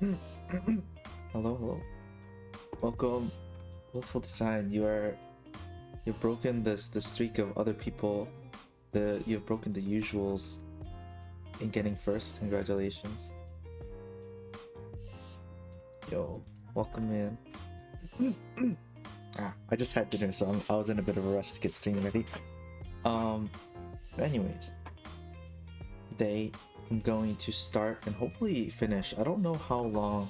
Hello, hello. Welcome, Willful Design. You've broken the streak of other people. You've broken the usuals in getting first. Congratulations. Yo, welcome in. I just had dinner, so I was in a bit of a rush to get stream ready. But anyways, today I'm going to start and hopefully finish. I don't know how long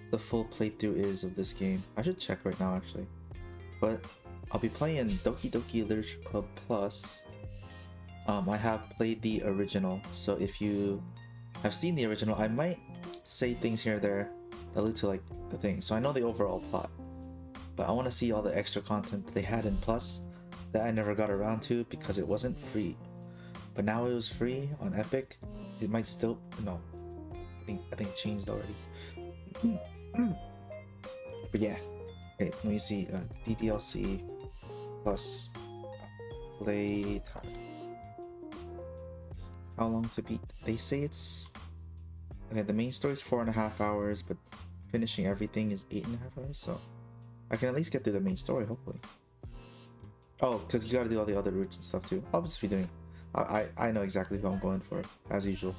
the full playthrough is of this game. I should check right now actually. But I'll be playing Doki Doki Literature Club Plus. I have played the original, so if you have seen the original, I might say things here or there that allude to like the thing. So I know the overall plot, but I want to see all the extra content they had in Plus that I never got around to because it wasn't free. But now it was free on Epic. It might still no. I think it changed already. But yeah. Okay, let me see. DDLC plus play time. How long to beat? They say it's okay. The main story is 4.5 hours, but finishing everything is 8.5 hours. So I can at least get through the main story, hopefully. Oh, because you gotta do all the other routes and stuff too. I'll just be doing. I know exactly who I'm going for as usual.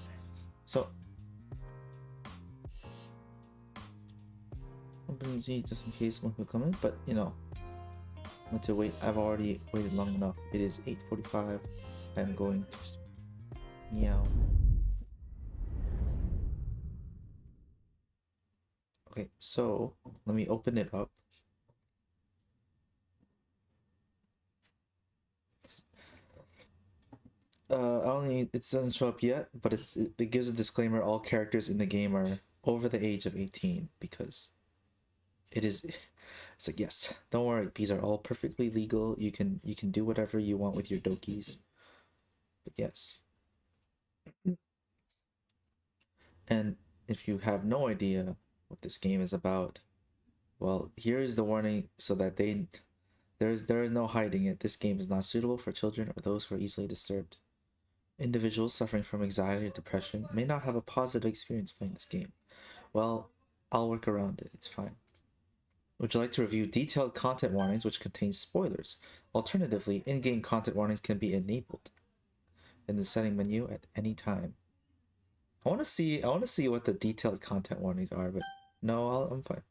So opening Z just in case more people come in, but you know, I want to wait. I've already waited long enough. It is 8:45. I'm going to meow. Okay, so let me open it up. It doesn't show up yet, but it gives a disclaimer: all characters in the game are over the age of 18 because it is. It's like, yes, don't worry, these are all perfectly legal. You can do whatever you want with your dokis. But yes. And if you have no idea what this game is about, well, here is the warning so that there is no hiding it. This game is not suitable for children or those who are easily disturbed. Individuals suffering from anxiety or depression may not have a positive experience playing this game. Well, I'll work around it. It's fine. Would you like to review detailed content warnings which contain spoilers? Alternatively, in-game content warnings can be enabled in the setting menu at any time. I want to see what the detailed content warnings are, but no, I'm fine.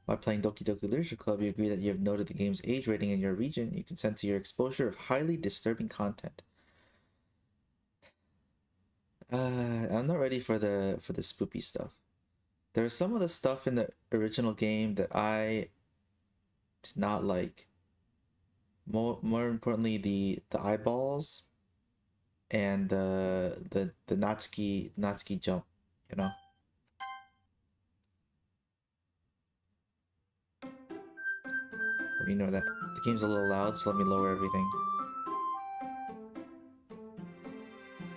By playing Doki Doki Literature Club, you agree that you have noted the game's age rating in your region. You consent to your exposure of highly disturbing content. I'm not ready for the spoopy stuff. There's some of the stuff in the original game that I did not like. More importantly, the eyeballs and the Natsuki jump, you know. You know that the game's a little loud, so let me lower everything.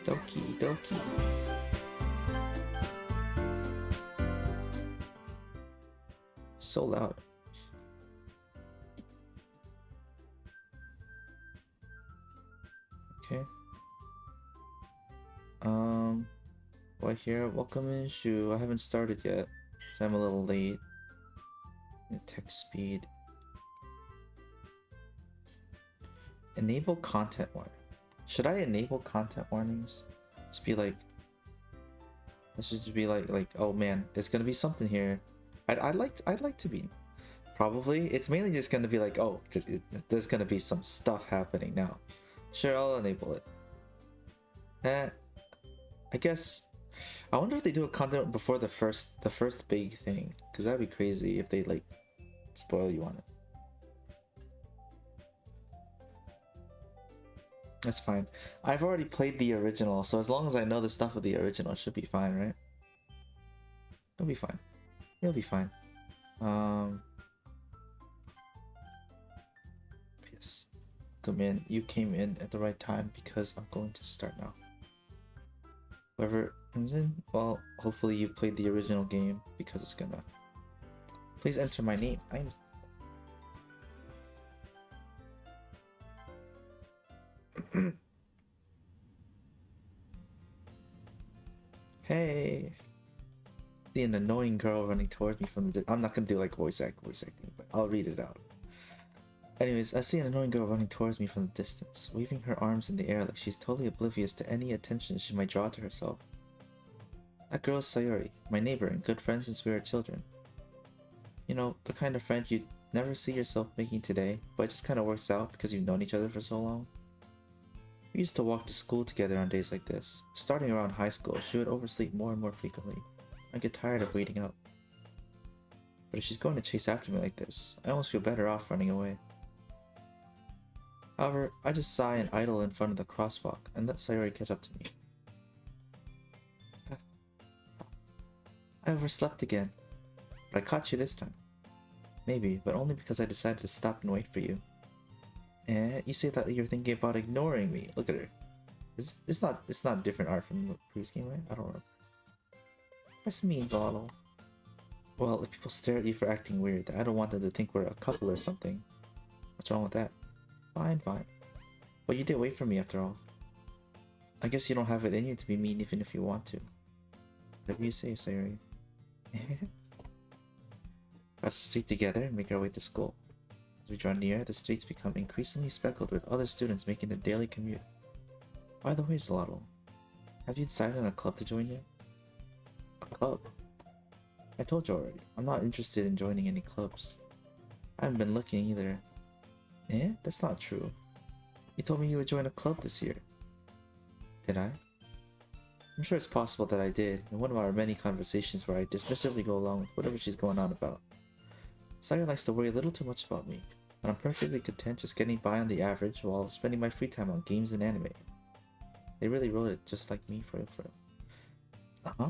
Doki Doki. So loud. Okay. Right here, welcome in Shu. I haven't started yet, so I'm a little late. Text speed. Enable content warning. Should I enable content warnings? Just be like, this should just be like, oh man, there's gonna be something here. I'd like to be. Probably, it's mainly just gonna be like, oh, because there's gonna be some stuff happening now. Sure, I'll enable it. I guess. I wonder if they do a content before the first big thing, because that'd be crazy if they like spoil you on it. That's fine. I've already played the original, so as long as I know the stuff of the original, it should be fine, right? It'll be fine. It'll be fine. Yes. Come in. You came in at the right time because I'm going to start now. Whoever comes in, well, hopefully you've played the original game because it's gonna. Please enter my name. Hey! See an annoying girl running towards me from the I'm not gonna do like voice acting, but I'll read it out. Anyways, I see an annoying girl running towards me from the distance, waving her arms in the air like she's totally oblivious to any attention she might draw to herself. That girl is Sayori, my neighbor and good friend since we were children. You know, the kind of friend you'd never see yourself making today, but it just kind of works out because you've known each other for so long. We used to walk to school together on days like this. Starting around high school, she would oversleep more and more frequently. I get tired of waiting up. But if she's going to chase after me like this, I almost feel better off running away. However, I just sigh and idle in front of the crosswalk and let Sayori catch up to me. I overslept again, but I caught you this time. Maybe, but only because I decided to stop and wait for you. And you say that you're thinking about ignoring me. Look at her. It's not different art from the previous game, right? I don't remember. This means a little. Well, if people stare at you for acting weird, I don't want them to think we're a couple or something. What's wrong with that? Fine. But you did wait for me after all. I guess you don't have it in you to be mean even if you want to. Whatever you say, Sayori. Cross the street together and make our way to school. As we draw near, the streets become increasingly speckled with other students making their daily commute. By the way, Zlotl, have you decided on a club to join yet? A club? I told you already, I'm not interested in joining any clubs. I haven't been looking either. That's not true. You told me you would join a club this year. Did I? I'm sure it's possible that I did, in one of our many conversations where I dismissively go along with whatever she's going on about. Sayori likes to worry a little too much about me, and I'm perfectly content just getting by on the average while spending my free time on games and anime. They really wrote it just like me for it. Uh-huh.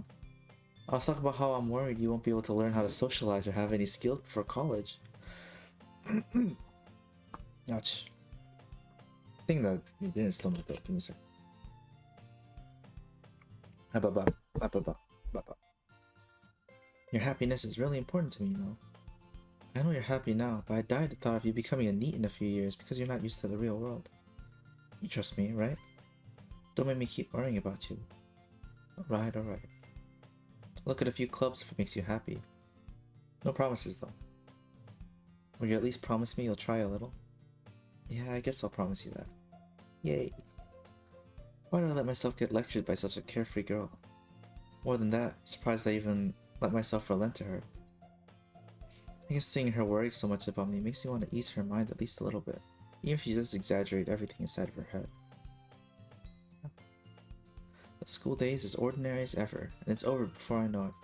I was talking about how I'm worried you won't be able to learn how to socialize or have any skills before college. Ouch. I think that you didn't stomach that. Give me a sec. Your happiness is really important to me, you know. I know you're happy now, but I died at the thought of you becoming a NEET in a few years because you're not used to the real world. You trust me, right? Don't make me keep worrying about you. Alright. Look at a few clubs if it makes you happy. No promises though. Will you at least promise me you'll try a little? Yeah, I guess I'll promise you that. Yay. Why did I let myself get lectured by such a carefree girl? More than that, I'm surprised I even let myself relent to her. I guess seeing her worry so much about me makes me want to ease her mind at least a little bit, even if she does exaggerate everything inside of her head. The school day is as ordinary as ever, and it's over before I know it.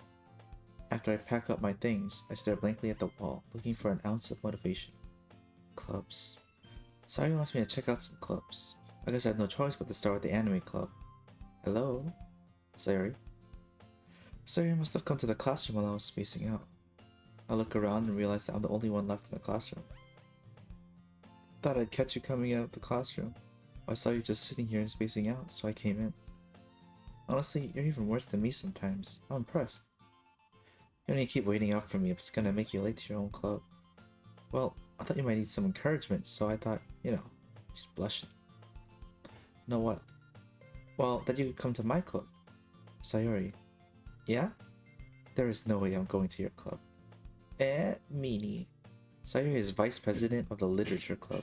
After I pack up my things, I stare blankly at the wall, looking for an ounce of motivation. Clubs. Sayori wants me to check out some clubs. I guess I have no choice but to start with the anime club. Hello? Sayori? Sayori must have come to the classroom while I was spacing out. I look around and realize that I'm the only one left in the classroom. Thought I'd catch you coming out of the classroom. I saw you just sitting here and spacing out, so I came in. Honestly, you're even worse than me sometimes. I'm impressed. You don't need to keep waiting out for me if it's gonna make you late to your own club. Well, I thought you might need some encouragement, so I thought, she's blushing. Know what? Well, that you could come to my club. Sayori. Yeah? There is no way I'm going to your club. Meanie. Sayori is vice president of the literature club.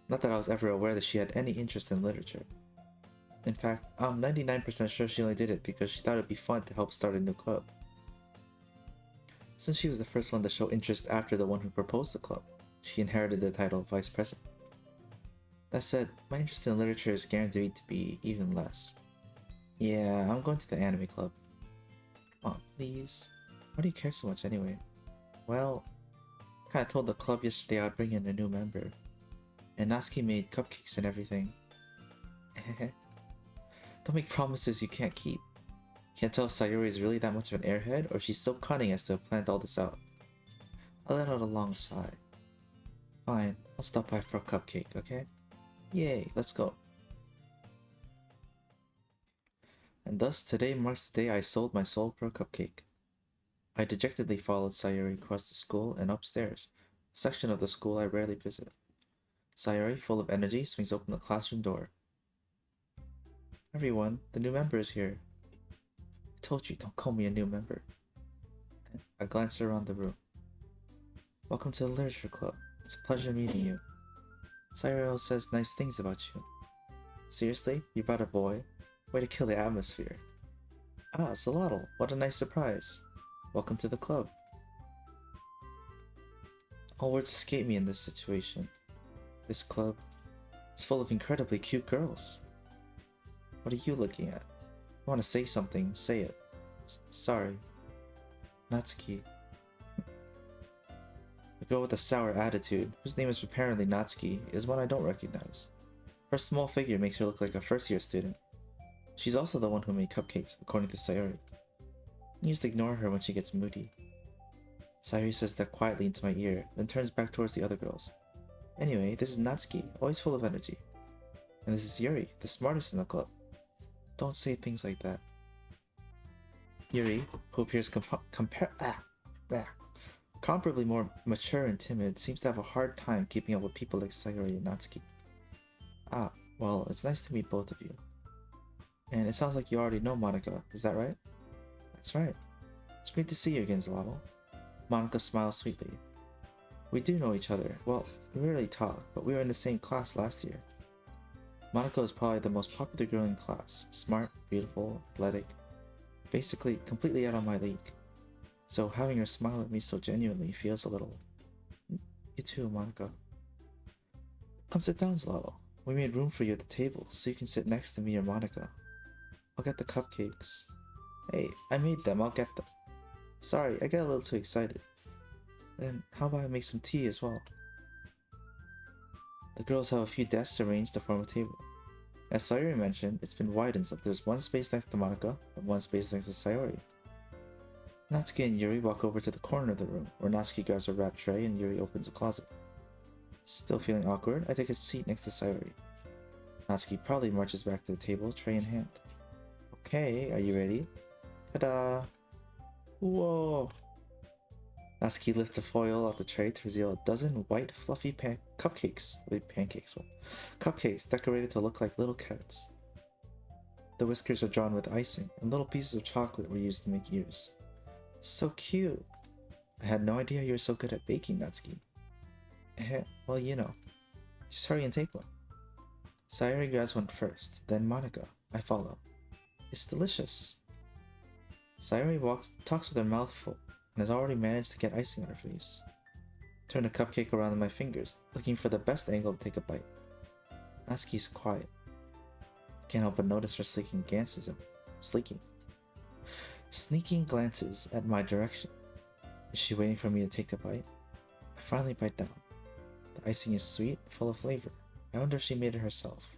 Not that I was ever aware that she had any interest in literature. In fact, I'm 99% sure she only did it because she thought it would be fun to help start a new club. Since she was the first one to show interest after the one who proposed the club, she inherited the title of vice president. That said, my interest in literature is guaranteed to be even less. Yeah, I'm going to the anime club. Come on, please. Why do you care so much anyway? Well, I kinda told the club yesterday I'd bring in a new member. And Natsuki made cupcakes and everything. Don't make promises you can't keep. Can't tell if Sayori is really that much of an airhead or if she's so cunning as to have planned all this out. I let out a long sigh. Fine, I'll stop by for a cupcake, okay? Yay, let's go. And thus today marks the day I sold my soul for a cupcake. I dejectedly followed Sayori across the school and upstairs, a section of the school I rarely visit. Sayori, full of energy, swings open the classroom door. Everyone, the new member is here. I told you, don't call me a new member. I glanced around the room. Welcome to the Literature Club. It's a pleasure meeting you. Sayori says nice things about you. Seriously? You brought a boy? Way to kill the atmosphere. Ah, Zolotl, what a nice surprise. Welcome to the club. All words escape me in this situation. This club is full of incredibly cute girls. What are you looking at? You want to say something, say it. Sorry. Natsuki. The girl with a sour attitude, whose name is apparently Natsuki, is one I don't recognize. Her small figure makes her look like a first-year student. She's also the one who made cupcakes, according to Sayori. You just ignore her when she gets moody. Sayori says that quietly into my ear, then turns back towards the other girls. Anyway, this is Natsuki, always full of energy. And this is Yuri, the smartest in the club. Don't say things like that. Yuri, who appears comparably more mature and timid, seems to have a hard time keeping up with people like Sayori and Natsuki. Ah, well, it's nice to meet both of you. And it sounds like you already know Monika, is that right? That's right. It's great to see you again, Zolotl. Monika smiles sweetly. We do know each other. Well, we rarely talk, but we were in the same class last year. Monika is probably the most popular girl in class. Smart, beautiful, athletic. Basically, completely out of my league. So having her smile at me so genuinely feels a little... You too, Monika. Come sit down, Zolotl. We made room for you at the table, so you can sit next to me or Monika. I'll get the cupcakes. Hey, I made them, I'll get them. Sorry, I get a little too excited. Then, how about I make some tea as well? The girls have a few desks arranged to form a table. As Sayori mentioned, it's been widened so there's one space next to Monika and one space next to Sayori. Natsuki and Yuri walk over to the corner of the room, where Natsuki grabs a wrap tray and Yuri opens a closet. Still feeling awkward, I take a seat next to Sayori. Natsuki proudly marches back to the table, tray in hand. Okay, are you ready? Ta-da! Whoa! Natsuki lifts the foil off the tray to reveal a dozen white, fluffy cupcakes. Cupcakes decorated to look like little cats. The whiskers are drawn with icing, and little pieces of chocolate were used to make ears. So cute! I had no idea you were so good at baking, Natsuki. Well, you know. Just hurry and take one. Sayori grabs one first, then Monika. I follow. It's delicious. Sayori talks with her mouth full, and has already managed to get icing on her face. Turn the cupcake around in my fingers, looking for the best angle to take a bite. Natsuki's quiet. I can't help but notice her sneaking glances at my direction. Is she waiting for me to take the bite? I finally bite down. The icing is sweet, full of flavor. I wonder if she made it herself.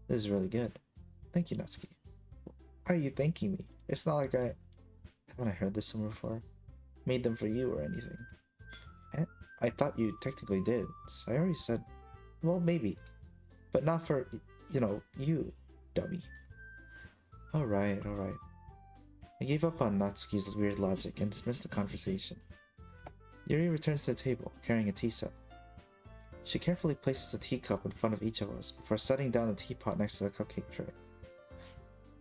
This is really good. Thank you, Natsuki. Why are you thanking me? It's not like haven't I heard this somewhere before? Made them for you or anything. I thought you technically did. Sayori said, well, maybe. But not for, you, dummy. Alright. I gave up on Natsuki's weird logic and dismissed the conversation. Yuri returns to the table, carrying a tea set. She carefully places a teacup in front of each of us before setting down the teapot next to the cupcake tray.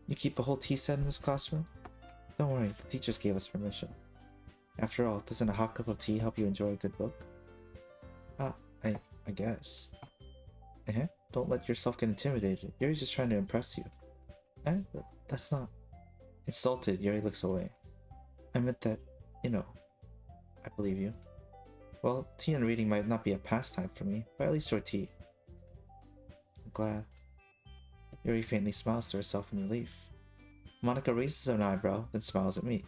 You keep a whole tea set in this classroom? Don't worry, the teachers gave us permission. After all, doesn't a hot cup of tea help you enjoy a good book? I guess. Don't let yourself get intimidated. Yuri's just trying to impress you. That's not... Insulted, Yuri looks away. I meant that, I believe you. Well, tea and reading might not be a pastime for me, but at least your tea. I'm glad. Yuri faintly smiles to herself in relief. Monika raises an eyebrow, then smiles at me.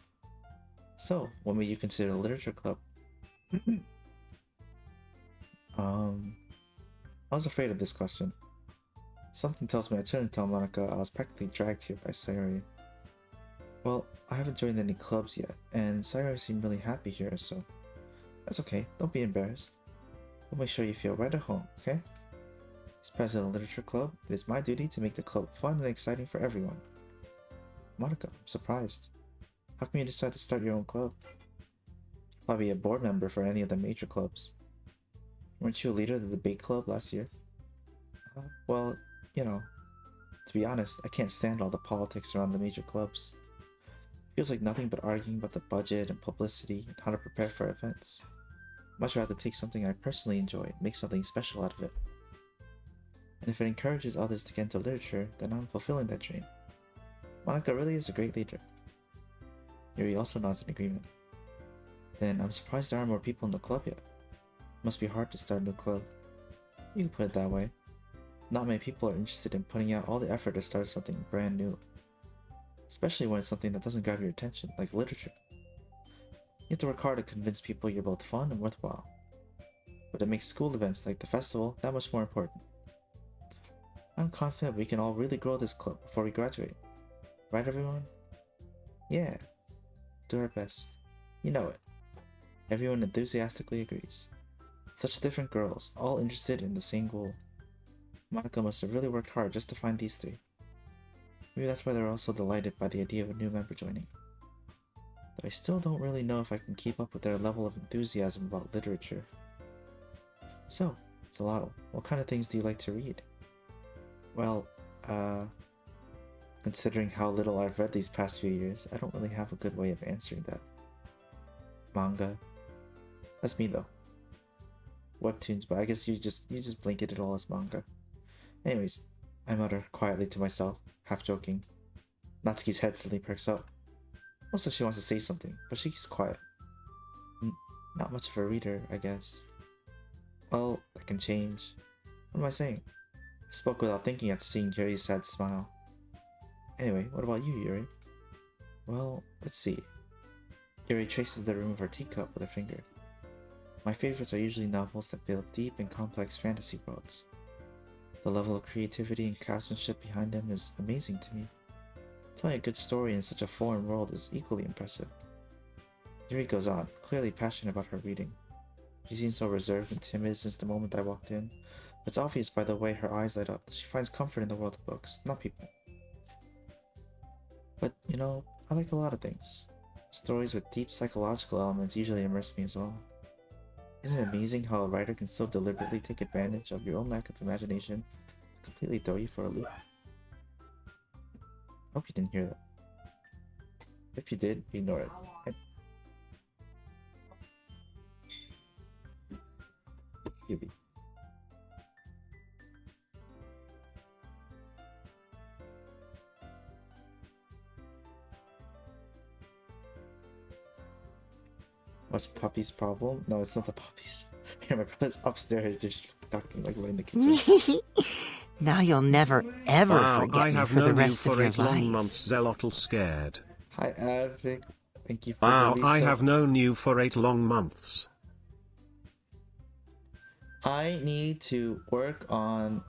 So, what made you consider the literature club? I was afraid of this question. Something tells me I shouldn't tell Monika I was practically dragged here by Sayori. Well, I haven't joined any clubs yet, and Sayori seemed really happy here, so... That's okay, don't be embarrassed. We'll make sure you feel right at home, okay? As president of the Literature Club, it is my duty to make the club fun and exciting for everyone. Monika, I'm surprised. How come you decide to start your own club? You'll probably be a board member for any of the major clubs. Weren't you a leader of the debate club last year? Well, to be honest, I can't stand all the politics around the major clubs. Feels like nothing but arguing about the budget and publicity and how to prepare for events. Much rather take something I personally enjoy and make something special out of it. And if it encourages others to get into literature, then I'm fulfilling that dream. Monika really is a great leader. Yuri also nods in agreement. Then I'm surprised there aren't more people in the club yet. Must be hard to start a new club. You can put it that way. Not many people are interested in putting out all the effort to start something brand new. Especially when it's something that doesn't grab your attention, like literature. You have to work hard to convince people you're both fun and worthwhile. But it makes school events like the festival that much more important. I'm confident we can all really grow this club before we graduate. Right, everyone? Yeah. Do our best. You know it. Everyone enthusiastically agrees. Such different girls, all interested in the same goal. Monika must have really worked hard just to find these three. Maybe that's why they're also delighted by the idea of a new member joining. But I still don't really know if I can keep up with their level of enthusiasm about literature. So, Zalato, what kind of things do you like to read? Well, considering how little I've read these past few years, I don't really have a good way of answering that. Manga. That's me though. Webtoons, but I guess you just blanket it all as manga. Anyways, I mutter quietly to myself, half joking. Natsuki's head suddenly perks up. Looks like she wants to say something, but she keeps quiet. Not much of a reader, I guess. Well, that can change. What am I saying? I spoke without thinking after seeing Yuri's sad smile. Anyway, what about you, Yuri? Well, let's see. Yuri traces the rim of her teacup with her finger. My favorites are usually novels that build deep and complex fantasy worlds. The level of creativity and craftsmanship behind them is amazing to me. Telling a good story in such a foreign world is equally impressive. Yuri goes on, clearly passionate about her reading. She seems so reserved and timid since the moment I walked in. It's obvious by the way her eyes light up that she finds comfort in the world of books, not people. But, you know, I like a lot of things. Stories with deep psychological elements usually immerse me as well. Isn't it amazing how a writer can so deliberately take advantage of your own lack of imagination to completely throw you for a loop? I hope you didn't hear that. If you did, ignore it. Yubi. What's Poppy's problem? No, it's not the puppies. Here, my brother's upstairs, they're just talking like we're in the kitchen. Now you'll never ever Wow, forget I me have for the known you rest of for your 8 long life. months, Zelotl scared. Hi, Avik. Thank you for Wow, the I resub. have known you for 8 long months. I need to work on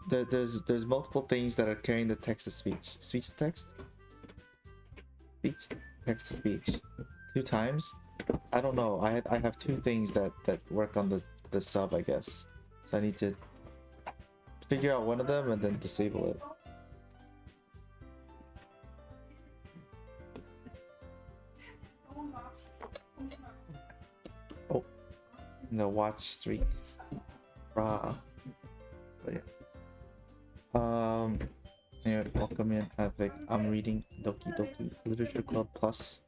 there's multiple things that are carrying the text to speech. Speech to text? Speech text to speech. 2 times? I don't know. I have 2 things that work on the sub, I guess. So I need to figure out one of them and then disable it. Oh, the watch streak. Rah. But yeah. Anyway, welcome in, Avik. I'm reading Doki Doki Literature Club Plus.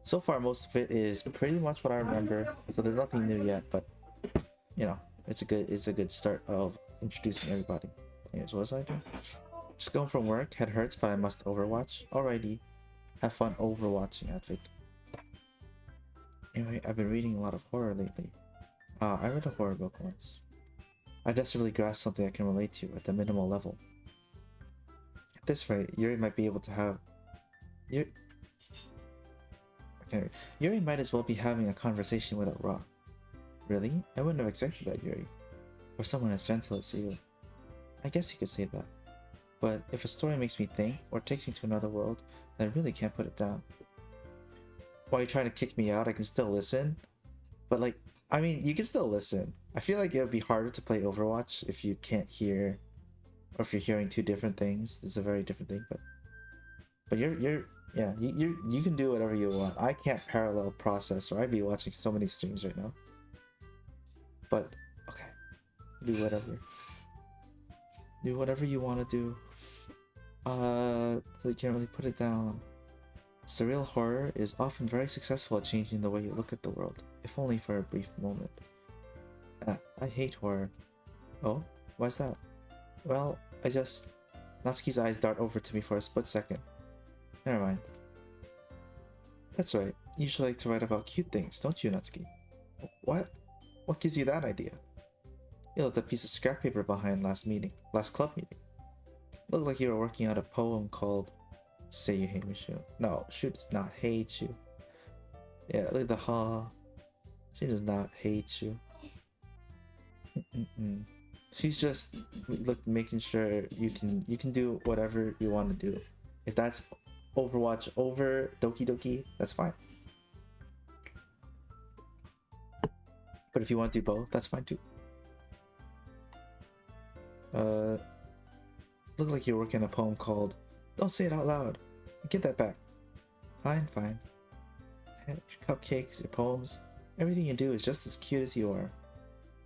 So far, most of it is pretty much what I remember, so there's nothing new yet. But you know, it's a good start of introducing everybody. Anyways, what was I doing? Just going from work. Head hurts, but I must overwatch. Alrighty, have fun overwatching, Avik. Anyway, I've been reading a lot of horror lately. I read a horror book once. I desperately grasped something I can relate to at the minimal level. At this rate, Yuri might be able to have... Yuri might as well be having a conversation with a rock. Really? I wouldn't have expected that, Yuri. For someone as gentle as you. I guess you could say that. But if a story makes me think, or takes me to another world, then I really can't put it down. While you're trying to kick me out, I can still listen. But like, I mean, you can still listen. I feel like it would be harder to play Overwatch if you can't hear, or if you're hearing 2 different things. It's a very different thing, but you can do whatever you want. I can't parallel process, or I'd be watching so many streams right now. But okay, do whatever you want to do. So you can't really put it down. Surreal horror is often very successful at changing the way you look at the world, if only for a brief moment. Ah, I hate horror. Oh? Why's that? Well, I just... Natsuki's eyes dart over to me for a split second. Never mind. That's right. You usually like to write about cute things, don't you, Natsuki? What? What gives you that idea? You left a piece of scrap paper behind last club meeting. Looked like you were working out a poem called Say You Hate Me, Shu. No, Shu does not hate you. Yeah, look at the ha. She does not hate you. She's just making sure you can do whatever you want to do. If that's Overwatch over Doki Doki, that's fine. But if you want to do both, that's fine too. Look like you're working on a poem called Don't Say It Out Loud. Get that back. Fine, fine. Your cupcakes, your poems, everything you do is just as cute as you are.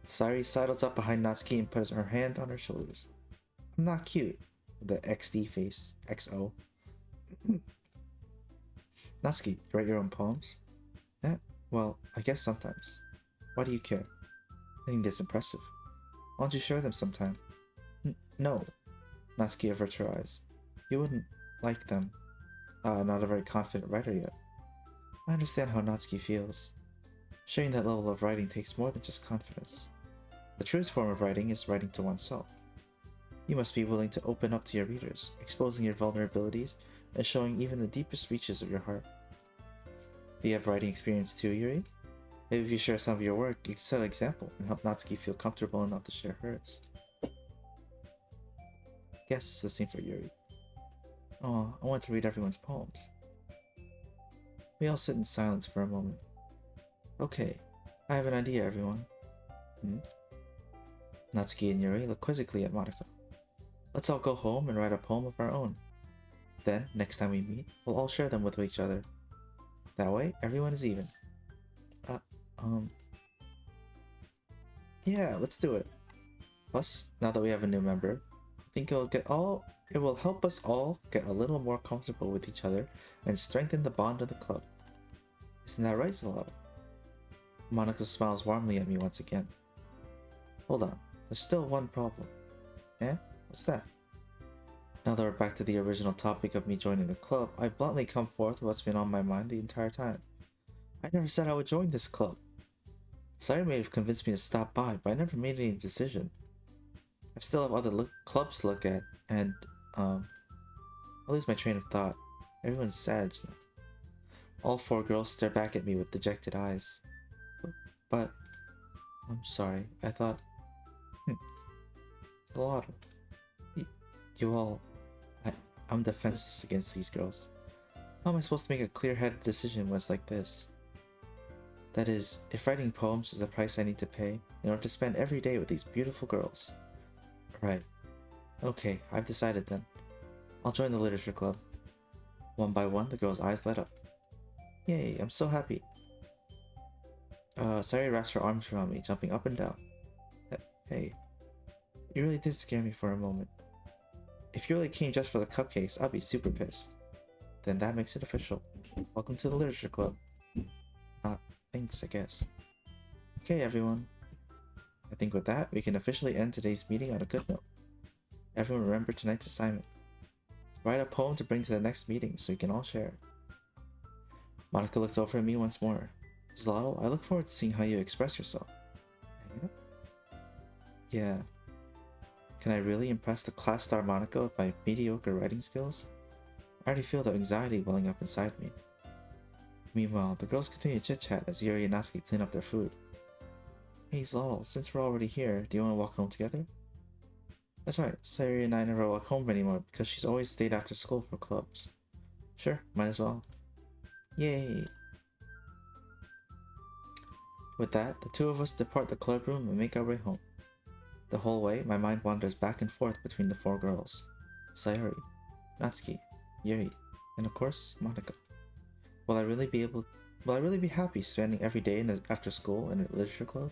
Sayori sidles up behind Natsuki and puts her hand on her shoulders. I'm not cute. The XD face. XO. Natsuki, you write your own poems? Well, I guess sometimes. Why do you care? I think that's impressive. Why don't you share them sometime? No. Natsuki averts her eyes. You wouldn't like them. Not a very confident writer yet. I understand how Natsuki feels. Sharing that level of writing takes more than just confidence. The truest form of writing is writing to oneself. You must be willing to open up to your readers, exposing your vulnerabilities and showing even the deepest reaches of your heart. Do you have writing experience too, Yuri? Maybe if you share some of your work, you can set an example and help Natsuki feel comfortable enough to share hers. Yes, it's the same for Yuri. Oh, I want to read everyone's poems. We all sit in silence for a moment. Okay, I have an idea, everyone. Natsuki and Yuri look quizzically at Monika. Let's all go home and write a poem of our own. Then, next time we meet, we'll all share them with each other. That way, everyone is even. Yeah, let's do it. Plus, now that we have a new member, I think it will help us all get a little more comfortable with each other and strengthen the bond of the club. Isn't that right, Zalata? Monika smiles warmly at me once again. Hold on, there's still one problem. What's that? Now that we're back to the original topic of me joining the club, I bluntly come forth with what's been on my mind the entire time. I never said I would join this club. Sayori may have convinced me to stop by, but I never made any decision. I still have other clubs to look at, and, I lose my train of thought. Everyone's sad now. All four girls stare back at me with dejected eyes. But I'm sorry, I thought... a lot of... You all... I'm defenseless against these girls. How am I supposed to make a clear-headed decision when it's like this? That is, if writing poems is the price I need to pay in order to spend every day with these beautiful girls. Right. Okay, I've decided then. I'll join the literature club. One by one, the girls' eyes light up. Yay, I'm so happy. Sayori wraps her arms around me, jumping up and down. Hey, you really did scare me for a moment. If you really came just for the cupcakes, I'd be super pissed. Then that makes it official. Welcome to the literature club. Thanks, I guess. Okay, everyone. I think with that, we can officially end today's meeting on a good note. Everyone remember tonight's assignment. Write a poem to bring to the next meeting so you can all share. Monika looks over at me once more. Zlotl, I look forward to seeing how you express yourself. Yeah. Can I really impress the class star Monika with my mediocre writing skills? I already feel the anxiety welling up inside me. Meanwhile, the girls continue to chit-chat as Yuri and Natsuki clean up their food. Hey Zlotl, since we're already here, do you want to walk home together? That's right, Sayori and I never walk home anymore because she's always stayed after school for clubs. Sure, might as well. Yay! With that, the two of us depart the club room and make our way home. The whole way, my mind wanders back and forth between the four girls. Sayori, Natsuki, Yuri, and of course, Monika. Will I really be happy spending every day after school in a literature club?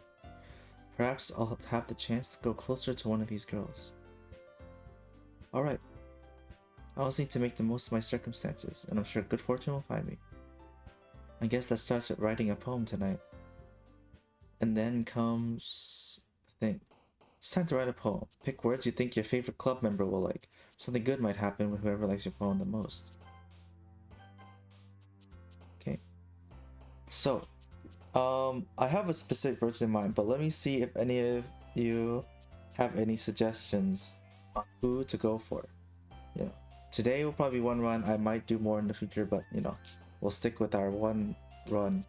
Perhaps I'll have the chance to go closer to one of these girls. Alright. I always need to make the most of my circumstances, and I'm sure good fortune will find me. I guess that starts with writing a poem tonight. And then comes the thing. It's time to write a poem. Pick words you think your favorite club member will like. Something good might happen with whoever likes your poem the most. Okay. So, I have a specific person in mind, but let me see if any of you have any suggestions on who to go for. You know, today will probably be one run. I might do more in the future, but you know, we'll stick with our one run.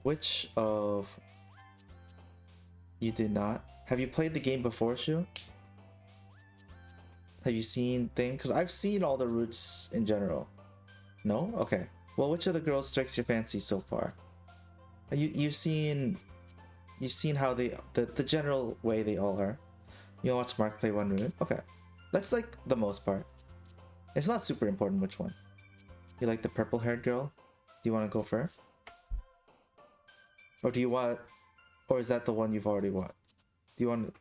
Which of you do not? Have you played the game before, Shu? Have you seen things? Because I've seen all the routes in general. No? Okay. Well, which of the girls strikes your fancy so far? You've seen how the general way they all are. You watch Mark play one rune? Okay. That's like the most part. It's not super important which one. You like the purple haired girl? Do you want to go for her? Or do you want, or is that the one you've already won? Do you want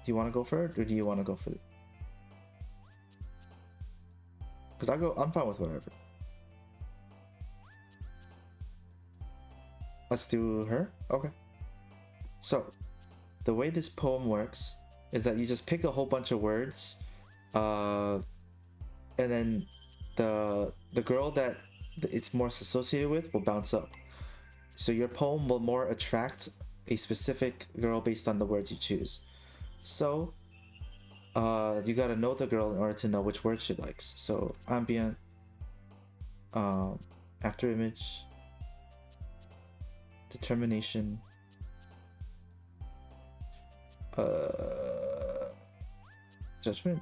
to go for it, or do you want to go for it? Because I'm fine with whatever. Let's do her? Okay. So, the way this poem works is that you just pick a whole bunch of words, and then the girl that it's more associated with will bounce up. So your poem will more attract a specific girl based on the words you choose. So, you gotta know the girl in order to know which word she likes. So, ambient, after image, determination, judgment,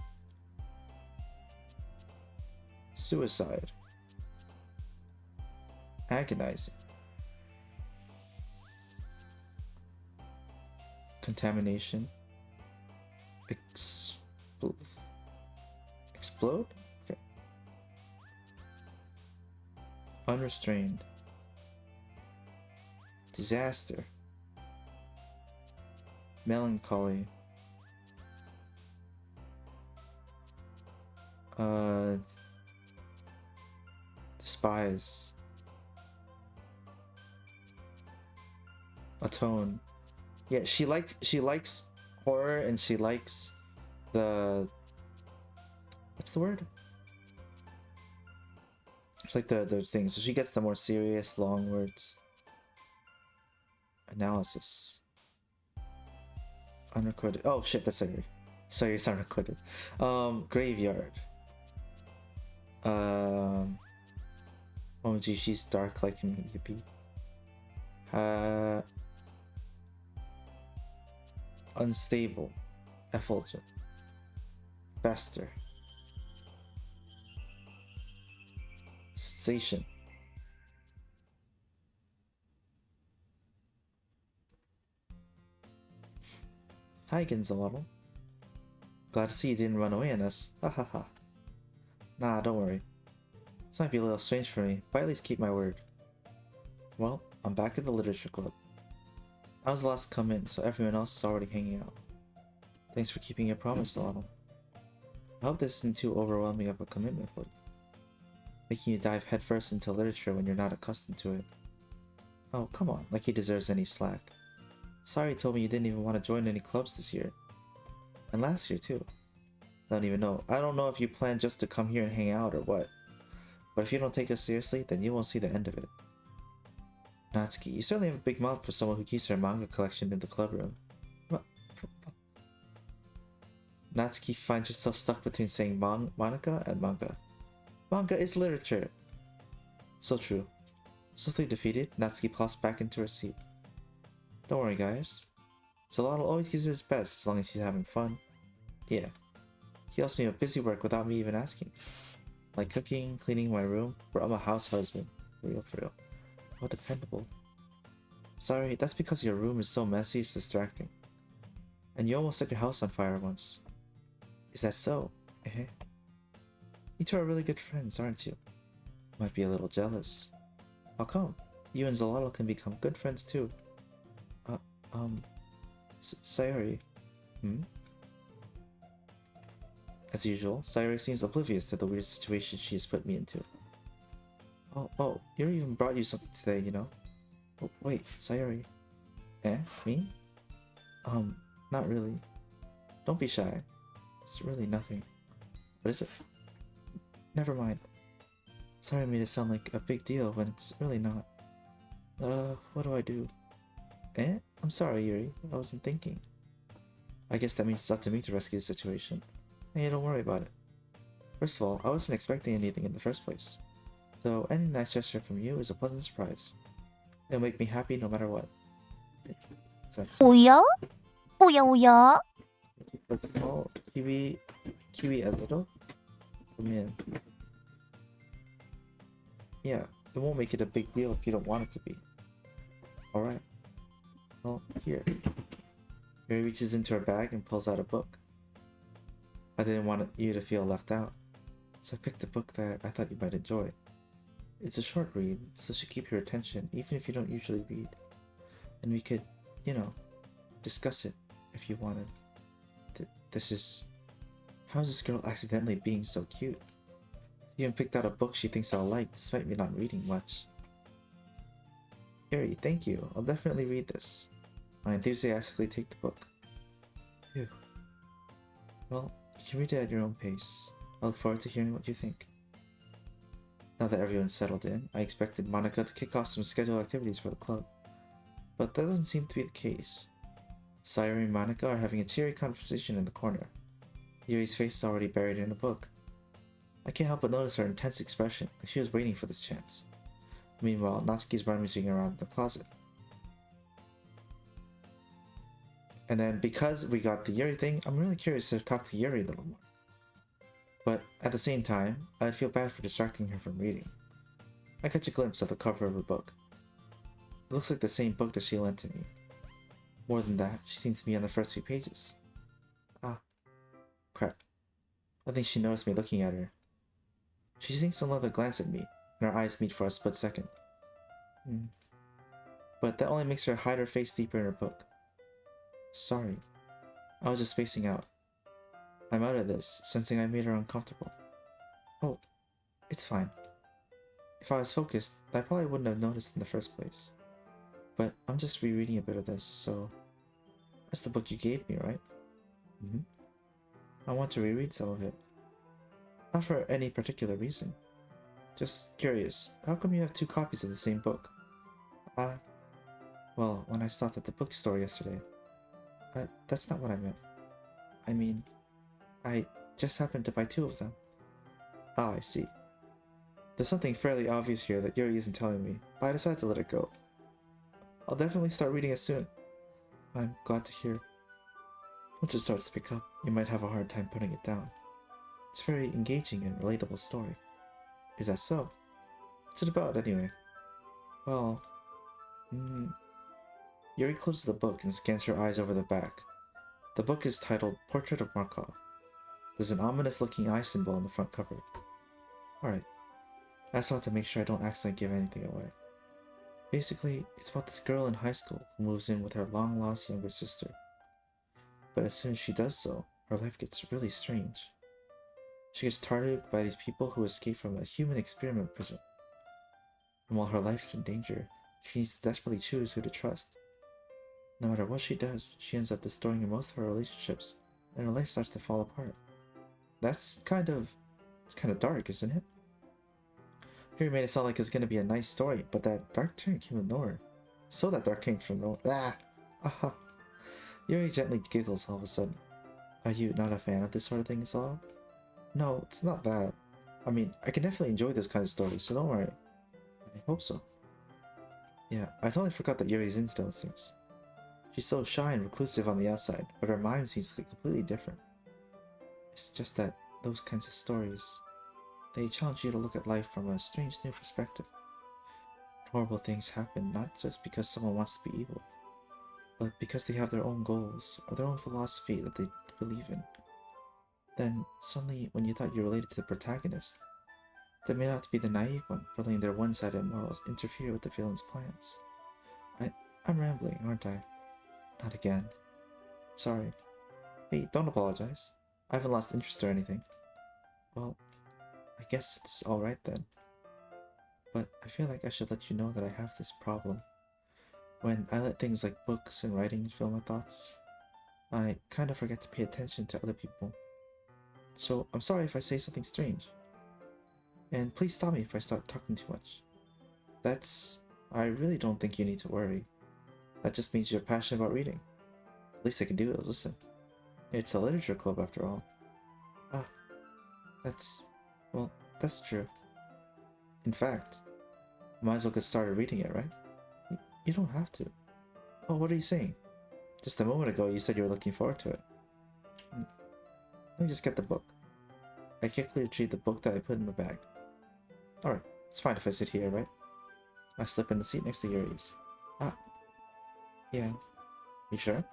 suicide, agonizing, contamination, explode? Okay. Unrestrained, disaster, melancholy, despise, atone. Yeah, she likes horror, and she likes the, what's the word? It's like the things. So she gets the more serious long words. Analysis. Unrecorded. Oh shit, that's Sayuri. Sayuri's unrecorded. Graveyard. OMG, she's dark like me, yippee. Unstable. Effulgent. Faster. Sensation. Hi, Ginzalotl. Glad to see you didn't run away on us. Ha ha ha. Nah, don't worry. This might be a little strange for me, but I at least keep my word. Well, I'm back at the literature club. I was the last to come in, so everyone else is already hanging out. Thanks for keeping your promise, Lotl. I hope this isn't too overwhelming of a commitment for you. Making you dive headfirst into literature when you're not accustomed to it. Oh, come on, like he deserves any slack. Sorry told me you didn't even want to join any clubs this year. And last year too. Don't even know. I don't know if you plan just to come here and hang out or what. But if you don't take us seriously, then you won't see the end of it. Natsuki, you certainly have a big mouth for someone who keeps her manga collection in the club room. Natsuki finds herself stuck between saying Monica and manga. Manga is literature! So true. Swiftly defeated, Natsuki plops back into her seat. Don't worry, guys. Zalotl always gives it his best as long as he's having fun. Yeah. He helps me with busy work without me even asking. Like cooking, cleaning my room, I'm a house husband. For real. How dependable. Sorry, that's because your room is so messy it's distracting. And you almost set your house on fire once. Is that so? Eh? You two are really good friends, aren't you? Might be a little jealous. How come? You and Zalotl can become good friends too. Sayuri. As usual, Sayori seems oblivious to the weird situation she has put me into. Oh, Yuri even brought you something today, you know? Oh, wait, Sayori. Eh? Me? Not really. Don't be shy. It's really nothing. What is it? Never mind. Sorry, made it sound like a big deal when it's really not. What do I do? Eh? I'm sorry, Yuri. I wasn't thinking. I guess that means it's up to me to rescue the situation. Hey, don't worry about it. First of all, I wasn't expecting anything in the first place. So any nice gesture from you is a pleasant surprise. It'll make me happy no matter what. 오야? 오야? Oh, Kiwi as little? I mean, yeah, it won't make it a big deal if you don't want it to be. Alright. Well, here. Mary reaches into her bag and pulls out a book. I didn't want you to feel left out, so I picked a book that I thought you might enjoy. It's a short read, so it should keep your attention even if you don't usually read. And we could, you know, discuss it if you wanted. This is... How's this girl accidentally being so cute? She even picked out a book she thinks I'll like despite me not reading much. Harry, thank you. I'll definitely read this. I enthusiastically take the book. Phew. Well, you can read it at your own pace. I look forward to hearing what you think. Now that everyone's settled in, I expected Monica to kick off some scheduled activities for the club. But that doesn't seem to be the case. Sayori and Monica are having a cheery conversation in the corner. Yuri's face is already buried in a book. I can't help but notice her intense expression, like she was waiting for this chance. Meanwhile, Natsuki's rummaging around the closet. And then, because we got the Yuri thing, I'm really curious to talk to Yuri a little more. But at the same time, I feel bad for distracting her from reading. I catch a glimpse of the cover of her book. It looks like the same book that she lent to me. More than that, she seems to be on the first few pages. Ah, crap. I think she noticed me looking at her. She sinks another glance at me, and our eyes meet for a split second. But that only makes her hide her face deeper in her book. Sorry. I was just spacing out. I'm out of this, sensing I made her uncomfortable. Oh, it's fine. If I was focused, I probably wouldn't have noticed in the first place. But I'm just rereading a bit of this, so... That's the book you gave me, right? I want to reread some of it. Not for any particular reason. Just curious, how come you have 2 copies of the same book? Well, when I stopped at the bookstore yesterday. That's not what I meant. I mean, I just happened to buy 2 of them. Ah, I see. There's something fairly obvious here that Yuri isn't telling me, but I decided to let it go. I'll definitely start reading it soon. I'm glad to hear. Once it starts to pick up, you might have a hard time putting it down. It's a very engaging and relatable story. Is that so? What's it about, anyway? Well... Yuri closes the book and scans her eyes over the back. The book is titled Portrait of Markov. There's an ominous-looking eye symbol on the front cover. Alright. I just want to make sure I don't accidentally give anything away. Basically, it's about this girl in high school who moves in with her long-lost younger sister. But as soon as she does so, her life gets really strange. She gets targeted by these people who escape from a human experiment prison. And while her life is in danger, she needs to desperately choose who to trust. No matter what she does, she ends up destroying most of her relationships, and her life starts to fall apart. It's kind of dark, isn't it? Here made it sound like it's gonna be a nice story, but that dark turn came from nowhere. So that dark came from nowhere. Aha! Yuri gently giggles all of a sudden. Are you not a fan of this sort of thing at all? No, it's not that. I mean, I can definitely enjoy this kind of story, so don't worry. I hope so. Yeah, I totally forgot that Yuri's into those things. She's so shy and reclusive on the outside, but her mind seems to be completely different. It's just that those kinds of stories, they challenge you to look at life from a strange new perspective. Horrible things happen not just because someone wants to be evil, but because they have their own goals or their own philosophy that they believe in. Then, suddenly, when you thought you related to the protagonist, they may not be the naive one for letting their one-sided morals interfere with the villain's plans. I'm rambling, aren't I? Not again. Sorry. Hey, don't apologize. I haven't lost interest or anything. Well, I guess it's alright then. But I feel like I should let you know that I have this problem. When I let things like books and writing fill my thoughts, I kind of forget to pay attention to other people. So I'm sorry if I say something strange. And please stop me if I start talking too much. I really don't think you need to worry. That just means you're passionate about reading. The least I can do is listen. It's a literature club after all. Ah, well, that's true. In fact, might as well get started reading it, right? You don't have to. Oh, what are you saying? Just a moment ago you said you were looking forward to it. Let me just get the book. I quickly retrieved the book that I put in my bag. Alright, it's fine if I sit here, right? I slip in the seat next to Yuri's. Ah, yeah. You sure?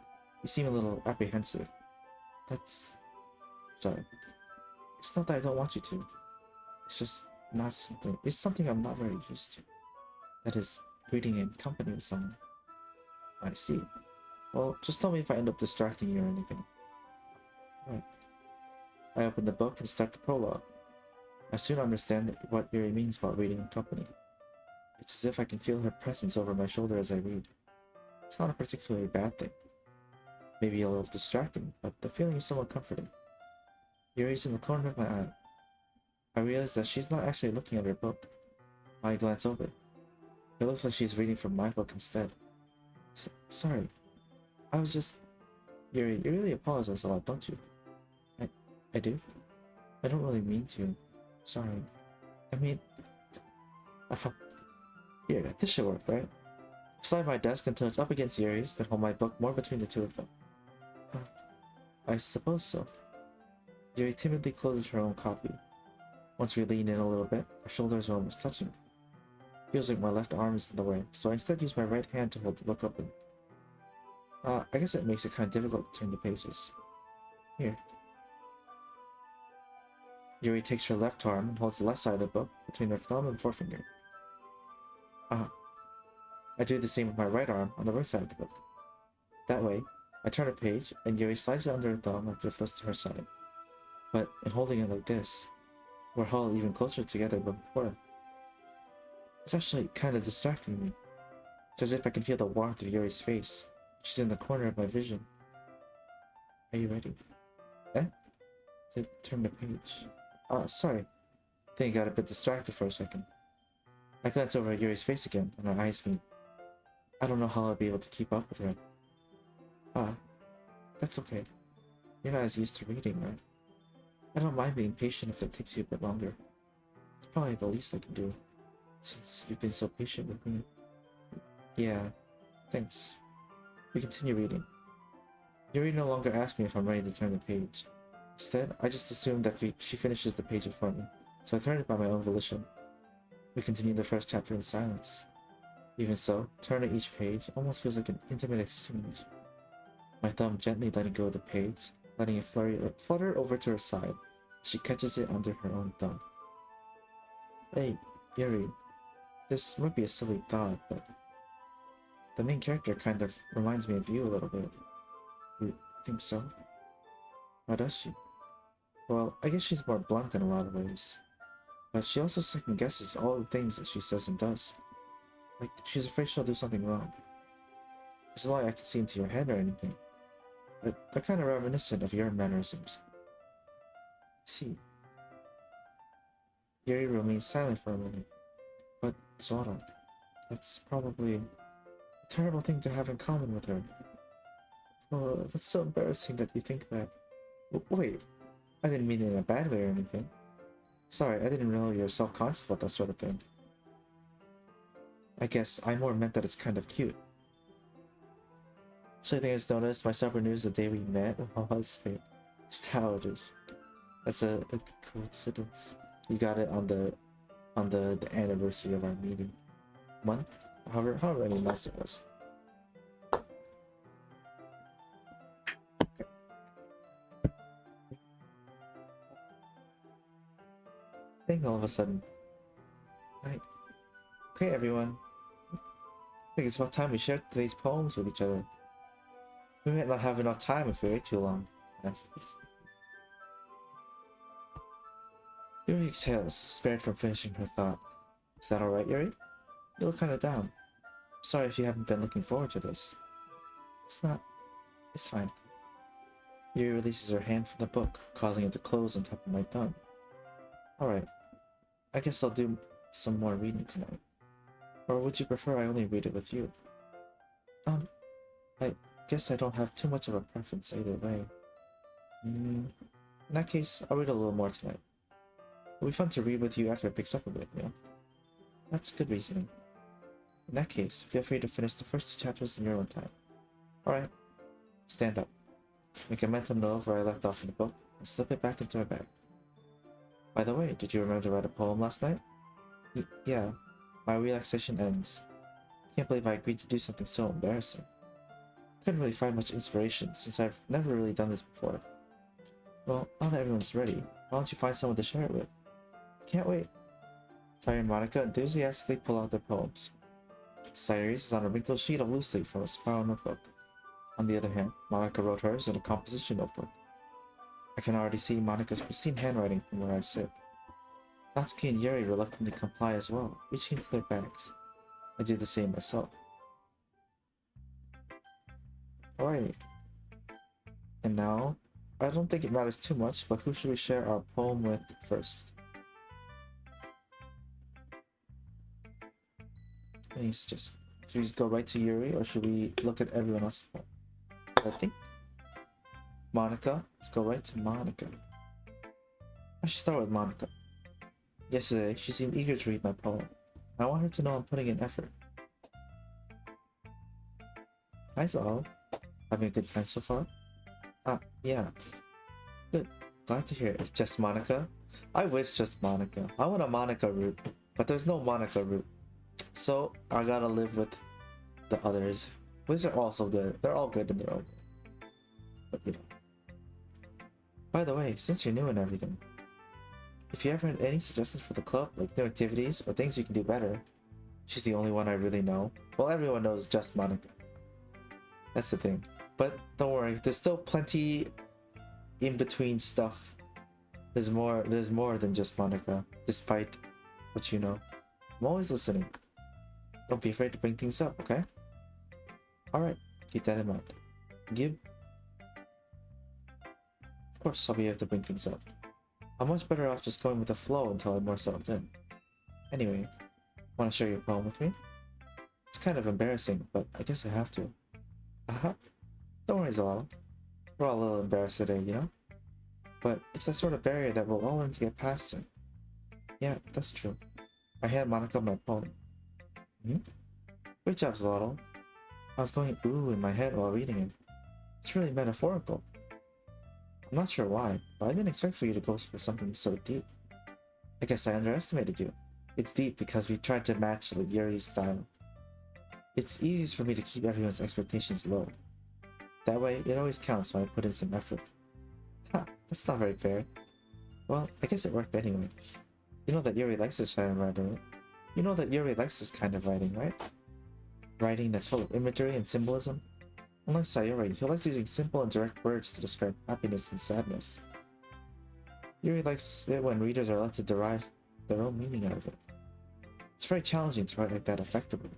You seem a little apprehensive. Sorry. It's not that I don't want you to. It's just not something. It's something I'm not very used to. That is, reading in company with someone. I see. Well, just tell me if I end up distracting you or anything. Right. I open the book and start the prologue. I soon understand what Yuri means about reading in company. It's as if I can feel her presence over my shoulder as I read. It's not a particularly bad thing. Maybe a little distracting, but the feeling is somewhat comforting. Yuri's in the corner of my eye. I realize that she's not actually looking at her book. I glance over. It looks like she's reading from my book instead. Sorry. I was just... Yuri, you really apologize a lot, don't you? I do? I don't really mean to. Sorry. I mean... Here, this should work, right? I slide my desk until it's up against Yuri's, then hold my book more between the two of them. I suppose so. Yuri timidly closes her own copy. Once we lean in a little bit, our shoulders are almost touching. Feels like my left arm is in the way, so I instead use my right hand to hold the book open. I guess it makes it kind of difficult to turn the pages. Here. Yuri takes her left arm and holds the left side of the book between her thumb and forefinger. I do the same with my right arm on the right side of the book. That way, I turn a page and Yuri slides it under her thumb after it flips to her side. But in holding it like this, we're huddled even closer together than before. It's actually kind of distracting me. It's as if I can feel the warmth of Yuri's face. She's in the corner of my vision. Are you ready? To turn the page. Sorry. I think I got a bit distracted for a second. I glance over at Yuri's face again, and our eyes meet. I don't know how I'll be able to keep up with her. That's okay. You're not as used to reading, right? I don't mind being patient if it takes you a bit longer. It's probably the least I can do, since you've been so patient with me. Yeah, thanks. We continue reading. Yuri no longer asks me if I'm ready to turn the page. Instead, I just assume that she finishes the page before me, so I turn it by my own volition. We continue the first chapter in silence. Even so, turning each page almost feels like an intimate exchange. My thumb gently letting go of the page, letting it flutter over to her side. She catches it under her own thumb. Hey, Yuri, this might be a silly thought, but the main character kind of reminds me of you a little bit. You think so? How does she? Well, I guess she's more blunt in a lot of ways. But she also second guesses all the things that she says and does. Like, she's afraid she'll do something wrong. It's not like I can see into your head or anything, but they're kind of reminiscent of your mannerisms. See. Yuri remains silent for a moment. But, Zora, that's probably a terrible thing to have in common with her. Oh, that's so embarrassing that you think that. Wait, I didn't mean it in a bad way or anything. Sorry, I didn't know you're self-conscious about that sort of thing. I guess I more meant that it's kind of cute. So I think I just noticed my Cyber News the day we met while I was Stalagers. That's a coincidence. You got it on the anniversary of our meeting. Month? However many months it was. Thing all of a sudden. Right. Okay, everyone. I think it's about time we shared today's poems with each other. We might not have enough time if we wait too long. Yuri exhales, spared from finishing her thought. Is that alright, Yuri? You look kinda down. Sorry if you haven't been looking forward to this. It's not... It's fine. Yuri releases her hand from the book, causing it to close on top of my thumb. Alright. I guess I'll do some more reading tonight. Or would you prefer I only read it with you? I guess I don't have too much of a preference either way. In that case, I'll read a little more tonight. It'll be fun to read with you after it picks up a bit, you know? That's good reasoning. In that case, feel free to finish the first 2 chapters in your own time. Alright. Stand up. Make a mental note of where I left off in the book, and slip it back into my bag. By the way, did you remember to write a poem last night? Yeah. My relaxation ends. Can't believe I agreed to do something so embarrassing. Couldn't really find much inspiration, since I've never really done this before. Well, now that everyone's ready, why don't you find someone to share it with? Can't wait. Sayuri and Monika enthusiastically pull out their poems. Sayuri's is on a wrinkled sheet of loose leaf from a spiral notebook. On the other hand, Monika wrote hers in a composition notebook. I can already see Monika's pristine handwriting from where I sit. Natsuki and Yuri reluctantly comply as well, reaching into their bags. I do the same myself. Alright. And now, I don't think it matters too much, but who should we share our poem with first? Any suggestions? Should we just go right to Yuri, or should we look at everyone else's poem? I think Monika. Let's go right to Monika. I should start with Monika. Yesterday, she seemed eager to read my poem. I want her to know I'm putting in effort. Hi, Zal. Having a good time so far? Yeah. Good. Glad to hear it. It's just Monika? I wish just Monika. I want a Monika route, but there's no Monika route. So, I gotta live with the others. Which are also good. They're all good in their own way. But you know. By the way, since you're new and everything, if you ever had any suggestions for the club, like new activities or things you can do better, she's the only one I really know. Well, everyone knows just Monika. That's the thing. But don't worry, there's still plenty in between stuff. There's more than just Monika, despite what you know. I'm always listening. Don't be afraid to bring things up, okay? Alright, keep that in mind. Gib? Of course I'll be able to bring things up. I'm much better off just going with the flow until I'm more settled in. Anyway, wanna share your poem with me? It's kind of embarrassing, but I guess I have to. Don't worry, Zalala. We're all a little embarrassed today, you know? But it's that sort of barrier that we'll all learn to get past soon. Yeah, that's true. I hand Monika my poem. Great job, Zalala. I was going ooh in my head while reading it. It's really metaphorical. I'm not sure why, but I didn't expect for you to go for something so deep. I guess I underestimated you. It's deep because we tried to match Yuri's style. It's easiest for me to keep everyone's expectations low. That way, it always counts when I put in some effort. Ha, that's not very fair. Well, I guess it worked anyway. You know that Yuri likes this kind of writing, right? You know that Yuri likes this kind of writing, right? Writing that's full of imagery and symbolism. Unlike Sayuri, he likes using simple and direct words to describe happiness and sadness. Yuri likes it when readers are allowed to derive their own meaning out of it. It's very challenging to write like that effectively,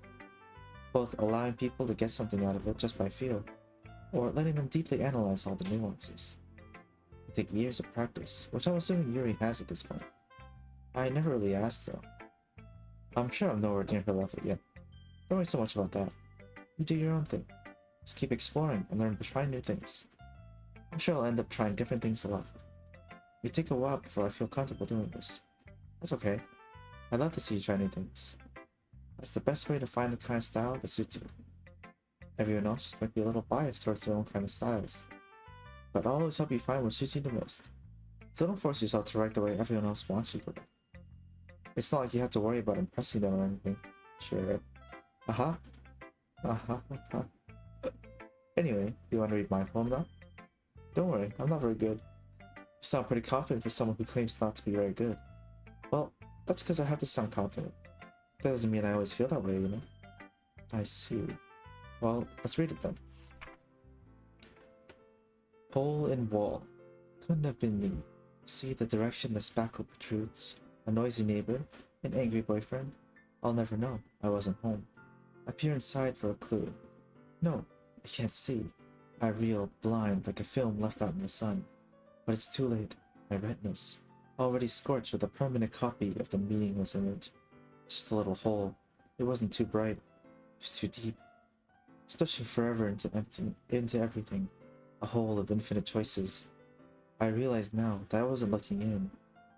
both allowing people to get something out of it just by feel, or letting them deeply analyze all the nuances. It takes years of practice, which I'm assuming Yuri has at this point. I never really asked though. I'm sure I'm nowhere near her level yet. Don't worry so much about that. You do your own thing. Just keep exploring and learn to try new things. I'm sure I'll end up trying different things a lot. It take a while before I feel comfortable doing this. That's okay. I love to see you try new things. That's the best way to find the kind of style that suits you. Everyone else just might be a little biased towards their own kind of styles. But I'll always help you find what suits you the most. So don't force yourself to write the way everyone else wants you to write. It's not like you have to worry about impressing them or anything. Sure. Anyway, you want to read my poem now? Don't worry, I'm not very good. You sound pretty confident for someone who claims not to be very good. Well, that's because I have to sound confident. That doesn't mean I always feel that way, you know? I see. Well, let's read it then. Hole in wall. Couldn't have been me. See the direction the spackle protrudes. A noisy neighbor? An angry boyfriend? I'll never know. I wasn't home. I peer inside for a clue. No, I can't see. I reel, blind, like a film left out in the sun. But it's too late. My retinas, already scorched with a permanent copy of the meaningless image. Just a little hole. It wasn't too bright. It was too deep. Stretching forever into everything. A hole of infinite choices. I realize now that I wasn't looking in.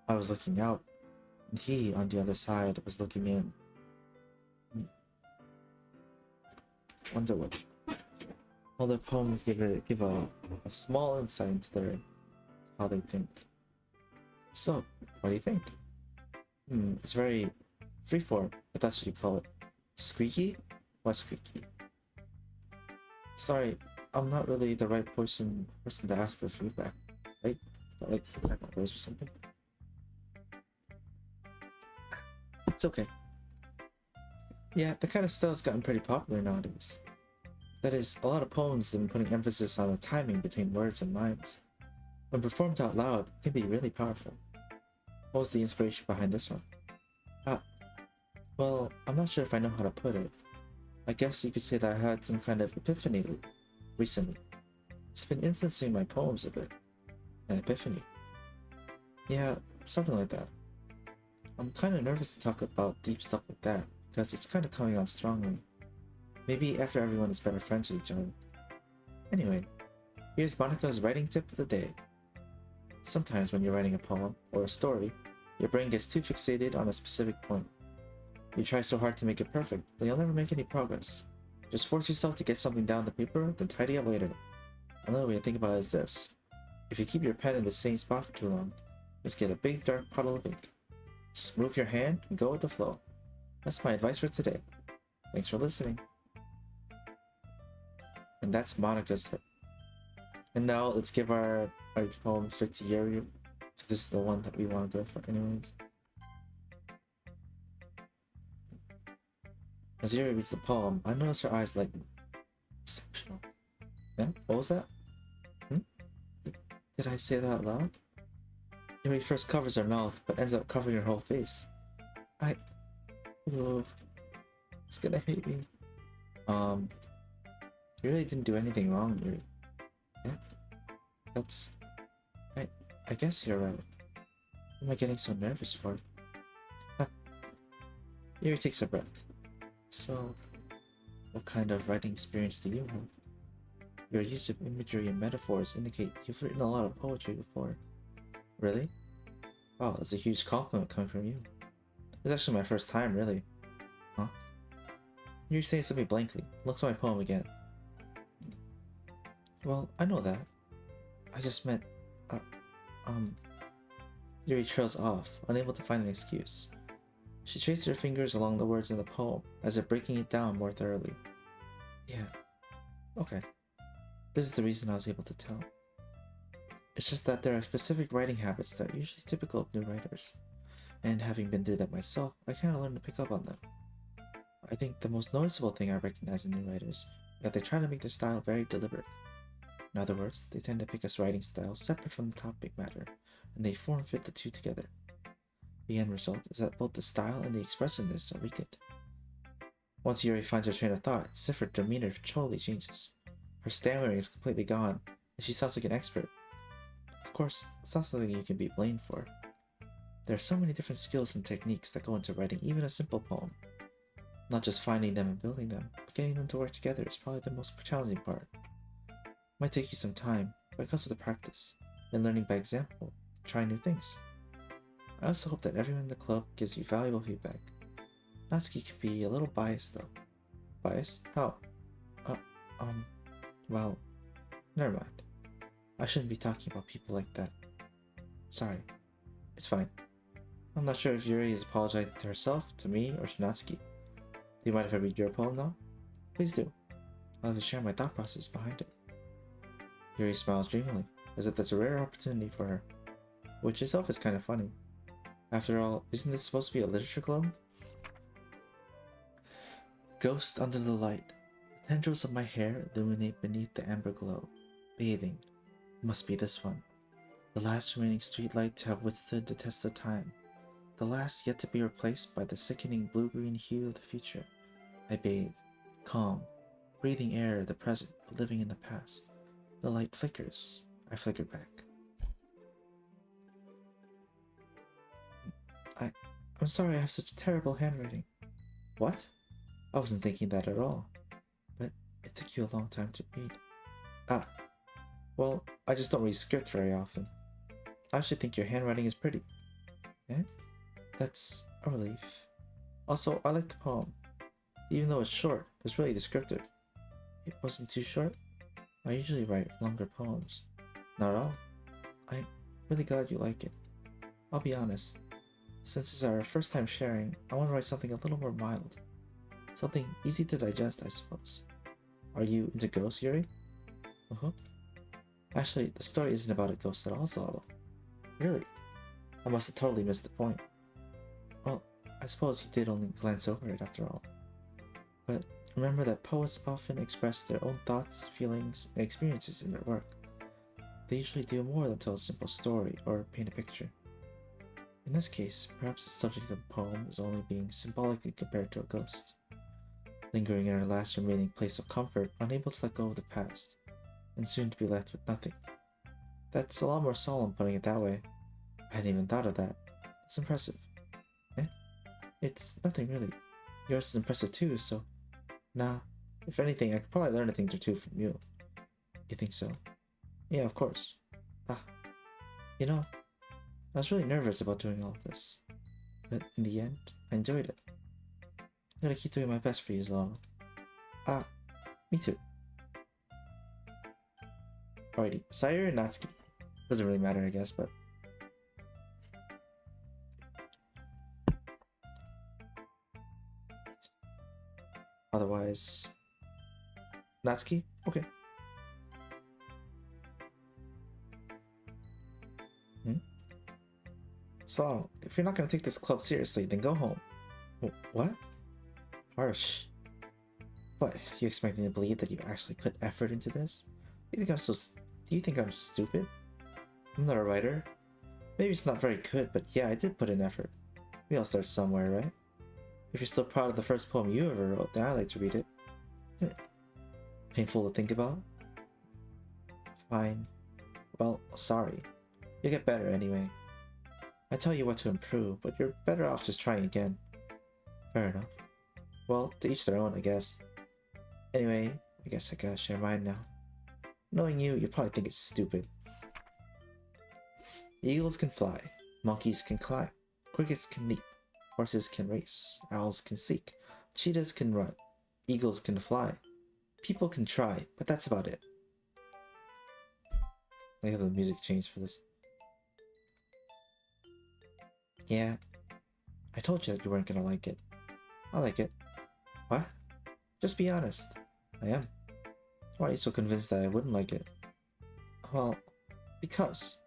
I was looking out. And he, on the other side, was looking in. Wonder what. All their poems give a small insight into how they think. So, what do you think? It's very freeform, if that's what you call it. Squeaky? What's squeaky? Sorry, I'm not really the right person to ask for feedback, right? Like or something. It's okay. Yeah, the kind of style's gotten pretty popular nowadays. That is, a lot of poems have been putting emphasis on the timing between words and lines. When performed out loud, it can be really powerful. What was the inspiration behind this one? Well, I'm not sure if I know how to put it. I guess you could say that I had some kind of epiphany recently. It's been influencing my poems a bit. An epiphany. Yeah, something like that. I'm kind of nervous to talk about deep stuff like that, because it's kind of coming on strongly. Maybe after everyone is better friends with each other. Anyway, here's Monika's writing tip of the day. Sometimes when you're writing a poem or a story, your brain gets too fixated on a specific point. You try so hard to make it perfect that you'll never make any progress. Just force yourself to get something down the paper, then tidy up later. Another way to think about it is this. If you keep your pen in the same spot for too long, just get a big dark puddle of ink. Just move your hand and go with the flow. That's my advice for today. Thanks for listening. And that's Monika's tip. And now let's give our poem straight to Yuri, because this is the one that we want to go for anyways. As Yuri reads the poem, I notice her eyes lighten. Exceptional. Yeah? What was that? Did I say that out loud? Yuri first covers her mouth, but ends up covering her whole face. Ooh, it's gonna hate me. You really didn't do anything wrong, Yuri. Yeah? I guess you're right. What am I getting so nervous for? Yuri takes a breath. So, what kind of writing experience do you have? Your use of imagery and metaphors indicate you've written a lot of poetry before. Really? Wow, that's a huge compliment coming from you. It's actually my first time, really. Huh? You're saying something blankly. Looks at my poem again. Well, I know that. I just meant, Yuri trails off, unable to find an excuse. She traces her fingers along the words in the poem, as if breaking it down more thoroughly. Yeah. Okay. This is the reason I was able to tell. It's just that there are specific writing habits that are usually typical of new writers. And having been through that myself, I kinda learned to pick up on them. I think the most noticeable thing I recognize in new writers is that they try to make their style very deliberate. In other words, they tend to pick a writing style separate from the topic matter, and they form-fit the two together. The end result is that both the style and the expressiveness are weakened. Once Yuri finds her train of thought, Siffer's demeanor totally changes. Her stammering is completely gone, and she sounds like an expert. Of course, it's not something you can be blamed for. There are so many different skills and techniques that go into writing even a simple poem. Not just finding them and building them, but getting them to work together is probably the most challenging part. It might take you some time, but it comes with the practice, and learning by example, trying new things. I also hope that everyone in the club gives you valuable feedback. Natsuki could be a little biased though. Biased? How? Well, never mind. I shouldn't be talking about people like that. Sorry. It's fine. I'm not sure if Yuri is apologizing to herself, to me, or to Natsuki. Do you mind if I read your poem now? Please do. I'll have to share my thought process behind it. Yuri smiles dreamily, as if that's a rare opportunity for her. Which itself is kind of funny. After all, isn't this supposed to be a literature club? Ghost under the light. The tendrils of my hair illuminate beneath the amber glow. Bathing. Must be this one. The last remaining streetlight to have withstood the test of time. The last yet to be replaced by the sickening blue-green hue of the future. I bathe, calm, breathing air of the present, but living in the past. The light flickers. I flicker back. I'm sorry I have such terrible handwriting. What? I wasn't thinking that at all. But it took you a long time to read. Ah. Well, I just don't read script very often. I actually think your handwriting is pretty. Eh? That's a relief. Also, I like the poem. Even though it's short, it's really descriptive. It wasn't too short? I usually write longer poems. Not at all. I'm really glad you like it. I'll be honest. Since it's our first time sharing, I want to write something a little more mild. Something easy to digest, I suppose. Are you into ghosts, Yuri? Uh-huh. Actually, the story isn't about a ghost at all, Zalo. Really? I must have totally missed the point. Well, I suppose you did only glance over it after all. But remember that poets often express their own thoughts, feelings, and experiences in their work. They usually do more than tell a simple story or paint a picture. In this case, perhaps the subject of the poem is only being symbolically compared to a ghost, lingering in her last remaining place of comfort, unable to let go of the past, and soon to be left with nothing. That's a lot more solemn putting it that way. I hadn't even thought of that. It's impressive. Eh? It's nothing really. Yours is impressive too, so... Nah, if anything, I could probably learn a thing or two from you. You think so? Yeah, of course. Ah, you know, I was really nervous about doing all of this, but in the end, I enjoyed it. I'm gonna keep doing my best for you, Zlavo. Ah, me too. Alrighty, Sayuri and Natsuki. Doesn't really matter, I guess, but... Otherwise... Natsuki? Okay. So, if you're not gonna take this club seriously, then go home. What? Harsh. What, you expect me to believe that you actually put effort into this? Do you think I'm stupid? I'm not a writer. Maybe it's not very good, but yeah, I did put in effort. We all start somewhere, right? If you're still proud of the first poem you ever wrote, then I'd like to read it. Painful to think about? Fine. Well, sorry. You'll get better anyway. I tell you what to improve, but you're better off just trying again. Fair enough. Well, to each their own, I guess. Anyway, I guess I gotta share mine now. Knowing you, you'd probably think it's stupid. Eagles can fly, monkeys can climb, crickets can leap, horses can race, owls can seek, cheetahs can run, eagles can fly. People can try, but that's about it. I have the music changed for this. Yeah, I told you that you weren't gonna like it. I like it. What? Just be honest. I am. Why are you so convinced that I wouldn't like it? Well, because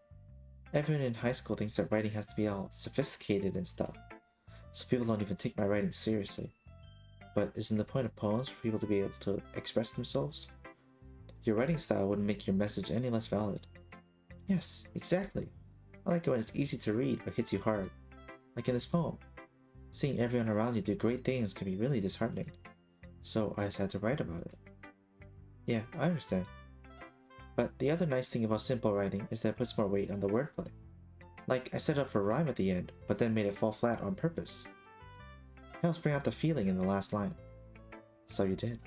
everyone in high school thinks that writing has to be all sophisticated and stuff, so people don't even take my writing seriously. But isn't the point of poems for people to be able to express themselves? Your writing style wouldn't make your message any less valid. Yes, exactly. I like it when it's easy to read but hits you hard. Like in this poem. Seeing everyone around you do great things can be really disheartening. So I decided to write about it. Yeah, I understand. But the other nice thing about simple writing is that it puts more weight on the wordplay. Like, I set up for a rhyme at the end, but then made it fall flat on purpose. It helps bring out the feeling in the last line. So you did.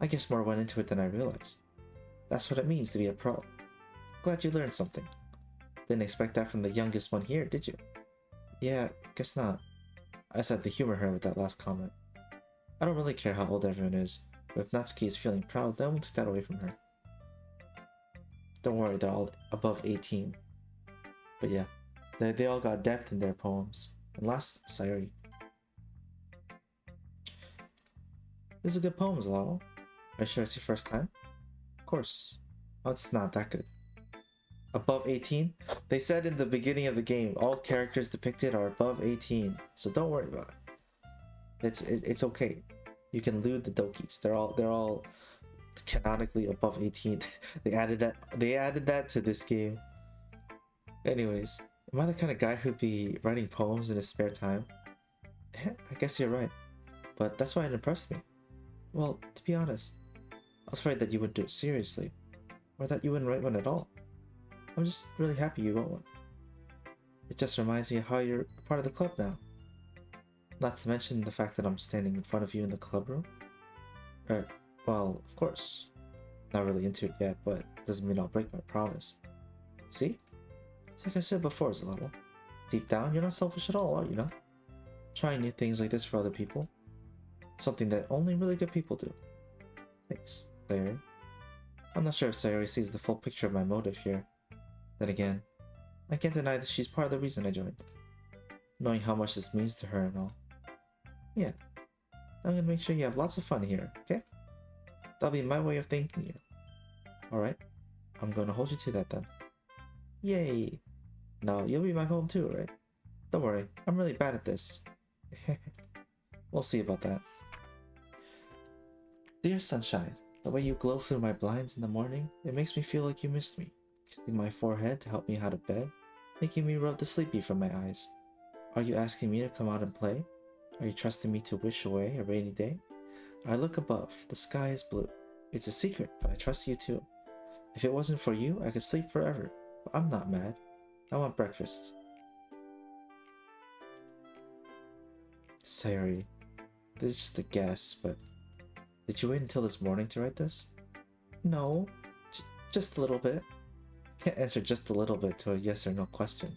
I guess more went into it than I realized. That's what it means to be a pro. Glad you learned something. Didn't expect that from the youngest one here, did you? Yeah, guess not. I just had to humor her with that last comment. I don't really care how old everyone is, but if Natsuki is feeling proud, then we'll take that away from her. Don't worry, they're all above 18. But yeah, they all got depth in their poems. And last, Sayuri. This is a good poem, Zlavo. Are you sure it's your first time? Of course. Oh, it's not that good. Above 18? They said in the beginning of the game, all characters depicted are above 18, so don't worry about it. It's okay. You can loot the Dokis. They're all canonically above 18. They added that to this game. Anyways, am I the kind of guy who'd be writing poems in his spare time? I guess you're right. But that's why it impressed me. Well, to be honest, I was afraid that you wouldn't do it seriously, or that you wouldn't write one at all. I'm just really happy you wrote one. It just reminds me of how you're a part of the club now. Not to mention the fact that I'm standing in front of you in the club room. Well, of course. Not really into it yet, but doesn't mean I'll break my promise. See? It's like I said before, Zalotl. Deep down, you're not selfish at all, are you not? Trying new things like this for other people. Something that only really good people do. Thanks, Sayori. I'm not sure if Sayori sees the full picture of my motive here. Then again, I can't deny that she's part of the reason I joined. Knowing how much this means to her and all. Yeah, I'm gonna make sure you have lots of fun here, okay? That'll be my way of thanking you. Alright, I'm gonna hold you to that then. Yay! Now, you'll be my home too, right? Don't worry, I'm really bad at this. We'll see about that. Dear sunshine, the way you glow through my blinds in the morning, it makes me feel like you missed me. Kissing my forehead to help me out of bed, making me rub the sleepy from my eyes. Are you asking me to come out and play? Are you trusting me to wish away a rainy day? I look above, the sky is blue. It's a secret, but I trust you too. If it wasn't for you, I could sleep forever. But I'm not mad. I want breakfast. Sayori, this is just a guess, but did you wait until this morning to write this? No, just a little bit. Can't answer just a little bit to a yes or no question.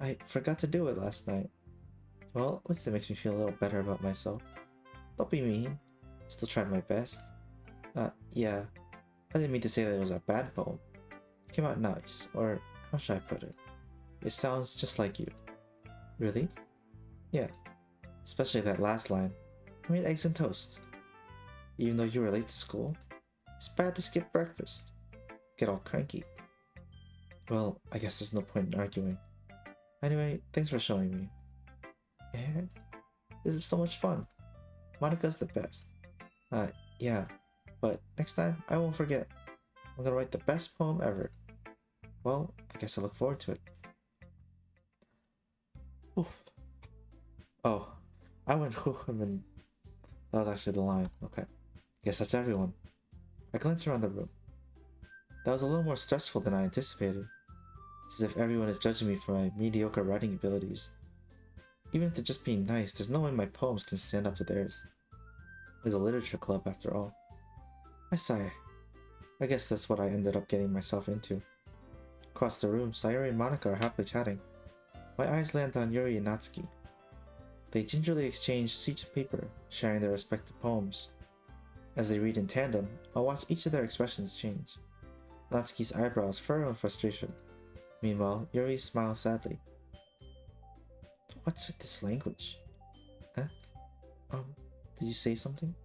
I forgot to do it last night. Well, at least it makes me feel a little better about myself. Don't be mean. Still tried my best. Yeah. I didn't mean to say that it was a bad poem. It came out nice, or how should I put it? It sounds just like you. Really? Yeah. Especially that last line. I made eggs and toast. Even though you were late to school, it's bad to skip breakfast. Get all cranky. Well, I guess there's no point in arguing. Anyway, thanks for showing me. And this is so much fun. Monika's the best. Yeah. But next time, I won't forget. I'm gonna write the best poem ever. Well, I guess I look forward to it. Oof. Oh, I went and then that was actually the line. Okay. Guess that's everyone. I glanced around the room. That was a little more stressful than I anticipated. It's as if everyone is judging me for my mediocre writing abilities. Even if they're just being nice, there's no way my poems can stand up to theirs. Like a literature club, after all. I sigh. I guess that's what I ended up getting myself into. Across the room, Sayori and Monika are happily chatting. My eyes land on Yuri and Natsuki. They gingerly exchange sheets of paper, sharing their respective poems. As they read in tandem, I'll watch each of their expressions change. Natsuki's eyebrows furrow in frustration. Meanwhile, Yuri smiles sadly. What's with this language? Huh? Did you say something?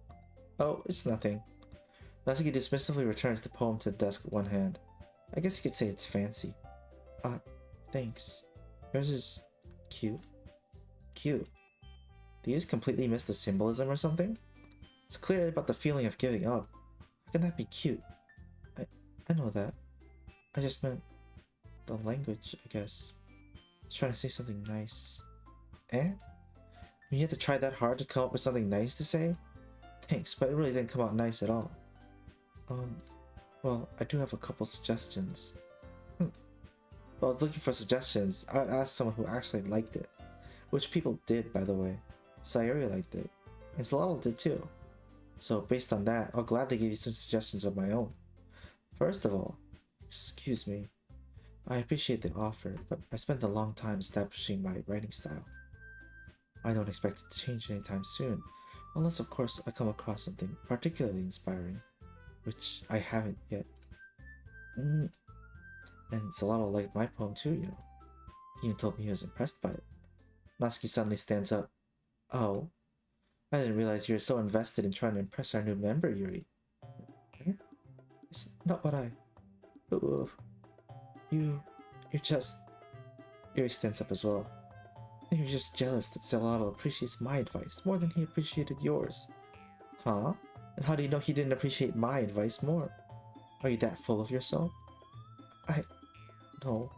Oh, it's nothing. Natsuki dismissively returns the poem to the desk with one hand. I guess you could say it's fancy. Thanks. Yours is cute. Cute. Do you just completely miss the symbolism or something? It's clearly about the feeling of giving up. How can that be cute? I know that. I just meant the language, I guess. I was trying to say something nice. You had to try that hard to come up with something nice to say? Thanks, but it really didn't come out nice at all. Well, I do have a couple suggestions. If I was looking for suggestions, I would ask someone who actually liked it. Which people did, by the way. Sayori liked it. And Zalotl did too. So based on that, I'll gladly give you some suggestions of my own. First of all, excuse me. I appreciate the offer, but I spent a long time establishing my writing style. I don't expect it to change anytime soon, unless of course I come across something particularly inspiring, which I haven't yet. And Zalotl liked my poem too, you know. He even told me he was impressed by it. Natsuki suddenly stands up. Oh, I didn't realize you were so invested in trying to impress our new member, Yuri. It's not what I... Ooh. You're just... Yuri stands up as well. You're just jealous that Zalotl appreciates my advice more than he appreciated yours. Huh? And how do you know he didn't appreciate my advice more? Are you that full of yourself? No.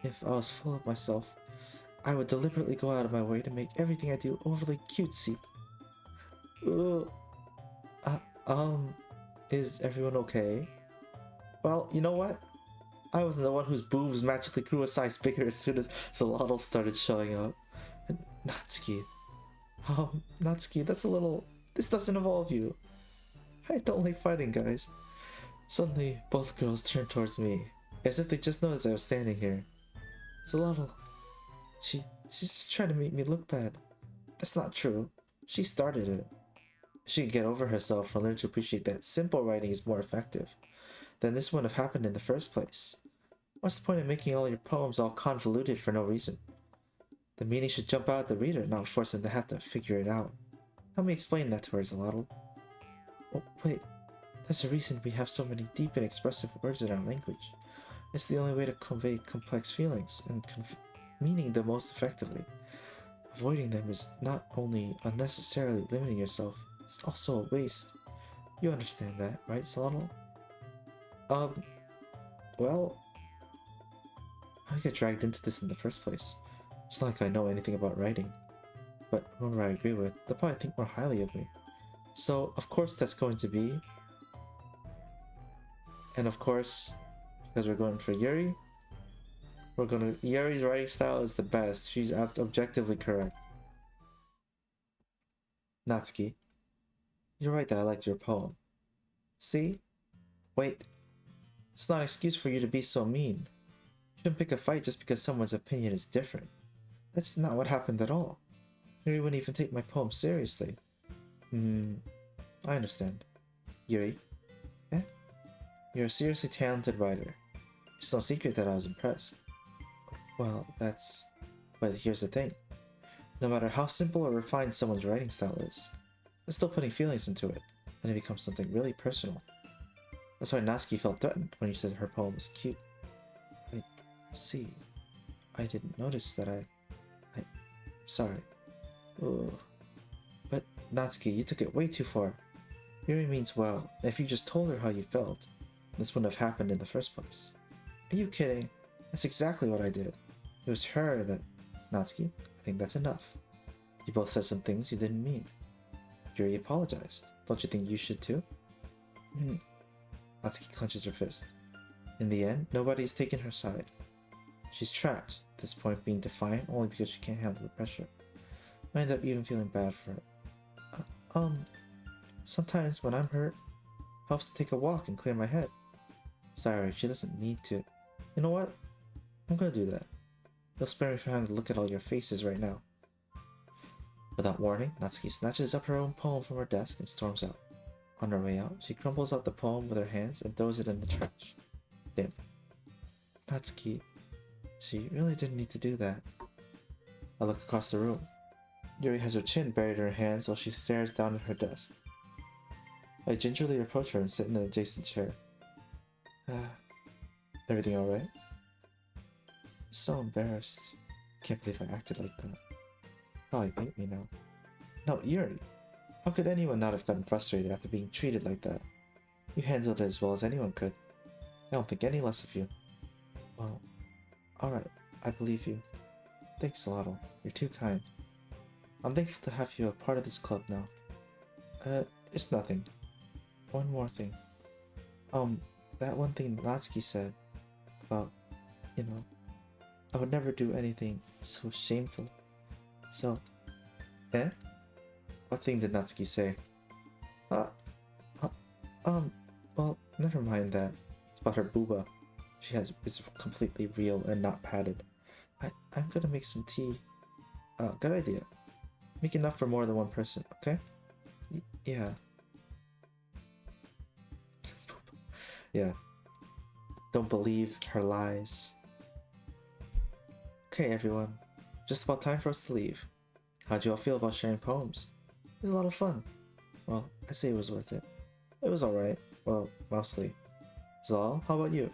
If I was full of myself, I would deliberately go out of my way to make everything I do overly cutesy. Ugh. Is everyone okay? Well, you know what? I was the one whose boobs magically grew a size bigger as soon as Zolotl started showing up. And Natsuki. Natsuki, that's a little... This doesn't involve you. I don't like fighting, guys. Suddenly, both girls turned towards me, as if they just noticed I was standing here. Zolotl. She's just trying to make me look bad. That's not true. She started it. She could get over herself and learn to appreciate that simple writing is more effective. Then this wouldn't have happened in the first place. What's the point of making all your poems all convoluted for no reason? The meaning should jump out at the reader, not force them to have to figure it out. Help me explain that to her, Zolotl. Oh, wait. There's a reason we have so many deep and expressive words in our language. It's the only way to convey complex feelings and meaning them most effectively. Avoiding them is not only unnecessarily limiting yourself, it's also a waste. You understand that, right, Zolotl? Well... I get dragged into this in the first place. It's not like I know anything about writing. But whoever I agree with, they'll probably think more highly of me. So, of course that's going to be... And of course, because we're going for Yuri, Yuri's writing style is the best. She's objectively correct. Natsuki, you're right that I liked your poem. See? Wait. It's not an excuse for you to be so mean. You shouldn't pick a fight just because someone's opinion is different. That's not what happened at all. Yuri wouldn't even take my poem seriously. I understand. Yuri? Eh? You're a seriously talented writer. It's no secret that I was impressed. Well, that's... But here's the thing. No matter how simple or refined someone's writing style is, they're still putting feelings into it, and it becomes something really personal. That's why Natsuki felt threatened when you said her poem was cute. I see. I didn't notice that Sorry. Ugh. But Natsuki, you took it way too far. Yuri means well, and if you just told her how you felt, this wouldn't have happened in the first place. Are you kidding? That's exactly what I did. It was her that... Natsuki, I think that's enough. You both said some things you didn't mean. Yuri apologized. Don't you think you should too? Natsuki clenches her fist. In the end, nobody's taken her side. She's trapped, at this point being defiant only because she can't handle the pressure. I end up even feeling bad for her. Sometimes when I'm hurt, it helps to take a walk and clear my head. Sorry, she doesn't need to. You know what? I'm gonna do that. You'll spare me from having to look at all your faces right now. Without warning, Natsuki snatches up her own poem from her desk and storms out. On her way out, she crumbles up the poem with her hands and throws it in the trash. Damn. Natsuki, she really didn't need to do that. I look across the room. Yuri has her chin buried in her hands while she stares down at her desk. I gingerly approach her and sit in an adjacent chair. Everything alright? I'm so embarrassed. Can't believe I acted like that. Probably hate me now. No, Yuri! How could anyone not have gotten frustrated after being treated like that? You handled it as well as anyone could. I don't think any less of you. Well, alright, I believe you. Thanks, Zolotl. You're too kind. I'm thankful to have you a part of this club now. It's nothing. One more thing. That one thing Natsuki said about, I would never do anything so shameful. So, What thing did Natsuki say? Well, never mind that. It's about her booba. It's completely real and not padded. I'm gonna make some tea. Good idea. Make enough for more than one person, okay? Yeah. Yeah. Don't believe her lies. Okay, everyone. Just about time for us to leave. How'd you all feel about sharing poems? It was a lot of fun. Well, I say it was worth it. It was alright. Well, mostly. Zal, how about you?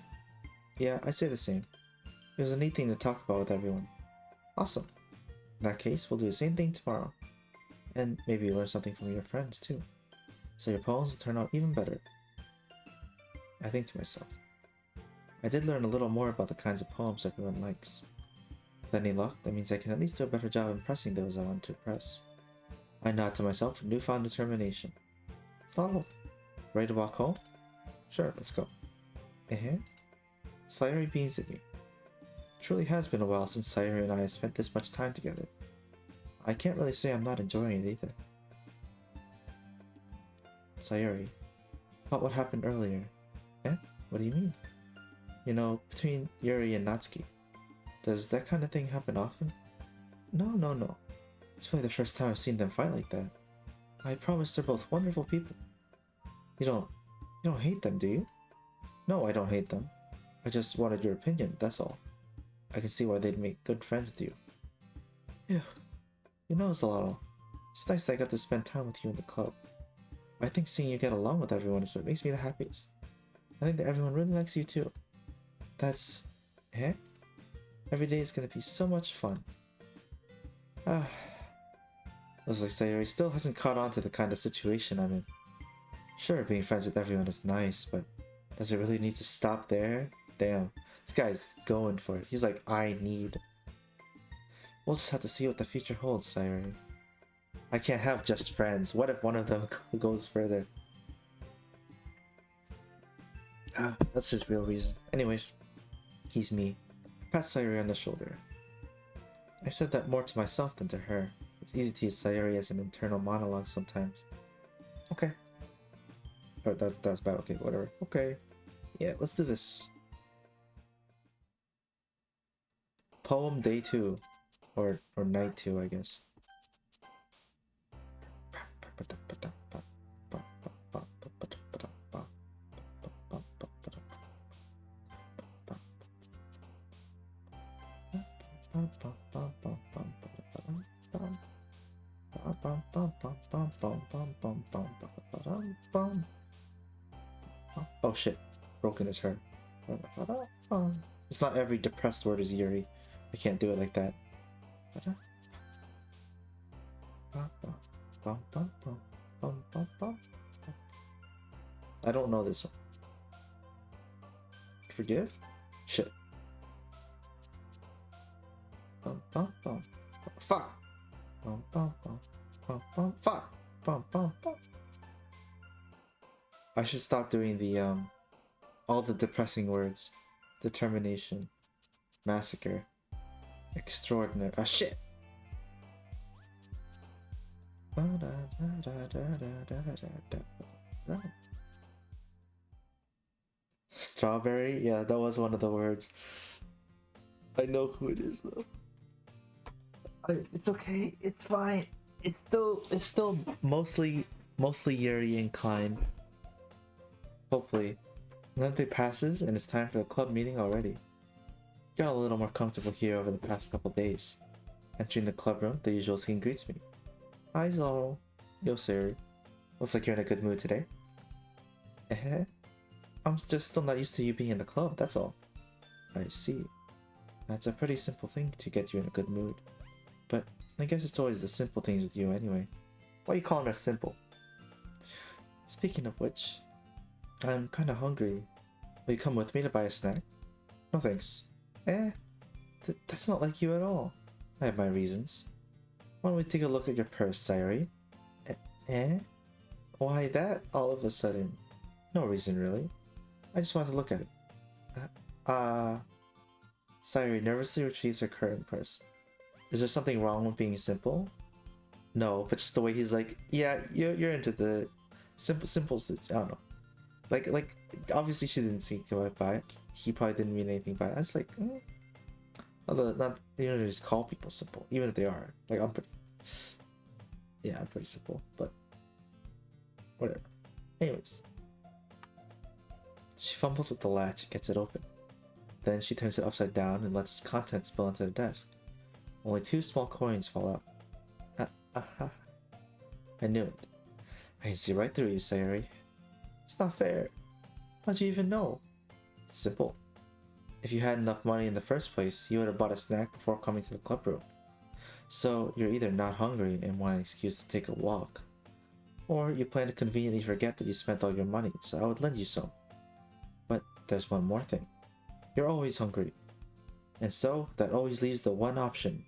Yeah, I'd say the same. It was a neat thing to talk about with everyone. Awesome. In that case, we'll do the same thing tomorrow. And maybe learn something from your friends too. So your poems will turn out even better. I think to myself. I did learn a little more about the kinds of poems everyone likes. With any luck, that means I can at least do a better job impressing those I want to impress. I nod to myself with newfound determination. Slalom, ready to walk home? Sure, let's go. Sayuri beams at me. It truly has been a while since Sayuri and I have spent this much time together. I can't really say I'm not enjoying it either. Sayuri, about what happened earlier. What do you mean? You know, between Yuri and Natsuki. Does that kind of thing happen often? No. It's really the first time I've seen them fight like that. I promise they're both wonderful people. You don't hate them, do you? No, I don't hate them. I just wanted your opinion, that's all. I can see why they'd make good friends with you. Yeah, you know, Zalalo, it's nice that I got to spend time with you in the club. I think seeing you get along with everyone is what makes me the happiest. I think that everyone really likes you too. That's... Every day is gonna be so much fun. Looks like Sayuri still hasn't caught on to the kind of situation I'm in. Sure, being friends with everyone is nice, but does it really need to stop there? Damn, this guy's going for it. He's like, I need. We'll just have to see what the future holds, Sayuri. I can't have just friends. What if one of them goes further? That's his real reason. Anyways, he's me. Pat Sayuri on the shoulder. I said that more to myself than to her. It's easy to use Sayuri as an internal monologue sometimes. Okay. Or that's bad. Okay, whatever. Okay. Yeah, let's do this. Poem day 2. Or night 2, I guess. Oh shit, broken is her. It's not every depressed word is Yuri. I can't do it like that. I don't know this one. Forgive? Shit. Fuck. Fuck. I should stop doing the all the depressing words. Determination. Massacre. Extraordinary. Ah, shit. Strawberry? Yeah, that was one of the words. I know who it is though. It's okay. It's fine. It's still mostly Yuri inclined. Hopefully. Another day passes and it's time for the club meeting already. Got a little more comfortable here over the past couple days. Entering the club room, the usual scene greets me. Hi Zoro. Yo Sayuri. Looks like you're in a good mood today. I'm just still not used to you being in the club, that's all. I see. That's a pretty simple thing to get you in a good mood. But I guess it's always the simple things with you anyway. Why are you calling her simple? Speaking of which, I'm kinda hungry. Will you come with me to buy a snack? No thanks. That's not like you at all. I have my reasons. Why don't we take a look at your purse, Sayuri? Why that all of a sudden? No reason really. I just wanted to look at it. Sayuri nervously retrieves her current purse. Is there something wrong with being simple? No, but just the way he's like, yeah, you're into the simple suits. I don't know. Like obviously she didn't seek to buy it. He probably didn't mean anything by it. I was like, not you know, just call people simple, even if they are. Like I'm pretty simple, but whatever. Anyways, she fumbles with the latch and gets it open. Then she turns it upside down and lets its contents spill onto the desk. Only 2 small coins fall out. I knew it. I can see right through you, Sayuri. It's not fair. How'd you even know? It's simple. If you had enough money in the first place, you would have bought a snack before coming to the club room. So you're either not hungry and want an excuse to take a walk, or you plan to conveniently forget that you spent all your money, so I would lend you some. But there's one more thing. You're always hungry. And so, that always leaves the one option.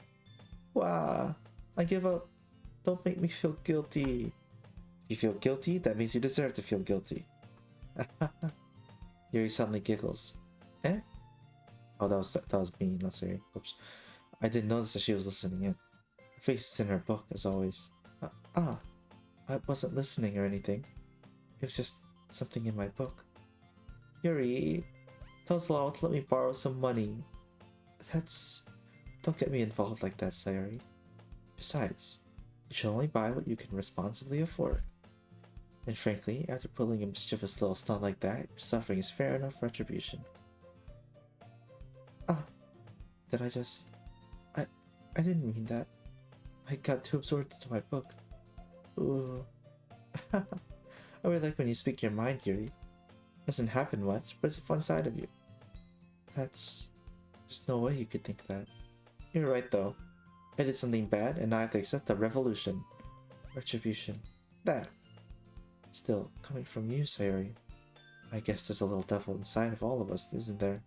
Wah! I give up. Don't make me feel guilty. If you feel guilty, that means you deserve to feel guilty. Yuri suddenly giggles. Eh? Oh, that was me, not Siri. Oops. I didn't notice that she was listening in. Her face is in her book, as always. I wasn't listening or anything. It was just something in my book. Yuri, tell Lala to let me borrow some money. Don't get me involved like that, Sayori. Besides, you should only buy what you can responsibly afford. And frankly, after pulling a mischievous little stunt like that, your suffering is fair enough retribution. Did I just... I didn't mean that. I got too absorbed into my book. Ooh. I really like when you speak your mind, Yuri. Doesn't happen much, but it's a fun side of you. There's no way you could think that. You're right, though. I did something bad, and now I have to accept the revolution. Retribution. That. Still, coming from you, Sayori. I guess there's a little devil inside of all of us, isn't there?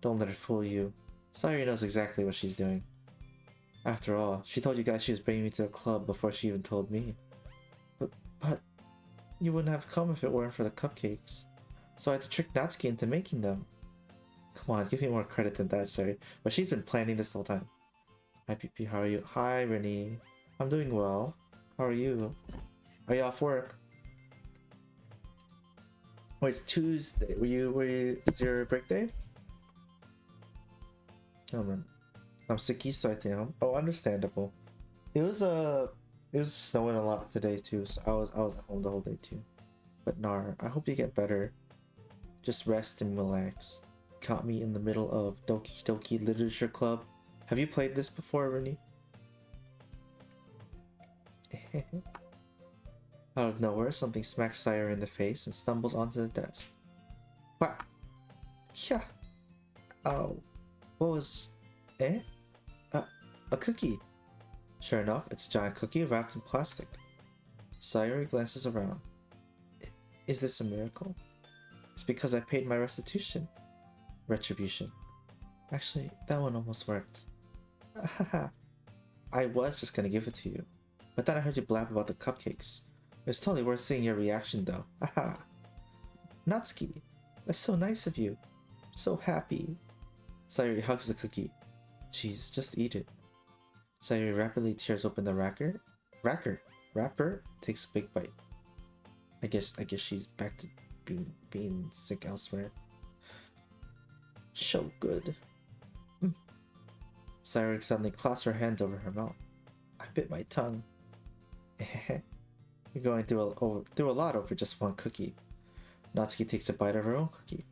Don't let her fool you. Sayori knows exactly what she's doing. After all, she told you guys she was bringing me to a club before she even told me. But you wouldn't have come if it weren't for the cupcakes. So I had to trick Natsuki into making them. Come on, give me more credit than that, sorry. But she's been planning this the whole time. Hi, PP, how are you? Hi, Rennie. I'm doing well. How are you? Are you off work? Oh, it's Tuesday. Is your break day? Oh man. I'm sicky, so I think oh, understandable. It was snowing a lot today too, so I was at home the whole day too. But Nar, I hope you get better. Just rest and relax. Caught me in the middle of Doki Doki Literature Club. Have you played this before, Rennie? Out of nowhere, something smacks Sayori in the face and stumbles onto the desk. Wow. Yeah. Oh. What was... Eh? A cookie. Sure enough, it's a giant cookie wrapped in plastic. Sayori glances around. Is this a miracle? It's because I paid my restitution. Retribution. Actually, that one almost worked. I was just gonna give it to you, but then I heard you blab about the cupcakes. It's totally worth seeing your reaction though. Haha. Natsuki, that's so nice of you. I'm so happy. Sayori hugs the cookie. Jeez, just eat it. Sayori rapidly tears open the wrapper, takes a big bite. I guess she's back to being sick elsewhere. So good. Sayori suddenly clasps her hands over her mouth. I bit my tongue. You're going through a lot over just one cookie. Natsuki takes a bite of her own cookie.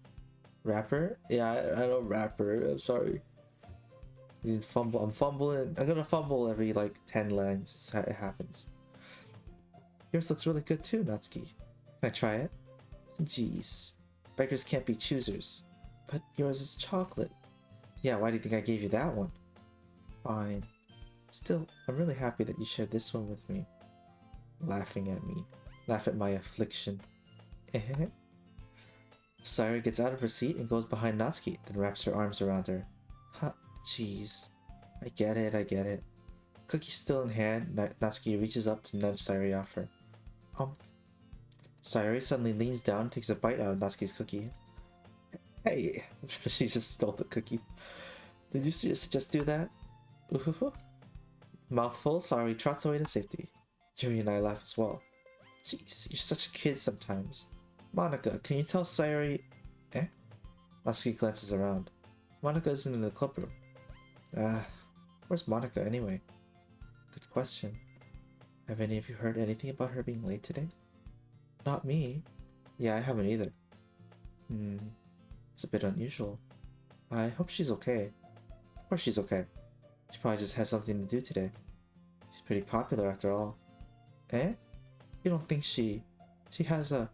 Wrapper? Yeah, I know wrapper. I'm sorry. You didn't fumble. I'm fumbling. I'm gonna fumble every like 10 lines. It happens. Yours looks really good too, Natsuki. Can I try it? Jeez. Beggars can't be choosers. But yours is chocolate. Yeah, why do you think I gave you that one? Fine. Still, I'm really happy that you shared this one with me. Laughing at me. Laugh at my affliction. Sayori gets out of her seat and goes behind Natsuki, then wraps her arms around her. Ha, jeez. I get it. Cookie still in hand, Natsuki reaches up to nudge Sayori off her. Sayori suddenly leans down and takes a bite out of Natsuki's cookie. Hey! She just stole the cookie. Did you just do that? Ooh. Mouthful, Sayori trots away to safety. Yuri and I laugh as well. Jeez, you're such a kid sometimes. Monika, can you tell Sayori... Eh? Natsuki glances around. Monika isn't in the club room. Where's Monika anyway? Good question. Have any of you heard anything about her being late today? Not me. Yeah, I haven't either. It's a bit unusual. I hope she's okay. Of course she's okay. She probably just has something to do today. She's pretty popular after all. Eh? You don't think she has a...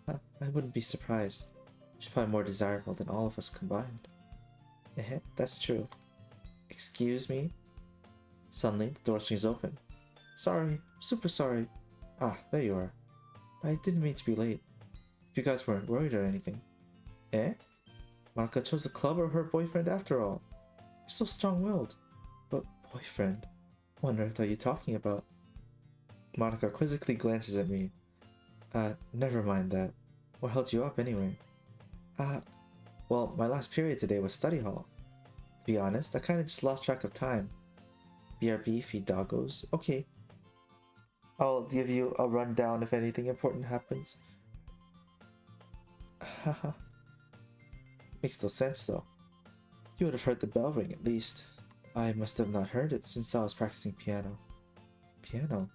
I wouldn't be surprised. She's probably more desirable than all of us combined. Eh, that's true. Excuse me? Suddenly, the door swings open. Sorry, super sorry. Ah, there you are. I didn't mean to be late. If you guys weren't worried or anything. Eh? Monica chose the club or her boyfriend after all. You're so strong-willed. But boyfriend? What on earth are you talking about? Monica quizzically glances at me. Never mind that. What held you up anyway? Well, my last period today was study hall. To be honest, I kinda just lost track of time. BRB, feed doggos. Okay. I'll give you a rundown if anything important happens. Haha. Makes no sense though. You would have heard the bell ring at least. I must have not heard it since I was practicing piano. Piano?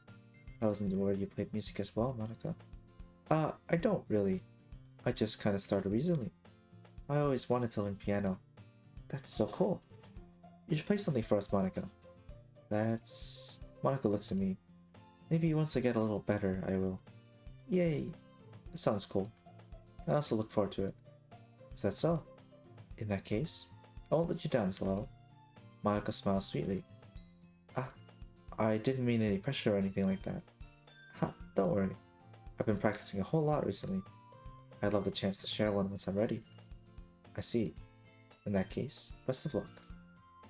I wasn't aware you played music as well, Monica. I don't really. I just kinda started recently. I always wanted to learn piano. That's so cool. You should play something for us, Monica. That's... Monica looks at me. Maybe once I get a little better, I will. Yay! That sounds cool. I also look forward to it. Is that so? In that case, I won't let you down, Zalal. Monica smiles sweetly. I didn't mean any pressure or anything like that. Ha, don't worry. I've been practicing a whole lot recently. I'd love the chance to share one once I'm ready. I see. In that case, best of luck.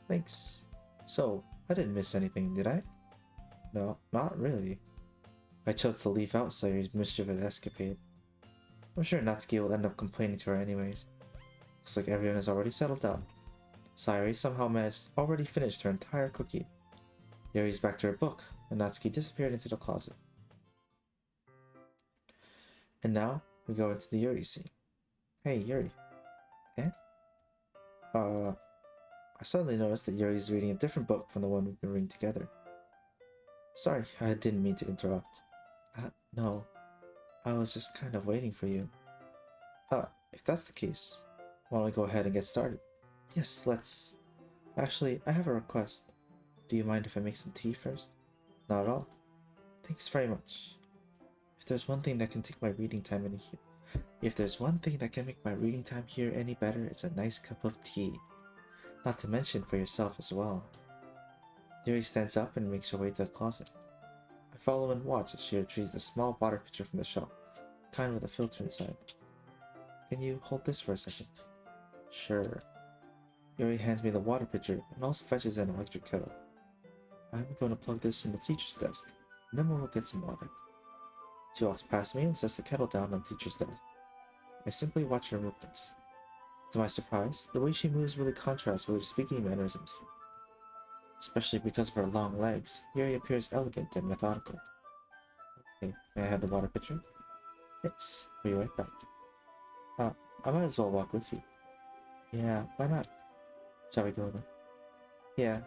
Thanks. So, I didn't miss anything, did I? No, not really. I chose to leave out Sayuri's mischievous escapade. I'm sure Natsuki will end up complaining to her anyways. Looks like everyone has already settled down. Sayuri somehow already finished her entire cookie. Yuri's back to her book, and Natsuki disappeared into the closet. And now, we go into the Yuri scene. Hey, Yuri. Eh? I suddenly noticed that Yuri's reading a different book from the one we've been reading together. Sorry, I didn't mean to interrupt. No. I was just kind of waiting for you. If that's the case, why don't we go ahead and get started? Yes, let's... Actually, I have a request. Do you mind if I make some tea first? Not at all. Thanks very much. If there's one thing that can take my reading time here any better, it's a nice cup of tea. Not to mention for yourself as well. Yuri stands up and makes her way to the closet. I follow and watch as she retrieves the small water pitcher from the shelf, kind with a filter inside. Can you hold this for a second? Sure. Yuri hands me the water pitcher and also fetches an electric kettle. I'm going to plug this in the teacher's desk, and then we'll get some water. She walks past me and sets the kettle down on the teacher's desk. I simply watch her movements. To my surprise, the way she moves really contrasts with her speaking mannerisms. Especially because of her long legs, Yuri appears elegant and methodical. Okay, may I have the water pitcher? Yes, we'll be right back. I might as well walk with you. Yeah, why not? Shall we go then? Yeah.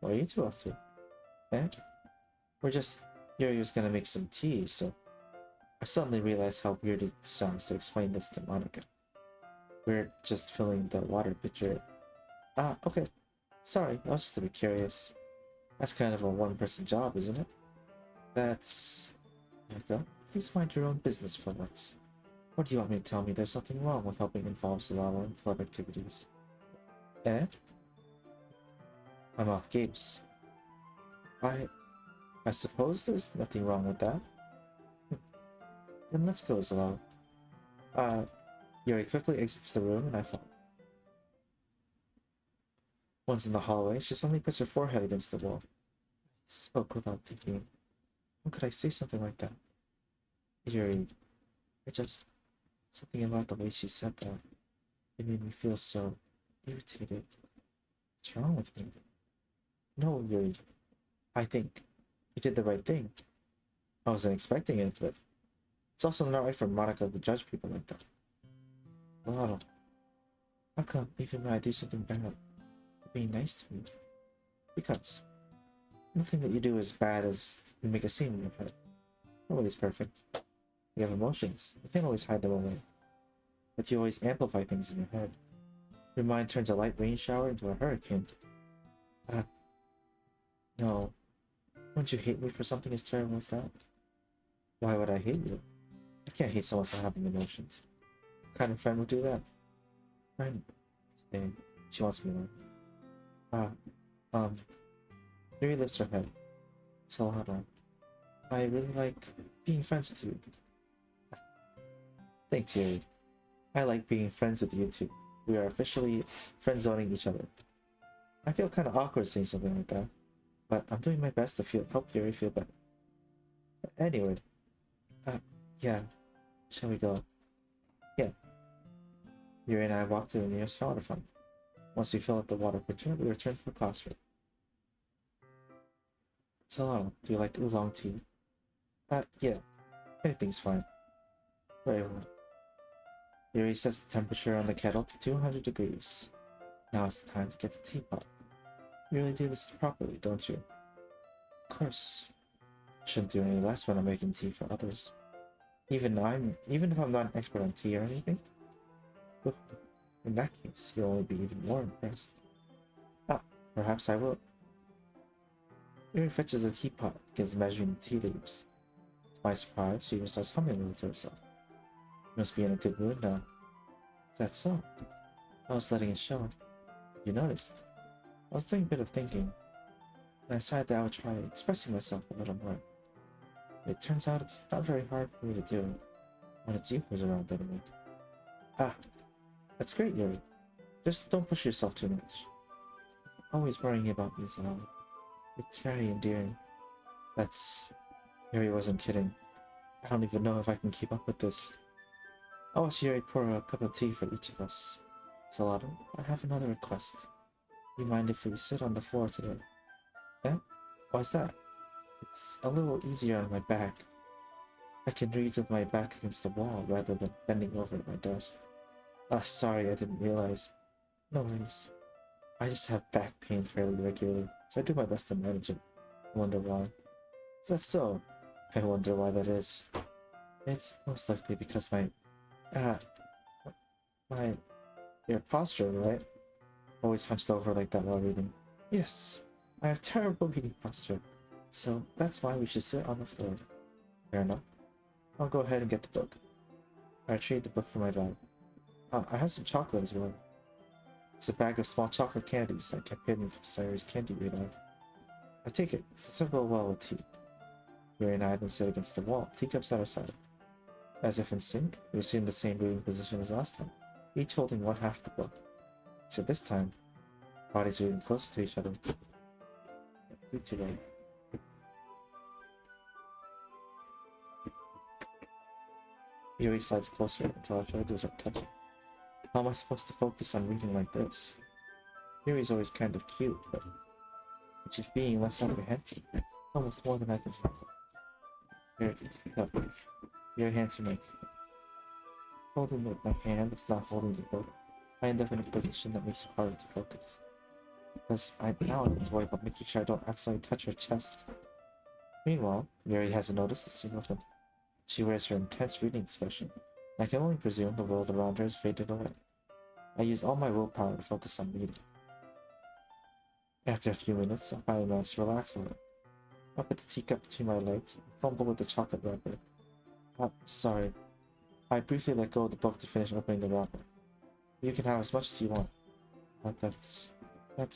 What are you two up to? Eh? Yuri was gonna make some tea, so... I suddenly realized how weird it sounds to explain this to Monica. We're just filling the water pitcher. Okay. Sorry, I was just a bit curious. That's kind of a one-person job, isn't it? That's... Monica, please mind your own business for once. Or do you want me to tell me there's something wrong with helping involve Zalala in club activities? Eh? I'm off games. I suppose there's nothing wrong with that. Then let's go, Zalala. Yuri quickly exits the room and I follow. Once in the hallway, she suddenly puts her forehead against the wall. I spoke without thinking. How could I say something like that? Yuri, something about the way she said that. It made me feel so irritated. What's wrong with me? No, Yuri. I think you did the right thing. I wasn't expecting it, but it's also not right for Monica to judge people like that. Lotto, how come even when I do something bad, you're being nice to me? Because nothing that you do is bad as you make a scene in your head. Nobody's perfect. You have emotions. You can't always hide them away. But you always amplify things in your head. Your mind turns a light rain shower into a hurricane. No. Wouldn't you hate me for something as terrible as that? Why would I hate you? I can't hate someone for having emotions. What kind of friend would do that? Friend. Stay. She wants me more. Yuri lifts her head. So hold on. I really like being friends with you. Thanks, Yuri. I like being friends with you two. We are officially friend-zoning each other. I feel kind of awkward saying something like that, but I'm doing my best to help Yuri feel better. Anyway, yeah, shall we go? Yeah. Yuri and I walked to the nearest water fountain. Once we fill up the water pitcher, we return to the classroom. So, do you like oolong tea? Yeah. Anything's fine. Very well. Yuri sets the temperature on the kettle to 200 degrees. Now is the time to get the teapot. You really do this properly, don't you? Of course. Shouldn't do any less when I'm making tea for others. Even if I'm not an expert on tea or anything. Well, in that case, you'll only be even more impressed. Perhaps I will. Yuri fetches the teapot, begins measuring the tea leaves. To my surprise, she even starts humming a little to herself. You must be in a good mood now. Is that so? I was letting it show. You noticed. I was doing a bit of thinking, and I decided that I would try expressing myself a little more. It turns out it's not very hard for me to do, when it's you who's around anyway. That's great, Yuri. Just don't push yourself too much. Always worrying about me, so it's very endearing. Yuri wasn't kidding. I don't even know if I can keep up with this. I'll watch Yuri pour a cup of tea for each of us. Salado, I have another request. You mind if we sit on the floor today? Eh? Why's that? It's a little easier on my back. I can read with my back against the wall rather than bending over at my desk. Sorry, I didn't realize. No worries. I just have back pain fairly regularly, so I do my best to manage it. I wonder why. Is that so? I wonder why that is. It's most likely because your posture, right? Always hunched over like that while reading. Yes, I have terrible reading posture, so that's why we should sit on the floor. Fair enough. I'll go ahead and get the book. I retrieved the book from my bag. I have some chocolate as well. It's a bag of small chocolate candies I kept hidden from Sayori's candy radar. I take it, since I go well with tea. Yuri and I have been sit against the wall, teacups at our side. As if in sync, we assume the same reading position as last time, each holding one half of the book. Except this time, bodies are even closer to each other. Let's see today. Yuri slides closer until our shoulders are touching. How am I supposed to focus on reading like this? Yuri's always kind of cute, but she's being less apprehensive. Almost more than I can handle. Yuri hands her my tea. Holding it with my hand that's not holding the book, I end up in a position that makes it harder to focus. Because I have to worry about making sure I don't accidentally touch her chest. Meanwhile, Yuri hasn't noticed a single thing. She wears her intense reading expression, and I can only presume the world around her has faded away. I use all my willpower to focus on reading. After a few minutes, I finally manage to relax a little. I put the teacup between my legs and fumble with the chocolate wrapper. Sorry. I briefly let go of the book to finish opening the wrapper. You can have as much as you want. That's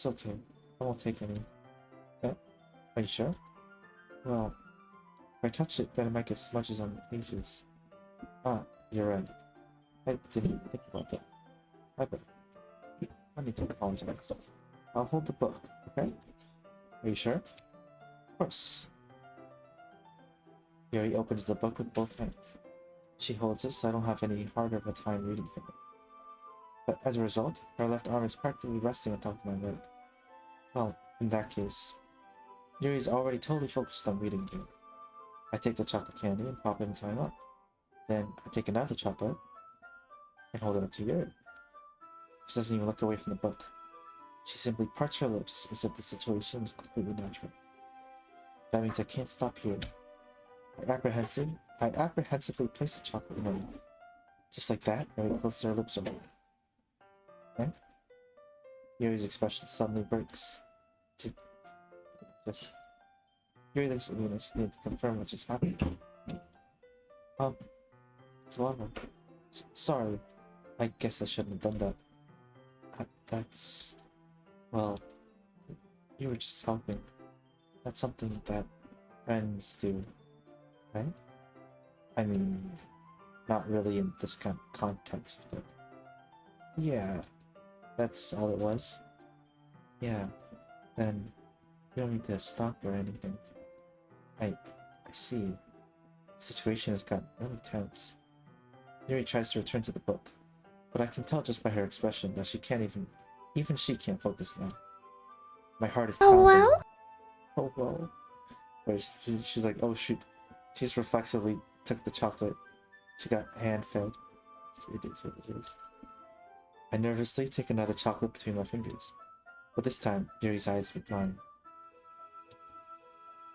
okay. I won't take any. Are you sure? Well, if I touch it, then it might get smudges on the pages. You're right. I didn't think about that. I need to apologize. I'll hold the book, okay? Are you sure? Of course. Yuri opens the book with both hands. She holds it so I don't have any harder of a time reading from it. But as a result, her left arm is practically resting on top of my leg. Well, in that case, Yuri is already totally focused on reading again. I take the chocolate candy and pop it into my mouth. Then I take another chocolate and hold it up to Yuri. She doesn't even look away from the book. She simply parts her lips as if the situation was completely natural. That means I can't stop hearing. I apprehensively place the chocolate in her mouth. Just like that, Yuri closes her lips over. Okay? Yuri's expression suddenly breaks. Yuri looks at me and I just need to confirm what just happened. It's Lava. Sorry. I guess I shouldn't have done that. Well, you were just helping. That's something that friends do, right? I mean, Not really in this kind of context, but yeah, that's all it was. Yeah, then you don't need to stop or anything. I see. The situation has gotten really tense. Yuri tries to return to the book, but I can tell just by her expression that she can't even she can't focus now. My heart is pounding. Oh well? Oh well. Wait, she's like, oh shoot. She's reflexively took the chocolate. She got hand-fed. It is what it is. I nervously take another chocolate between my fingers. But this time, Yuri's eyes meet mine.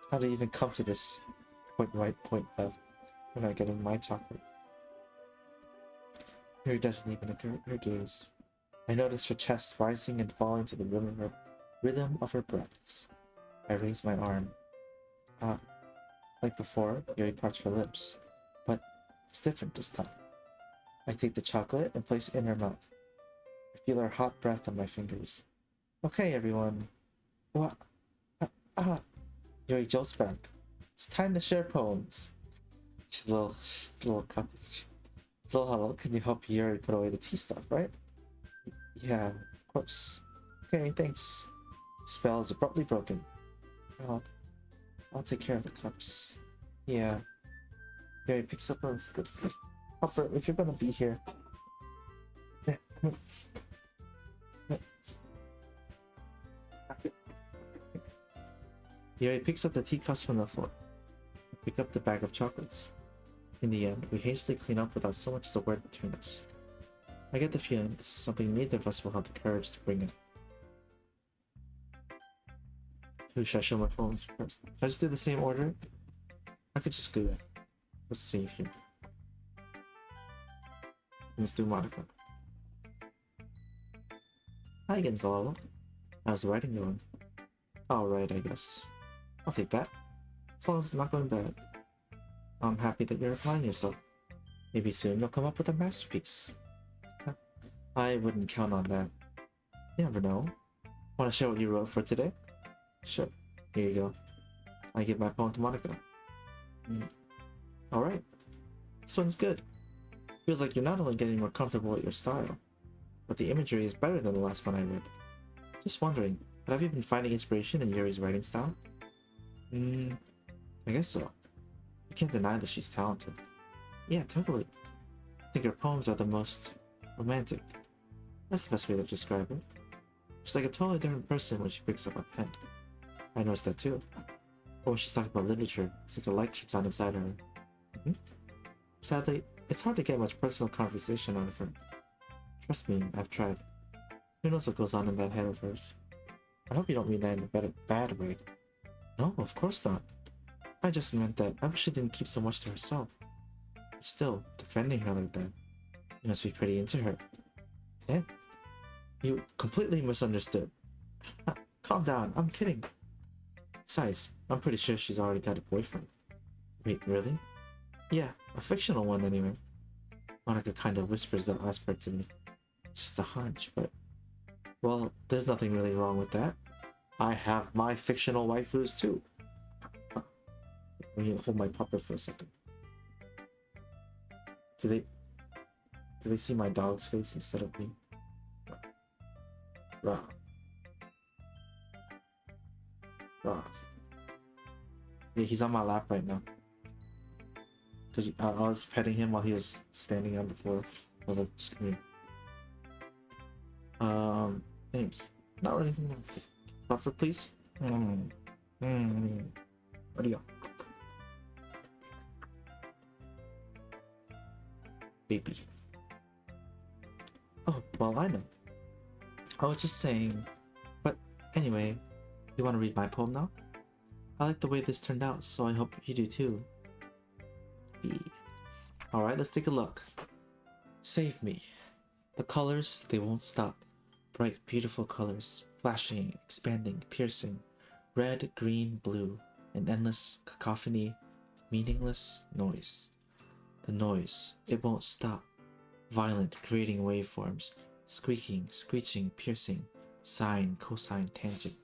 How did it even come to this? Point right, point left. We're not getting my chocolate. Yuri doesn't even avert her gaze. I notice her chest rising and falling to the rhythm of her breaths. I raise my arm. Like before, Yuri parts her lips. But it's different this time. I take the chocolate and place it in her mouth. I feel her hot breath on my fingers. Okay, everyone. What? Yuri jolts back. It's time to share poems. She's a little cocky. So hello, can you help Yuri put away the tea stuff, right? Yeah, of course. Okay, thanks. Spell is abruptly broken. I'll take care of the cups. Yeah. Yuri picks up a Hopper, if you're gonna be here. Yuri picks up the teacups from the floor. I pick up the bag of chocolates. In the end, we hastily clean up without so much as a word between us. I get the feeling this is something neither of us will have the courage to bring up. Who should I show my phones first? Should I just do the same order? I could just do that. Let's save here. Let's do Monica. Hi, Gonzalo. How's the writing going? Alright, I guess. I'll take that. As long as it's not going bad. I'm happy that you're applying yourself. Maybe soon you'll come up with a masterpiece. I wouldn't count on that. You never know. Want to share what you wrote for today? Sure. Here you go. I give my poem to Monica. Alright. This one's good. Feels like you're not only getting more comfortable with your style, but the imagery is better than the last one I read. Just wondering, but have you been finding inspiration in Yuri's writing style? I guess so. You can't deny that she's talented. Yeah, totally. I think her poems are the most romantic. That's the best way to describe it. She's like a totally different person when she picks up a pen. I noticed that too. But when she's talking about literature, it's like a light turns on inside her. Sadly, it's hard to get much personal conversation out of her. Trust me, I've tried. Who knows what goes on in that head of hers? I hope you don't mean that in a bad way. No, of course not. I just meant that I wish she didn't keep so much to herself. But still, defending her like that, you must be pretty into her. Yeah? You completely misunderstood. Calm down, I'm kidding. Besides, I'm pretty sure she's already got a boyfriend. Wait, really? Yeah, a fictional one anyway. Monica kind of whispers that last part to me. Just a hunch, but... Well, there's nothing really wrong with that. I have my fictional waifus too. Let me hold my puppet for a second. Do they see my dog's face instead of me? Rah. Rah. Yeah, he's on my lap right now. Cause I was petting him while he was standing on the floor. I was like, just come here. Thanks. Not really anything else. Buffer, please. Where'd he go? Baby. Oh, well, I know. I was just saying. But anyway, you want to read my poem now? I like the way this turned out, so I hope you do too. Alright, let's take a look. Save me. The colors, they won't stop. Bright, beautiful colors. Flashing, expanding, piercing. Red, green, blue. An endless cacophony of meaningless noise. The noise, it won't stop. Violent, creating waveforms. Squeaking, screeching, piercing. Sine, cosine, tangent.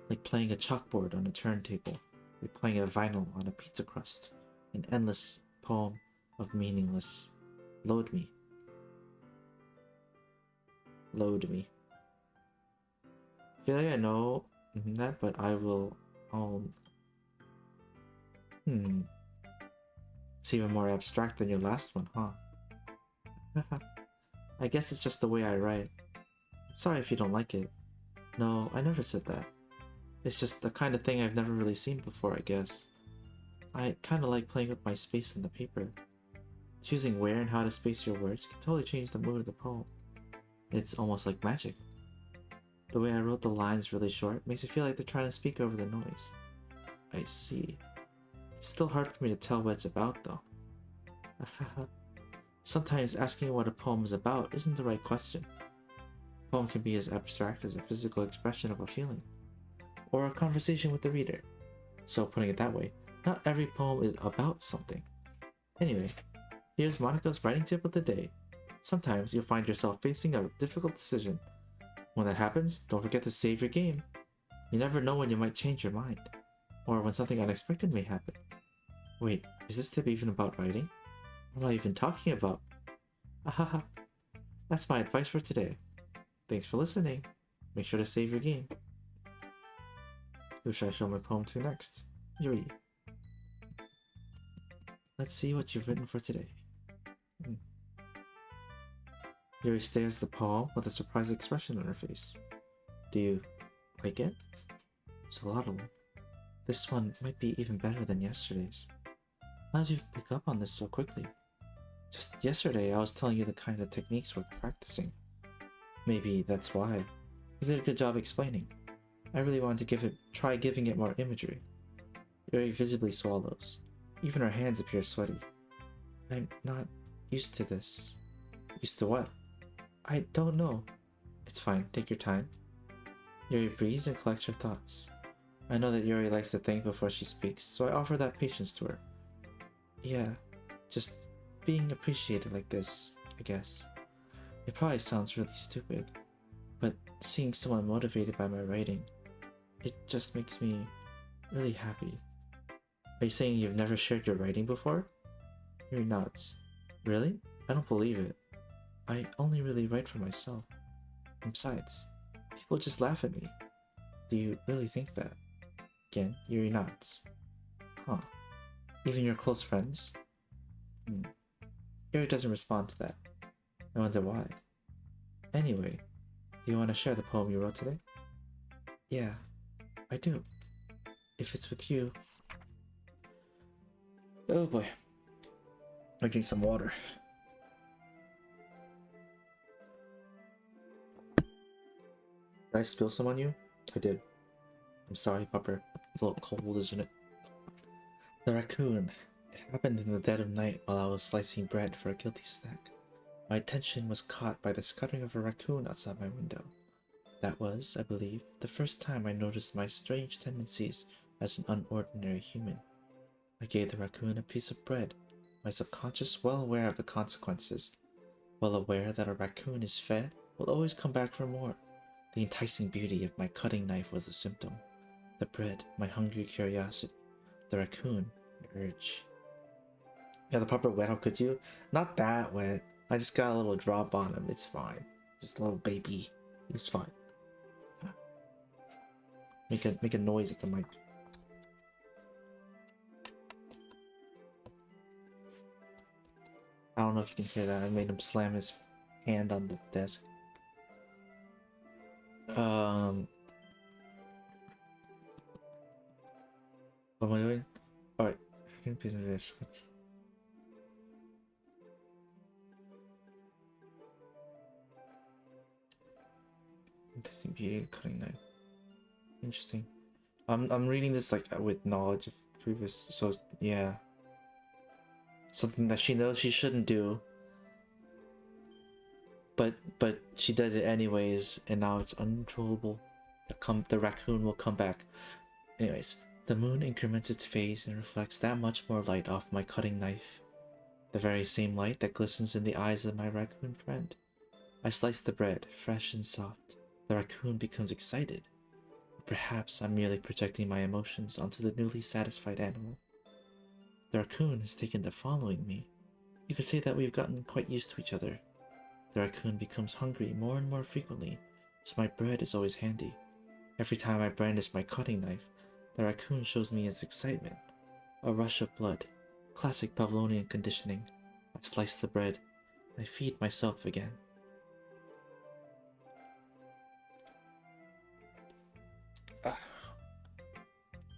Like playing a chalkboard on a turntable. Like playing a vinyl on a pizza crust. An endless poem of meaningless Load me. Load me. I feel like I know that, but I will. It's even more abstract than your last one, huh? I guess it's just the way I write. I'm sorry if you don't like it. No, I never said that. It's just the kind of thing I've never really seen before, I guess. I kind of like playing with my space in the paper. Choosing where and how to space your words can totally change the mood of the poem. It's almost like magic. The way I wrote the lines really short makes it feel like they're trying to speak over the noise. I see. It's still hard for me to tell what it's about, though. Sometimes asking what a poem is about isn't the right question. A poem can be as abstract as a physical expression of a feeling, or a conversation with the reader. So putting it that way, not every poem is about something. Anyway, here's Monika's writing tip of the day. Sometimes you'll find yourself facing a difficult decision. When that happens, don't forget to save your game. You never know when you might change your mind, or when something unexpected may happen. Wait, is this tip even about writing? What am I even talking about? Ahaha. That's my advice for today. Thanks for listening. Make sure to save your game. Who should I show my poem to next? Yuri. Let's see what you've written for today. Yuri stares at the poem with a surprised expression on her face. Do you like it? It's a lot of them. This one might be even better than yesterday's. How did you pick up on this so quickly? Just yesterday I was telling you the kind of techniques we're practicing. Maybe that's why. You did a good job explaining. I really wanted to try giving it more imagery. Yuri visibly swallows. Even her hands appear sweaty. I'm not used to this. Used to what? I don't know. It's fine, take your time. Yuri breathes and collects her thoughts. I know that Yuri likes to think before she speaks, so I offer that patience to her. Yeah, just being appreciated like this, I guess. It probably sounds really stupid, but seeing someone motivated by my writing, it just makes me really happy. Are you saying you've never shared your writing before? Yuri nods. Really? I don't believe it. I only really write for myself. And besides, people just laugh at me. Do you really think that? Again, Yuri nods. Huh. Even your close friends? Yuri doesn't respond to that. I wonder why. Anyway, do you want to share the poem you wrote today? Yeah, I do. If it's with you. Oh boy. I drink some water. Did I spill some on you? I did. I'm sorry, Pupper. It's a little cold, isn't it? The raccoon. It happened in the dead of night while I was slicing bread for a guilty snack. My attention was caught by the scuttering of a raccoon outside my window. That was, I believe, the first time I noticed my strange tendencies as an unordinary human. I gave the raccoon a piece of bread, my subconscious well aware of the consequences. Well aware that a raccoon is fed will always come back for more. The enticing beauty of my cutting knife was the symptom. The bread, my hungry curiosity. The raccoon, an urge. Yeah, the pupper wet, how could you? Not that wet. I just got a little drop on him. It's fine. Just a little baby. It's fine. Make a noise at the mic. I don't know if you can hear that. I made him slam his hand on the desk. What am I doing? Alright. Interesting beauty cutting knife. Interesting. I'm reading this like with knowledge of previous, so yeah. Something that she knows she shouldn't do. But she did it anyways, and now it's uncontrollable. The raccoon will come back. Anyways, the moon increments its phase and reflects that much more light off my cutting knife. The very same light that glistens in the eyes of my raccoon friend. I slice the bread, fresh and soft. The raccoon becomes excited. Perhaps I'm merely projecting my emotions onto the newly satisfied animal. The raccoon has taken to following me. You could say that we've gotten quite used to each other. The raccoon becomes hungry more and more frequently, so my bread is always handy. Every time I brandish my cutting knife, the raccoon shows me its excitement. A rush of blood. Classic Pavlovian conditioning. I slice the bread. I feed myself again.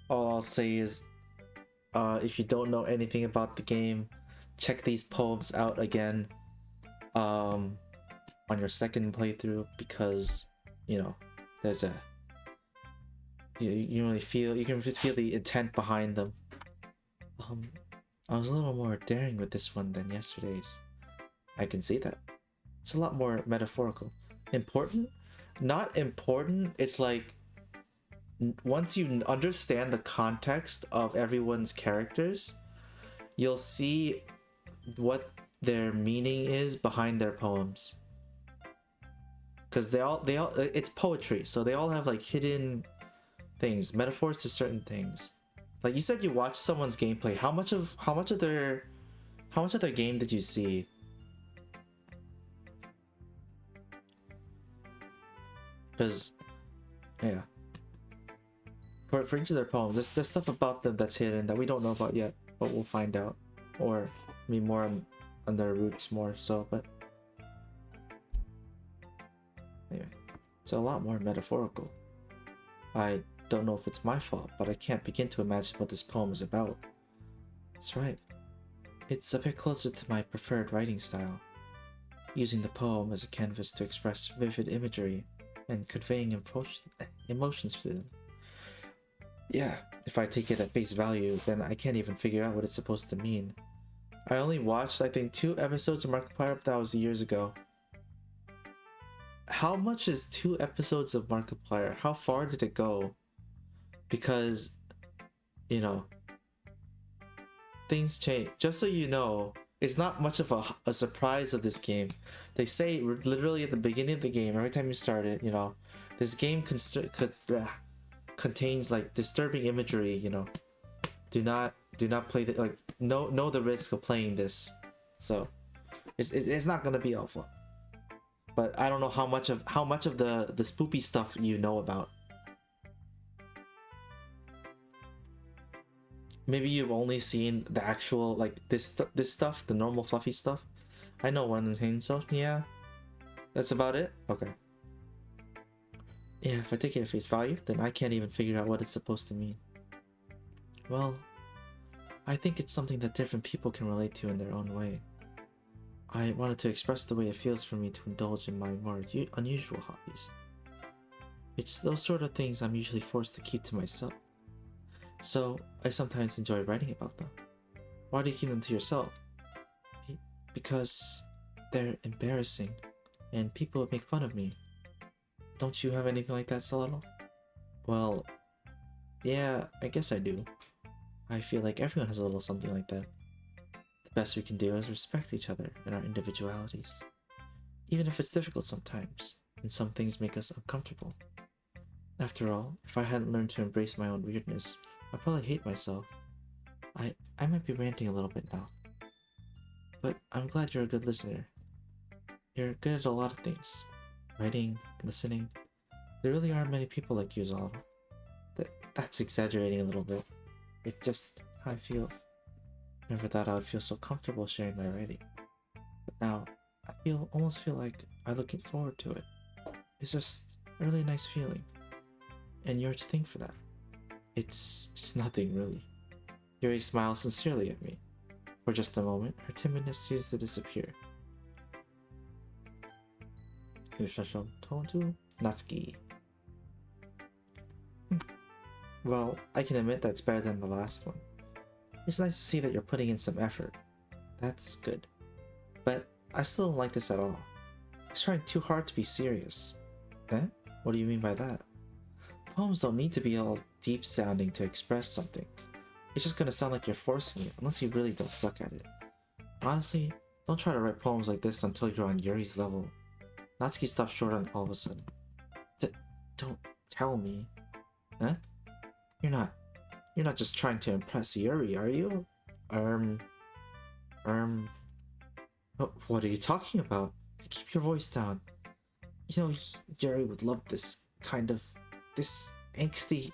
All I'll say is, if you don't know anything about the game, check these poems out again on your second playthrough, because you know there's a you really feel, you can feel the intent behind them. I was a little more daring with this one than yesterday's. I can see that. It's a lot more metaphorical. Important? Not important. It's like, once you understand the context of everyone's characters, you'll see what their meaning is behind their poems. Because they all it's poetry, so they all have like hidden things, metaphors to certain things. Like you said, you watched someone's gameplay. How much of their game did you see? Because yeah, for each of their poems, there's stuff about them that's hidden that we don't know about yet, but we'll find out, or maybe more on their roots more so. But anyway, it's a lot more metaphorical. I don't know if it's my fault, but I can't begin to imagine what this poem is about. That's right. It's a bit closer to my preferred writing style, using the poem as a canvas to express vivid imagery and conveying emotions through them. Yeah, if I take it at face value, then I can't even figure out what it's supposed to mean. I only watched, I think, 2 episodes of Markiplier, but that was years ago. How much is 2 episodes of Markiplier? How far did it go? Because, you know, things change. Just so you know, it's not much of a surprise of this game. They say literally at the beginning of the game, every time you start it, you know, this game contains like disturbing imagery. You know, do not play the, like, know the risk of playing this. So it's not gonna be awful. But I don't know how much of the spoopy stuff you know about. Maybe you've only seen the actual, like, this stuff, the normal fluffy stuff. I know one thing, so yeah, that's about it. Okay. Yeah, if I take it at face value, then I can't even figure out what it's supposed to mean. Well, I think it's something that different people can relate to in their own way. I wanted to express the way it feels for me to indulge in my more unusual hobbies. It's those sort of things I'm usually forced to keep to myself. So I sometimes enjoy writing about them. Why do you keep them to yourself? Because they're embarrassing, and people would make fun of me. Don't you have anything like that, Solano? Well, yeah, I guess I do. I feel like everyone has a little something like that. The best we can do is respect each other and our individualities. Even if it's difficult sometimes, and some things make us uncomfortable. After all, if I hadn't learned to embrace my own weirdness, I'd probably hate myself. I might be ranting a little bit now. But I'm glad you're a good listener. You're good at a lot of things. Writing, listening. There really aren't many people like you, Zalano. That's exaggerating a little bit. It's just how I feel. Never thought I would feel so comfortable sharing my writing. But now, I almost feel like I'm looking forward to it. It's just a really nice feeling. And you're to thank for that. It's just nothing, really. Yuri smiles sincerely at me. For just a moment, her timidness seems to disappear. Yushasho Tontu Natsuki. Well, I can admit that's better than the last one. It's nice to see that you're putting in some effort. That's good. But I still don't like this at all. It's trying too hard to be serious. Eh? What do you mean by that? Poems don't need to be all deep sounding to express something. It's just gonna sound like you're forcing it, unless you really don't suck at it. Honestly, don't try to write poems like this until you're on Yuri's level. Natsuki stopped short on all of a sudden. Don't tell me. Huh? You're not just trying to impress Yuri, are you? Oh, what are you talking about? Keep your voice down. You know, Yuri would love this angsty.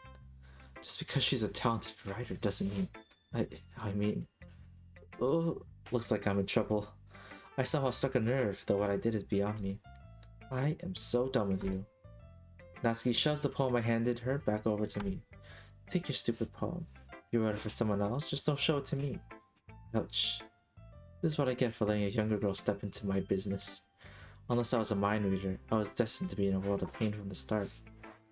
Just because she's a talented writer doesn't mean. I mean, oh, looks like I'm in trouble. I somehow struck a nerve, though what I did is beyond me. I am so done with you. Natsuki shoves the poem I handed her back over to me. Take your stupid poem. You wrote it for someone else, just don't show it to me. Ouch. This is what I get for letting a younger girl step into my business. Unless I was a mind reader, I was destined to be in a world of pain from the start.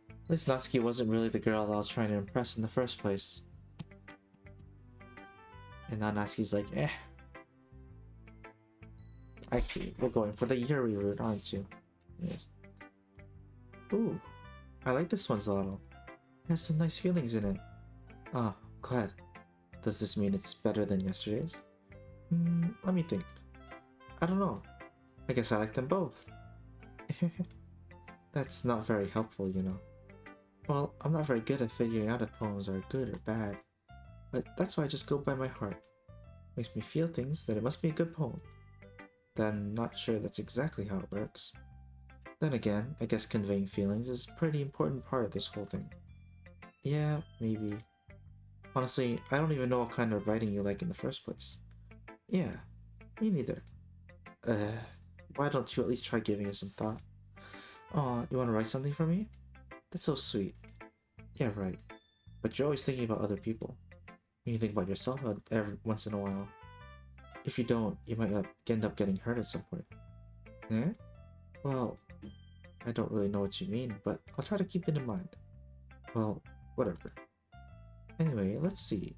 At least Natsuki wasn't really the girl I was trying to impress in the first place. And now Natsuki's like, eh. I see, we're going for the Yuri route, aren't you? Yes. Ooh, I like this one's a little. It has some nice feelings in it. Ah, glad. Does this mean it's better than yesterday's? Let me think. I don't know. I guess I like them both. That's not very helpful, you know. Well, I'm not very good at figuring out if poems are good or bad. But that's why I just go by my heart. Makes me feel things that it must be a good poem. Then I'm not sure that's exactly how it works. Then again, I guess conveying feelings is a pretty important part of this whole thing. Yeah, maybe. Honestly, I don't even know what kind of writing you like in the first place. Yeah, me neither. Why don't you at least try giving it some thought? Aw, you want to write something for me? That's so sweet. Yeah, right. But you're always thinking about other people. You can think about yourself every once in a while. If you don't, you might end up getting hurt at some point. Eh? Well, I don't really know what you mean, but I'll try to keep it in mind. Well, whatever. Anyway, let's see.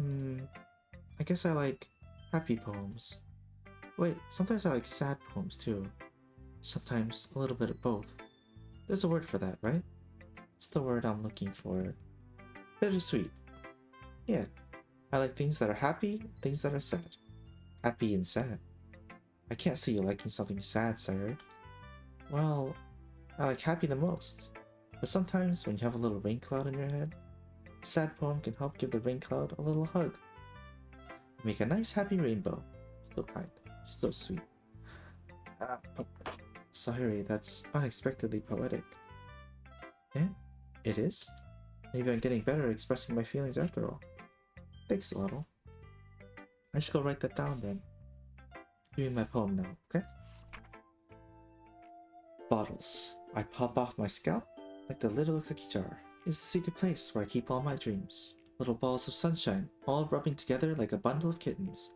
I guess I like happy poems. Wait, sometimes I like sad poems too. Sometimes a little bit of both. There's a word for that, right? It's the word I'm looking for. Bittersweet. Yeah, I like things that are happy, things that are sad. Happy and sad. I can't see you liking something sad, Sayuri. Well, I like happy the most. But sometimes when you have a little rain cloud in your head, a sad poem can help give the rain cloud a little hug. Make a nice happy rainbow. So kind. She's so sweet. Sayuri, that's unexpectedly poetic. Eh? It is? Maybe I'm getting better at expressing my feelings after all. Thanks, Lotto. I should go write that down then. Give me my poem now, okay? Bottles. I pop off my scalp like the little cookie jar. It's the secret place where I keep all my dreams. Little balls of sunshine, all rubbing together like a bundle of kittens.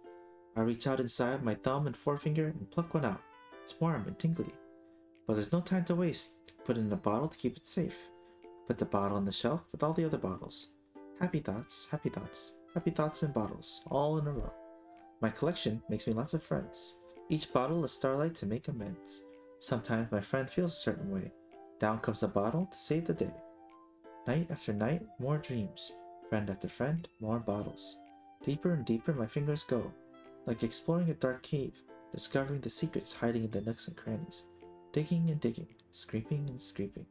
I reach out inside my thumb and forefinger and pluck one out. It's warm and tingly. But there's no time to waste. Put it in a bottle to keep it safe. Put the bottle on the shelf with all the other bottles. Happy thoughts, happy thoughts, happy thoughts in bottles, all in a row. My collection makes me lots of friends. Each bottle is starlight to make amends. Sometimes my friend feels a certain way. Down comes a bottle to save the day. Night after night, more dreams. Friend after friend, more bottles. Deeper and deeper my fingers go, like exploring a dark cave, discovering the secrets hiding in the nooks and crannies. Digging and digging, scraping and scraping.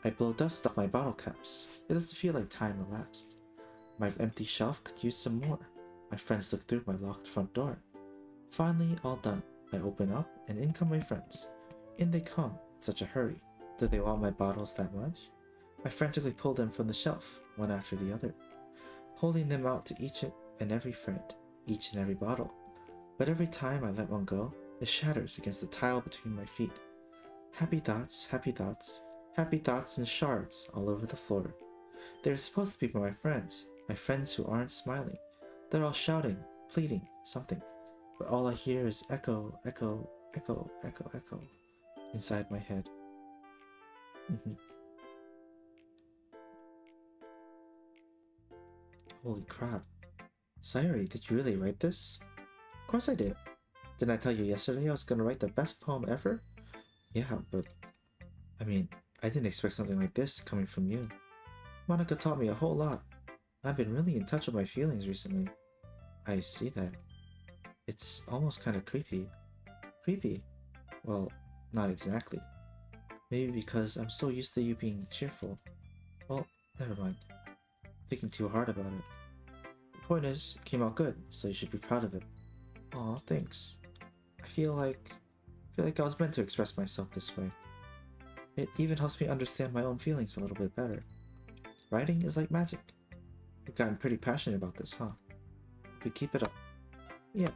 I blow dust off my bottle caps. It doesn't feel like time elapsed. My empty shelf could use some more. My friends look through my locked front door. Finally, all done. I open up, and in come my friends. In they come, in such a hurry. Do they want my bottles that much? I frantically pull them from the shelf, one after the other, holding them out to each and every friend, each and every bottle. But every time I let one go, it shatters against the tile between my feet. Happy thoughts, happy thoughts, happy thoughts in shards all over the floor. They're supposed to be my friends who aren't smiling. They're all shouting, pleading, something. But all I hear is echo, echo, echo, echo, echo inside my head. Holy crap. Sayuri, did you really write this? Of course I did. Didn't I tell you yesterday I was gonna write the best poem ever? Yeah, but I mean, I didn't expect something like this coming from you. Monika taught me a whole lot. I've been really in touch with my feelings recently. I see that. It's almost kind of creepy. Creepy? Well, not exactly. Maybe because I'm so used to you being cheerful. Well, never mind. Thinking too hard about it. The point is, it came out good, so you should be proud of it. Aw, thanks. I feel like I was meant to express myself this way. It even helps me understand my own feelings a little bit better. Writing is like magic. You've gotten pretty passionate about this, huh? We keep it up. Yeah,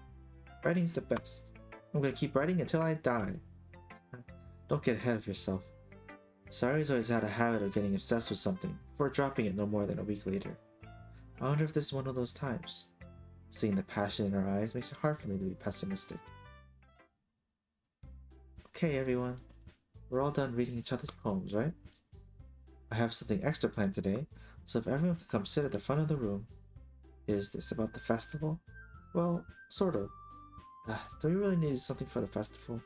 writing's the best. I'm gonna keep writing until I die. Don't get ahead of yourself. Sayori's always had a habit of getting obsessed with something before dropping it no more than a week later. I wonder if this is one of those times. Seeing the passion in her eyes makes it hard for me to be pessimistic. Okay, everyone. We're all done reading each other's poems, right? I have something extra planned today, so if everyone could come sit at the front of the room. Is this about the festival? Well, sort of. Do we really need something for the festival?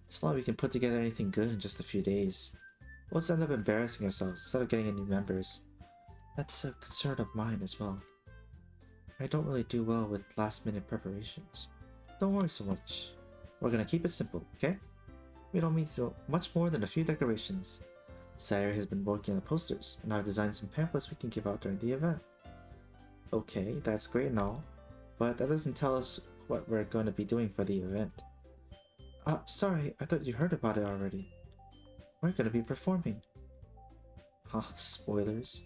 It's not like we can put together anything good in just a few days. We'll just end up embarrassing ourselves instead of getting any members. That's a concern of mine as well. I don't really do well with last-minute preparations. Don't worry so much. We're gonna keep it simple, okay? We don't need so much more than a few decorations. Sayori has been working on the posters, and I've designed some pamphlets we can give out during the event. Okay, that's great and all, but that doesn't tell us what we're going to be doing for the event. Sorry, I thought you heard about it already. We're going to be performing. Spoilers.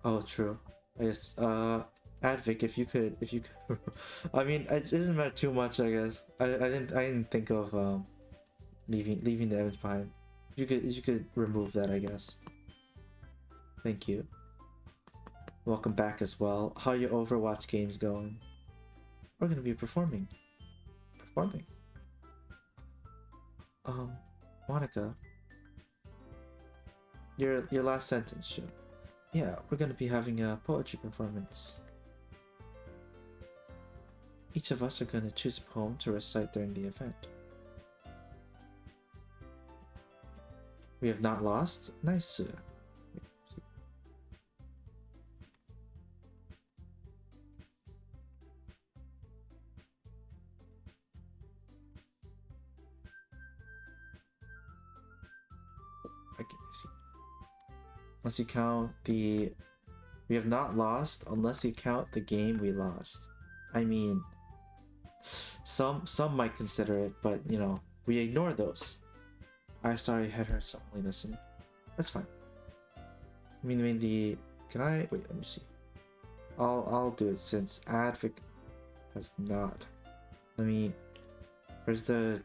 Oh, true. I guess, Advic, if you could, I mean, it doesn't matter too much, I guess. I didn't think of, leaving the image behind. You could remove that, I guess. Thank you. Welcome back as well. How are your Overwatch games going? We're gonna be performing. Performing? Monica. Your last sentence, sure. Yeah, we're gonna be having a poetry performance. Each of us are gonna choose a poem to recite during the event. We have not lost? Nice. Unless you count the... We have not lost unless you count the game we lost. I mean... Some might consider it, but, you know, we ignore those. I sorry had her so only listen. That's fine. I mean the... Can I... Wait, let me see. I'll do it since Advic has not. Let me... Where's the...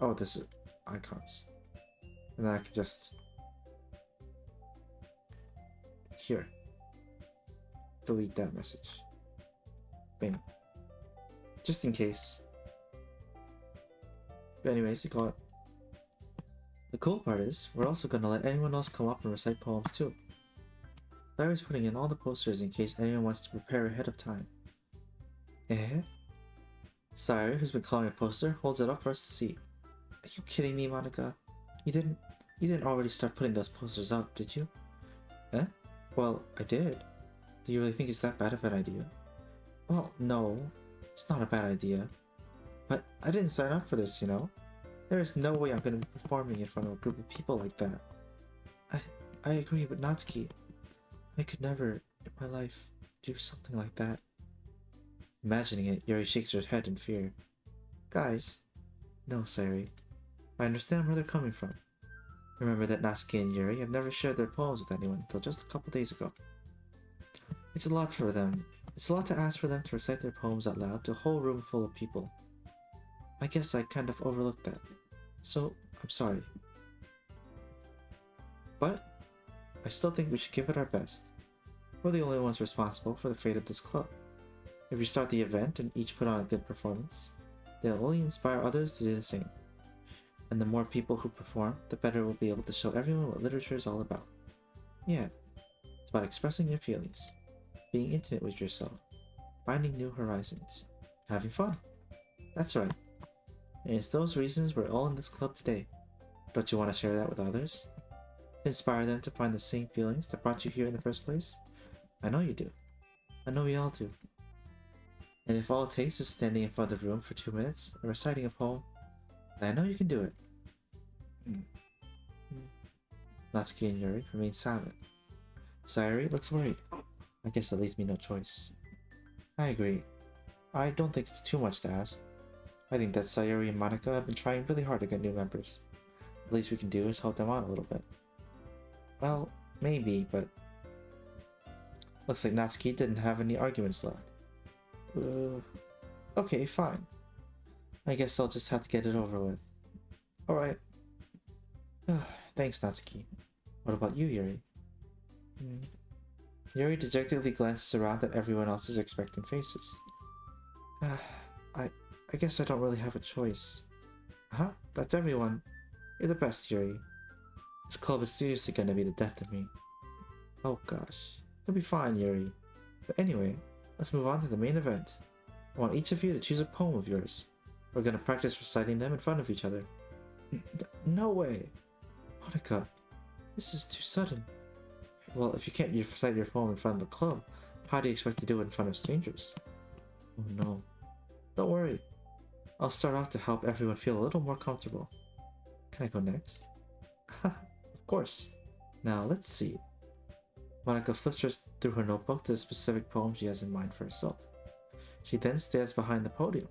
Oh, this is icons. And then I can just... Here. Delete that message. Bam. Just in case. But anyways, we got it. The cool part is, we're also gonna let anyone else come up and recite poems too. Larry's putting in all the posters in case anyone wants to prepare ahead of time. Eh? Sayori, who's been calling a poster, holds it up for us to see. Are you kidding me, Monica? You didn't already start putting those posters up, did you? Eh? Well, I did. Do you really think it's that bad of an idea? Well, no. It's not a bad idea. But I didn't sign up for this, you know? There is no way I'm going to be performing in front of a group of people like that. I agree with Natsuki. I could never, in my life, do something like that. Imagining it, Yuri shakes her head in fear. Guys. No, Sayori. I understand where they're coming from. Remember that Natsuki and Yuri have never shared their poems with anyone until just a couple days ago. It's a lot for them. It's a lot to ask for them to recite their poems out loud to a whole room full of people. I guess I kind of overlooked that. So, I'm sorry. But, I still think we should give it our best. We're the only ones responsible for the fate of this club. If we start the event and each put on a good performance, they'll only inspire others to do the same. And the more people who perform, the better we'll be able to show everyone what literature is all about. Yeah, it's about expressing your feelings, being intimate with yourself, finding new horizons, having fun. That's right. And it's those reasons we're all in this club today. Don't you want to share that with others? Inspire them to find the same feelings that brought you here in the first place? I know you do. I know we all do. And if all it takes is standing in front of the room for 2 minutes and reciting a poem, then I know you can do it. Natsuki and Yuri remain silent. Sayori looks worried. I guess that leaves me no choice. I agree. I don't think it's too much to ask. I think that Sayuri and Monica have been trying really hard to get new members. The least we can do is help them out a little bit. Well, maybe, but looks like Natsuki didn't have any arguments left. Okay, fine. I guess I'll just have to get it over with. Alright. Thanks, Natsuki. What about you, Yuri? Yuri dejectedly glances around at everyone else's expectant faces. I guess I don't really have a choice. Huh? That's everyone. You're the best, Yuri. This club is seriously gonna be the death of me. Oh gosh. You'll be fine, Yuri. But anyway, let's move on to the main event. I want each of you to choose a poem of yours. We're gonna practice reciting them in front of each other. No way! Monica, this is too sudden. Well, if you can't recite your poem in front of the club, how do you expect to do it in front of strangers? Oh no. Don't worry. I'll start off to help everyone feel a little more comfortable. Can I go next? Of course. Now, let's see. Monica flips through her notebook to the specific poem she has in mind for herself. She then stands behind the podium.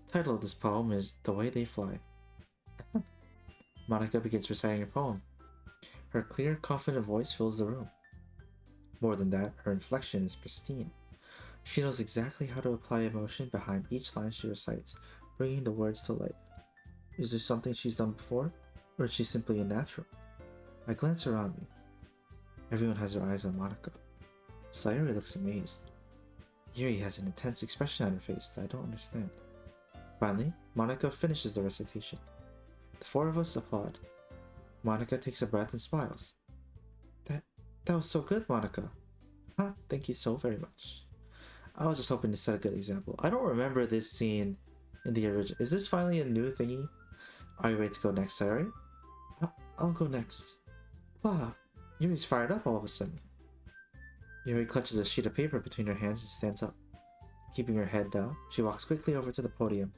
The title of this poem is The Way They Fly. Monica begins reciting her poem. Her clear, confident voice fills the room. More than that, her inflection is pristine. She knows exactly how to apply emotion behind each line she recites, bringing the words to life. Is this something she's done before, or is she simply a natural? I glance around me. Everyone has their eyes on Monica. Sayuri looks amazed. Yuri has an intense expression on her face that I don't understand. Finally, Monica finishes the recitation. The four of us applaud. Monica takes a breath and smiles. That was so good, Monica. Thank you so very much. I was just hoping to set a good example. I don't remember this scene in the original. Is this finally a new thingy? Are you ready to go next, Sayuri? I'll go next. Wow, Yuri's fired up all of a sudden. Yuri clutches a sheet of paper between her hands and stands up. Keeping her head down, she walks quickly over to the podium.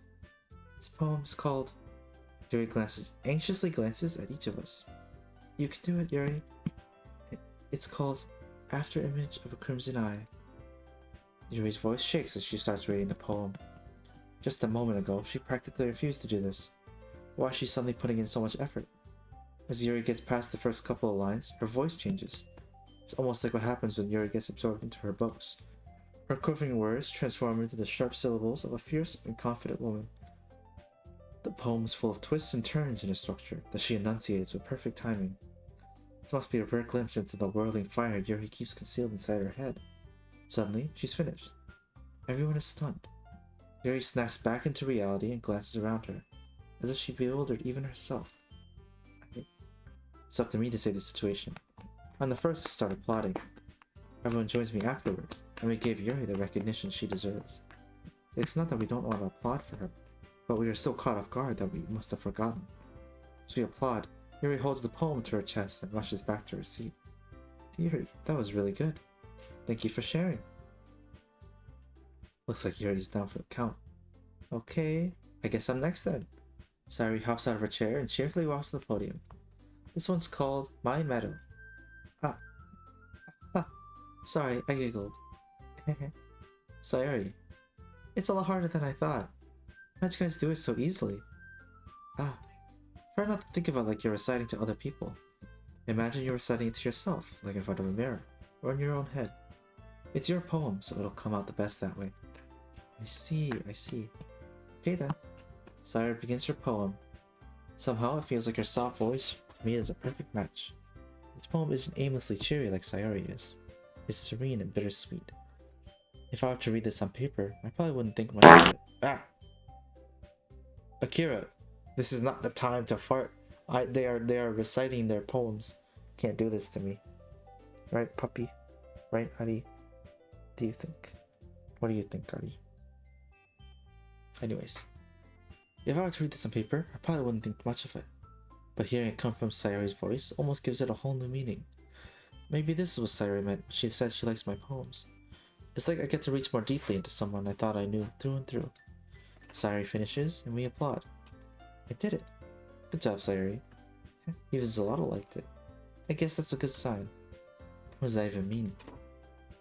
This poem is called... Yuri anxiously glances at each of us. You can do it, Yuri. It's called After Image of a Crimson Eye. Yuri's voice shakes as she starts reading the poem. Just a moment ago, she practically refused to do this. Why is she suddenly putting in so much effort? As Yuri gets past the first couple of lines, her voice changes. It's almost like what happens when Yuri gets absorbed into her books. Her quivering words transform into the sharp syllables of a fierce and confident woman. The poem is full of twists and turns in its structure that she enunciates with perfect timing. This must be a rare glimpse into the whirling fire Yuri keeps concealed inside her head. Suddenly, she's finished. Everyone is stunned. Yuri snaps back into reality and glances around her, as if she bewildered even herself. It's up to me to save the situation. I'm the first to start applauding. Everyone joins me afterwards, and we give Yuri the recognition she deserves. It's not that we don't want to applaud for her, but we are so caught off guard that we must have forgotten. As we applaud, Yuri holds the poem to her chest and rushes back to her seat. Yuri, that was really good. Thank you for sharing. Looks like Yuri's down for the count. Okay, I guess I'm next then. Sayuri hops out of her chair and cheerfully walks to the podium. This one's called My Meadow. Sorry, I giggled. Sayuri, it's a lot harder than I thought. How'd you guys do it so easily? Try not to think of it like you're reciting to other people. Imagine you're reciting it to yourself, like in front of a mirror, or in your own head. It's your poem, so it'll come out the best that way. I see. Okay then. Sayuri begins her poem. Somehow it feels like her soft voice with me is a perfect match. This poem isn't aimlessly cheery like Sayuri is. It's serene and bittersweet. If I were to read this on paper, I probably wouldn't think much of it. Akira, this is not the time to fart. They are reciting their poems. Can't do this to me. Right, puppy? Right, Ari? Do you think? What do you think, Ari? Anyways. If I were to read this on paper, I probably wouldn't think much of it. But hearing it come from Sayuri's voice almost gives it a whole new meaning. Maybe this is what Sayuri meant when she said she likes my poems. It's like I get to reach more deeply into someone I thought I knew through and through. Sayuri finishes, and we applaud. I did it. Good job, Sayuri. Even Zalotto liked it. I guess that's a good sign. What does that even mean?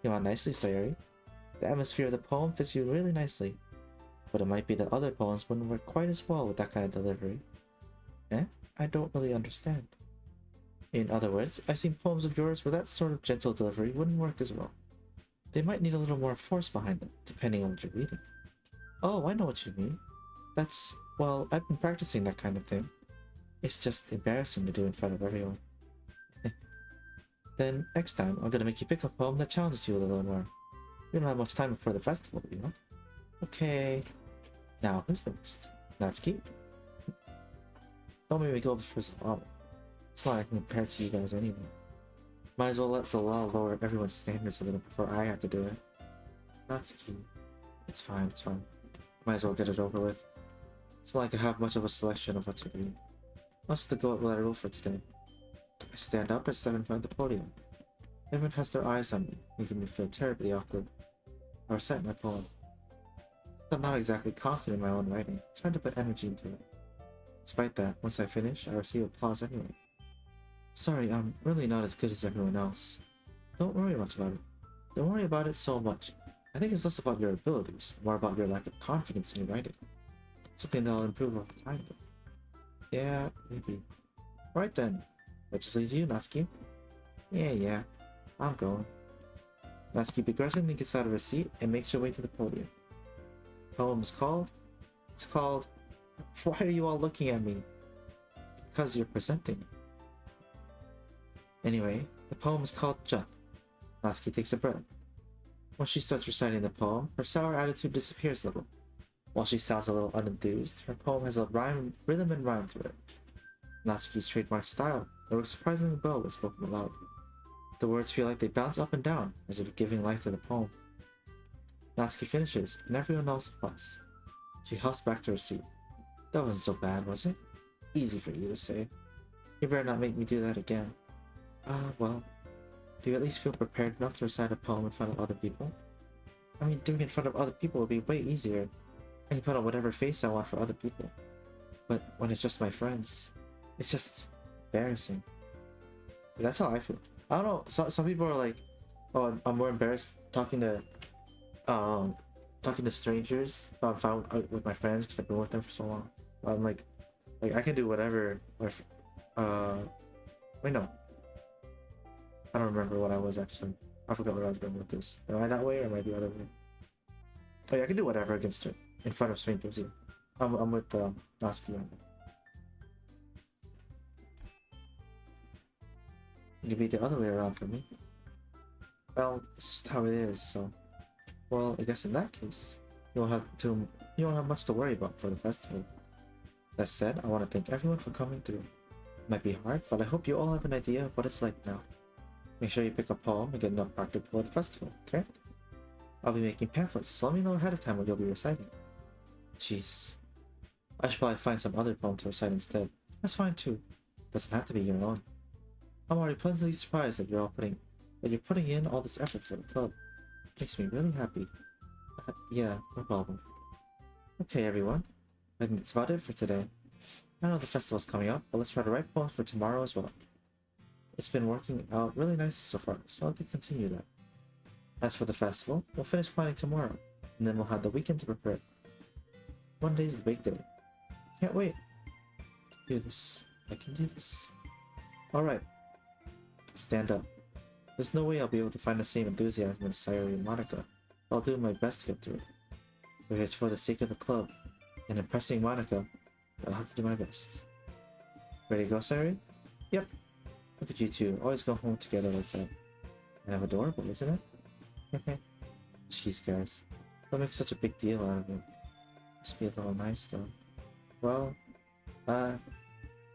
Came out nicely, Sayuri. The atmosphere of the poem fits you really nicely. But it might be that other poems wouldn't work quite as well with that kind of delivery. Eh? I don't really understand. In other words, I've seen poems of yours where that sort of gentle delivery wouldn't work as well. They might need a little more force behind them, depending on what you're reading. Oh, I know what you mean. That's, well, I've been practicing that kind of thing. It's just embarrassing to do in front of everyone. Then, next time, I'm gonna make you pick a poem that challenges you a little more. We don't have much time before the festival, you know? Okay. Now, who's next? Natsuki? Don't make me go before Zalal. It's not like I can compare to you guys anyway. Might as well let Zalal lower everyone's standards a little before I have to do it. Natsuki. It's fine, it's fine. Might as well get it over with. It's not like I have much of a selection of what to read. I'll just go with what I wrote for today. I stand up and step in front of the podium. Everyone has their eyes on me, making me feel terribly awkward. I recite my poem. I'm not exactly confident in my own writing, trying to put energy into it. Despite that, once I finish, I receive applause anyway. Sorry, I'm really not as good as everyone else. Don't worry much about it. Don't worry about it so much. I think it's less about your abilities, more about your lack of confidence in your writing. Something that'll improve over time, though. Yeah, maybe. Alright then. That just leaves you, Natsuki. Yeah. I'm going. Natsuki begrudgingly gets out of her seat and makes her way to the podium. The poem is called... It's called... Why are you all looking at me? Because you're presenting. Anyway, the poem is called Jump. Natsuki takes a breath. Once she starts reciting the poem, her sour attitude disappears a little. While she sounds a little unenthused, her poem has a rhythm and rhyme to it. Natsuki's trademark style, it works surprisingly well when spoken aloud. The words feel like they bounce up and down, as if giving life to the poem. Natsuki finishes, and everyone else applauds. She hops back to her seat. That wasn't so bad, was it? Easy for you to say. You better not make me do that again. Well, do you at least feel prepared enough to recite a poem in front of other people? I mean, doing it in front of other people would be way easier. I can put on whatever face I want for other people. But when it's just my friends, it's just embarrassing. That's how I feel. I don't know, some people are like, oh, I'm more embarrassed talking to strangers, but I'm fine with my friends because I've been with them for so long. I'm like I can do whatever with, wait, no. I don't remember what I was actually. I forgot where I was going with this. Am I that way or am I the other way? Oh yeah, I can do whatever against it in front of strangers. Yeah. I'm with Natsuki on that. It could be the other way around for me. Well, it's just how it is, so... Well, I guess in that case, you won't have much to worry about for the festival. That said, I want to thank everyone for coming through. It might be hard, but I hope you all have an idea of what it's like now. Make sure you pick a poem and get enough practice before the festival, okay? I'll be making pamphlets, so let me know ahead of time what you'll be reciting. Jeez. I should probably find some other poem to recite instead. That's fine too. Doesn't have to be your own. I'm already pleasantly surprised that you're putting in all this effort for the club. Makes me really happy. Yeah, no problem. Okay, everyone. I think that's about it for today. I know the festival's coming up, but let's try to write poems for tomorrow as well. It's been working out really nicely so far, so let me continue that. As for the festival, we'll finish planning tomorrow, and then we'll have the weekend to prepare. One day is the big day. Can't wait. I can do this. I can do this. Alright. Stand up. There's no way I'll be able to find the same enthusiasm in Sayuri and Monika, but I'll do my best to get through it. If it's for the sake of the club, and impressing Monika, I'll have to do my best. Ready to go, Sayuri? Yep. Look at you two, always go home together like that. Kind of adorable, isn't it? Jeez, guys. Don't make such a big deal out of it. Just be a little nice, though. Well, how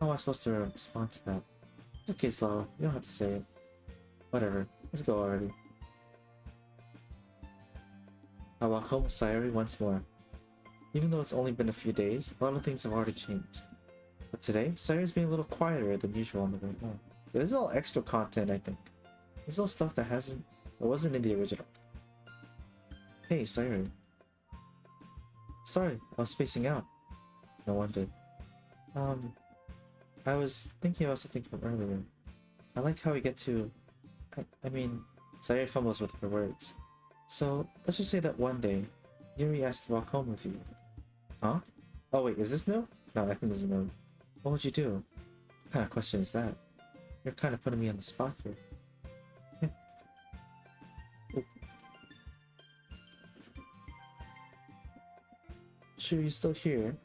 am I supposed to respond to that? It's okay, Slow. You don't have to say it. Whatever. Let's go already. I walk home with Sayuri once more. Even though it's only been a few days, a lot of things have already changed. But today, Sayuri's being a little quieter than usual on the way home. Yeah, this is all extra content, I think. This is all stuff that wasn't in the original. Hey, Sayuri. Sorry, I was spacing out. No wonder. I was thinking about something from earlier. I like how we get to... I mean, Sayori fumbles with her words. So, let's just say that one day, Yuri asked to walk home with you. Huh? Oh wait, is this new? No, I think this is new. What would you do? What kind of question is that? You're kind of putting me on the spot here. Yeah. Ooh. Sure, you're still here.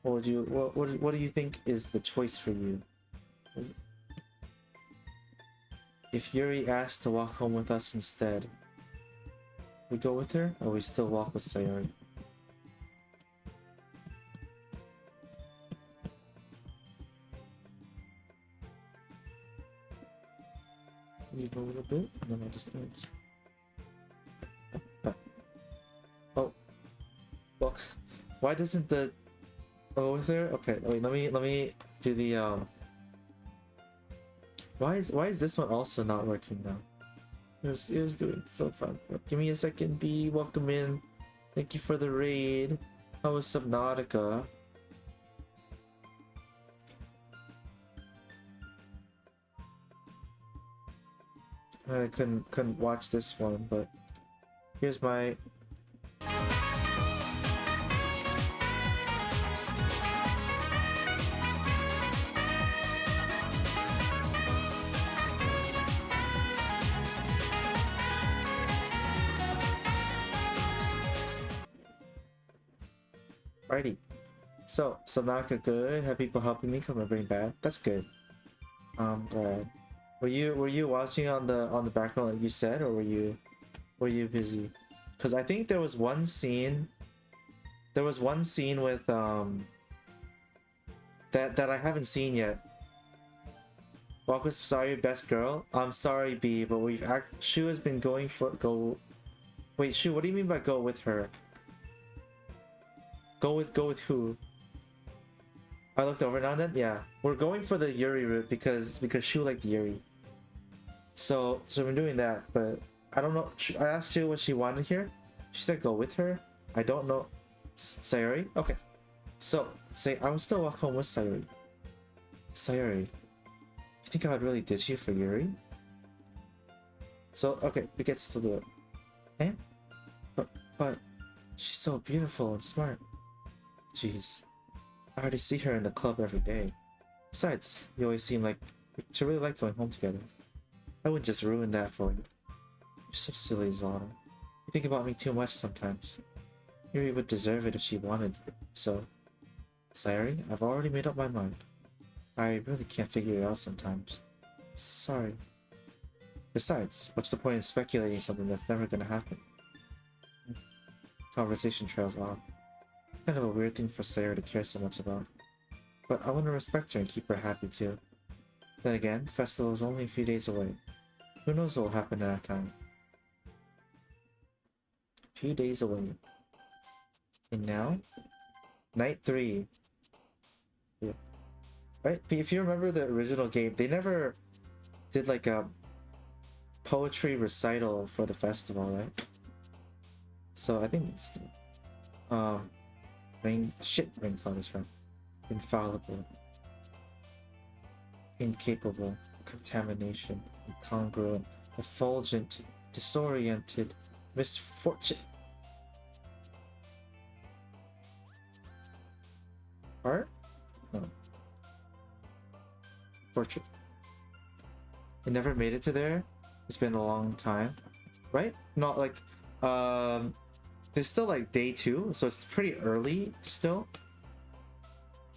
What would you? What do you think is the choice for you? If Yuri asked to walk home with us instead, we go with her, or we still walk with Sayori? Leave a little bit, and then I'll just answer. Oh, look. Why doesn't the go with her? Okay, wait. Let me do the Why is this one also not working now? It was doing so fun. Give me a second, B. Welcome in. Thank you for the raid. How was Subnautica? I couldn't watch this one, but here's my Alrighty. So Subnautica good. Have people helping me come and bring bad. That's good. Glad. Were you watching on the background like you said, or were you busy? Because I think there was one scene. There was one scene with that I haven't seen yet. Welcome, sorry, best girl. I'm sorry, B, but Shu has been going for go. Wait, Shu, what do you mean by go with her? Go with who? I looked over now then? Yeah. We're going for the Yuri route because Shu liked Yuri. So we're doing that, but I don't know. I asked Shu what she wanted here. She said go with her. I don't know. Sayori? Okay. So, say I would still walk home with Sayori. Sayori. You think I would really ditch you for Yuri? So, okay, we get to still do it. Eh? But she's so beautiful and smart. Jeez. I already see her in the club every day. Besides, you always seem like to really like going home together. I wouldn't just ruin that for you. You're so silly, Zana. You think about me too much sometimes. Yuri would deserve it if she wanted it, so... Sayori, I've already made up my mind. I really can't figure it out sometimes. Sorry. Besides, what's the point in speculating something that's never gonna happen? Conversation trails off. Kind of a weird thing for Sayori to care so much about. But I want to respect her and keep her happy too. Then again, the festival is only a few days away. Who knows what will happen at that time? A few days away. And now? Night 3. Yeah. Right? If you remember the original game, they never did like a poetry recital for the festival, right? So I think it's Raincloud is from infallible, incapable, contamination, incongruent, effulgent, disoriented, misfortune. Art? No. Portrait. It never made it to there. It's been a long time, right? Not like there's still like day 2, so it's pretty early still.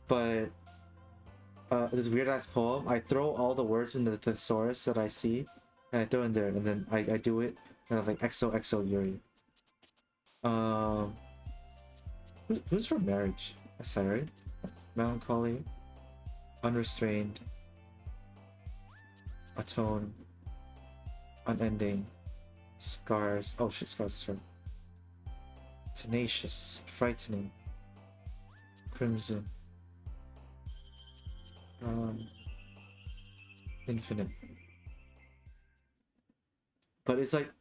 But this weird ass poem, I throw all the words in the thesaurus that I see, and I throw in there, and then I do it, and I'm like XOXO Yuri. Who's for marriage? Sorry. Melancholy, unrestrained, atone, unending, scars. Oh shit, scars is right. Tenacious, frightening, crimson, infinite. But it's like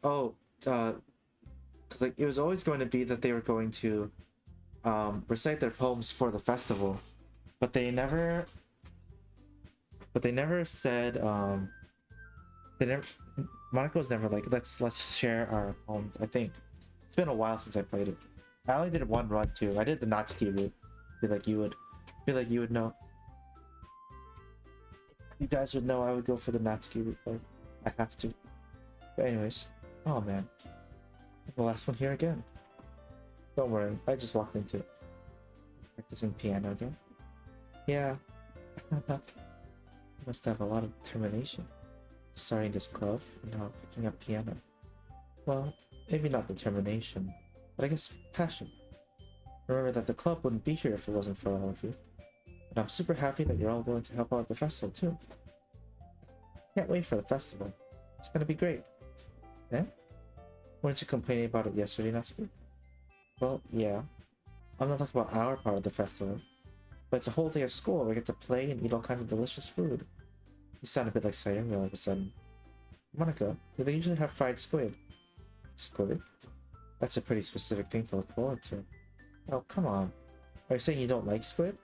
oh, because like it was always going to be that they were going to recite their poems for the festival, but they never said Monaco was never like, let's share our homes. I think it's been a while since I played it. I only did one run too. I did the Natsuki route. Feel like you would know. You guys would know I would go for the Natsuki route, but I have to. But anyways, oh man, the last one here again. Don't worry, I just walked into it. Practicing piano again. Yeah. Must have a lot of determination. Starting this club and now picking up piano. Well, maybe not determination, but I guess passion. Remember that the club wouldn't be here if it wasn't for all of you. And I'm super happy that you're all willing to help out at the festival too. Can't wait for the festival. It's gonna be great. Eh? Weren't you complaining about it yesterday, Natsuki? Well, yeah. I'm not talking about our part of the festival. But it's a whole day of school where we get to play and eat all kinds of delicious food. You sound a bit like Sayumi all of a sudden. Monica, do they usually have fried squid? Squid? That's a pretty specific thing to look forward to. Oh, come on. Are you saying you don't like squid?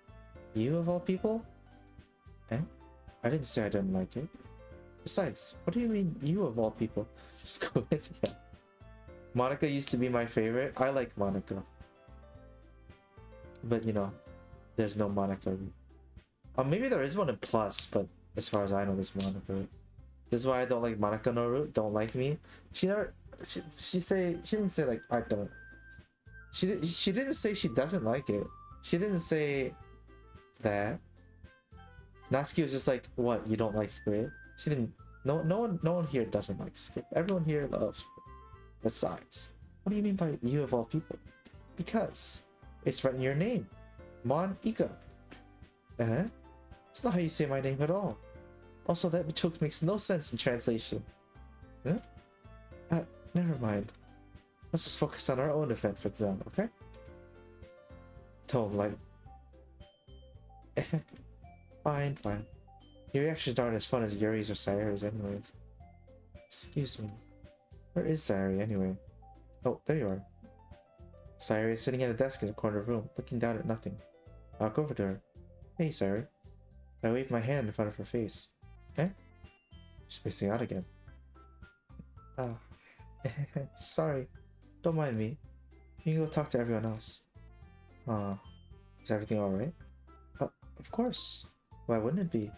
You of all people? Eh? I didn't say I didn't like it. Besides, what do you mean you of all people? Squid? Yeah. Monica used to be my favorite. I like Monica. But you know, there's no Monica. Maybe there is one in Plus, but as far as I know, there's Monica. This is why I don't like Monica no Root. Don't like me. She never. She didn't say like I don't. She didn't say she doesn't like it. She didn't say that. Natsuki was just like, what? You don't like squid? She didn't. No one here doesn't like squid. Everyone here loves squid. Besides, what do you mean by you of all people? Because it's right in your name, Mon Ika. Eh? It's not how you say my name at all. Also, that joke makes no sense in translation. Huh? Never mind. Let's just focus on our own event for now, okay? Don't like. Fine. Your reactions aren't as fun as Yuri's or Sayori's anyways. Excuse me. Where is Sayori anyway? Oh, there you are. Sayori is sitting at a desk in the corner of the room, looking down at nothing. I'll go over to her. Hey, Sayori. I waved my hand in front of her face. Eh? She's missing out again. Sorry. Don't mind me. You can go talk to everyone else. Is everything alright? Of course. Why wouldn't it be?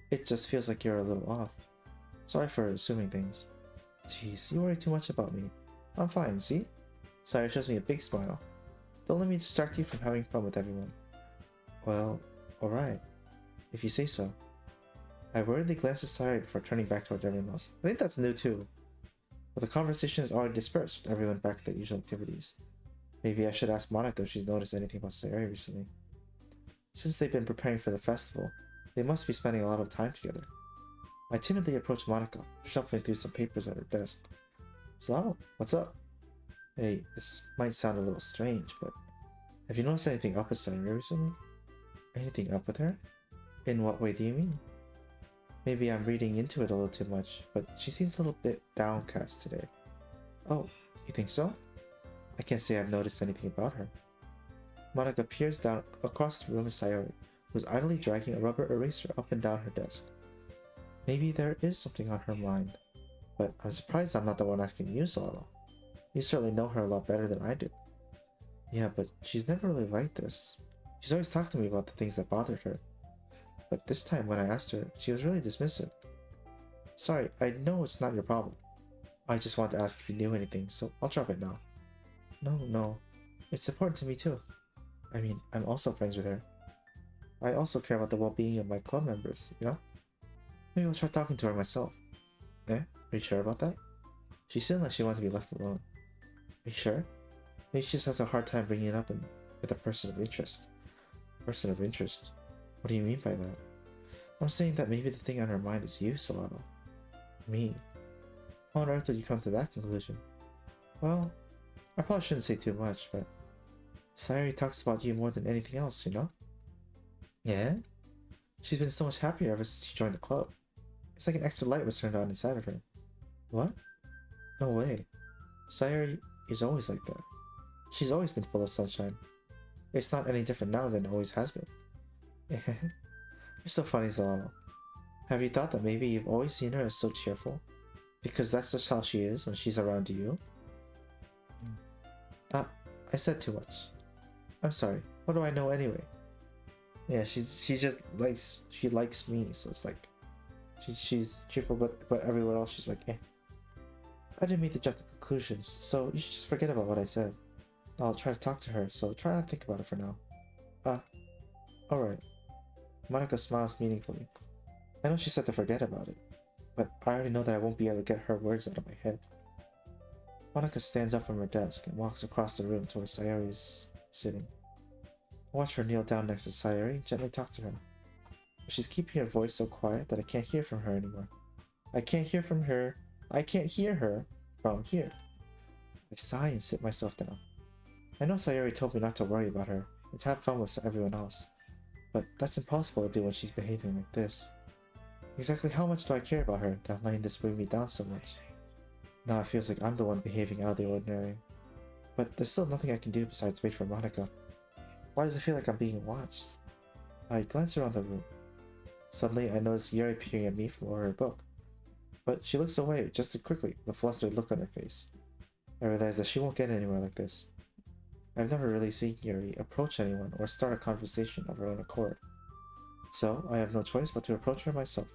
It just feels like you're a little off. Sorry for assuming things. Jeez, you worry too much about me. I'm fine, see? Sayori shows me a big smile. Don't let me distract you from having fun with everyone. Well, alright. If you say so. I worriedly glanced at Sayori before turning back toward everyone else. I think that's new too. But the conversation is already dispersed with everyone back at their usual activities. Maybe I should ask Monica if she's noticed anything about Sayori recently. Since they've been preparing for the festival, they must be spending a lot of time together. I timidly approached Monica, shuffling through some papers at her desk. So, what's up? Hey, this might sound a little strange, but have you noticed anything up with Sayori recently? Anything up with her? In what way do you mean? Maybe I'm reading into it a little too much, but she seems a little bit downcast today. Oh, you think so? I can't say I've noticed anything about her. Monica peers down across the room at Sayori, who is idly dragging a rubber eraser up and down her desk. Maybe there is something on her mind, but I'm surprised I'm not the one asking you, Solano. You certainly know her a lot better than I do. Yeah, but she's never really like this. She's always talked to me about the things that bothered her. But this time when I asked her, she was really dismissive. Sorry, I know it's not your problem. I just wanted to ask if you knew anything, so I'll drop it now. No. It's important to me too. I mean, I'm also friends with her. I also care about the well-being of my club members, you know? Maybe I'll try talking to her myself. Eh? Are you sure about that? She seemed like she wanted to be left alone. Are you sure? Maybe she just has a hard time bringing it up with a person of interest. Person of interest? What do you mean by that? I'm saying that maybe the thing on her mind is you, Solano. Me. How on earth did you come to that conclusion? Well, I probably shouldn't say too much, but Sayori talks about you more than anything else, you know? Yeah? She's been so much happier ever since she joined the club. It's like an extra light was turned on inside of her. What? No way. Sayori is always like that. She's always been full of sunshine. It's not any different now than it always has been. You're so funny, Solano. Have you thought that maybe you've always seen her as so cheerful? Because that's just how she is when she's around you. I said too much. I'm sorry. What do I know anyway? Yeah, she just likes me, so it's like she's cheerful, but everyone else she's like, eh. I didn't mean to jump to conclusions, so you should just forget about what I said. I'll try to talk to her, so try not to think about it for now. Alright. Monica smiles meaningfully. I know she said to forget about it, but I already know that I won't be able to get her words out of my head. Monica stands up from her desk and walks across the room to where Sayori's sitting. I watch her kneel down next to Sayori and gently talk to her. But she's keeping her voice so quiet that I can't hear from her anymore. I can't hear her from here. I sigh and sit myself down. I know Sayori told me not to worry about her and to have fun with everyone else, but that's impossible to do when she's behaving like this. Exactly how much do I care about her that letting this weigh me down so much? Now it feels like I'm the one behaving out of the ordinary. But there's still nothing I can do besides wait for Monica. Why does it feel like I'm being watched? I glance around the room. Suddenly I notice Yuri peering at me from over her book. But she looks away just as quickly with a flustered look on her face. I realize that she won't get anywhere like this. I've never really seen Yuri approach anyone or start a conversation of her own accord. So I have no choice but to approach her myself.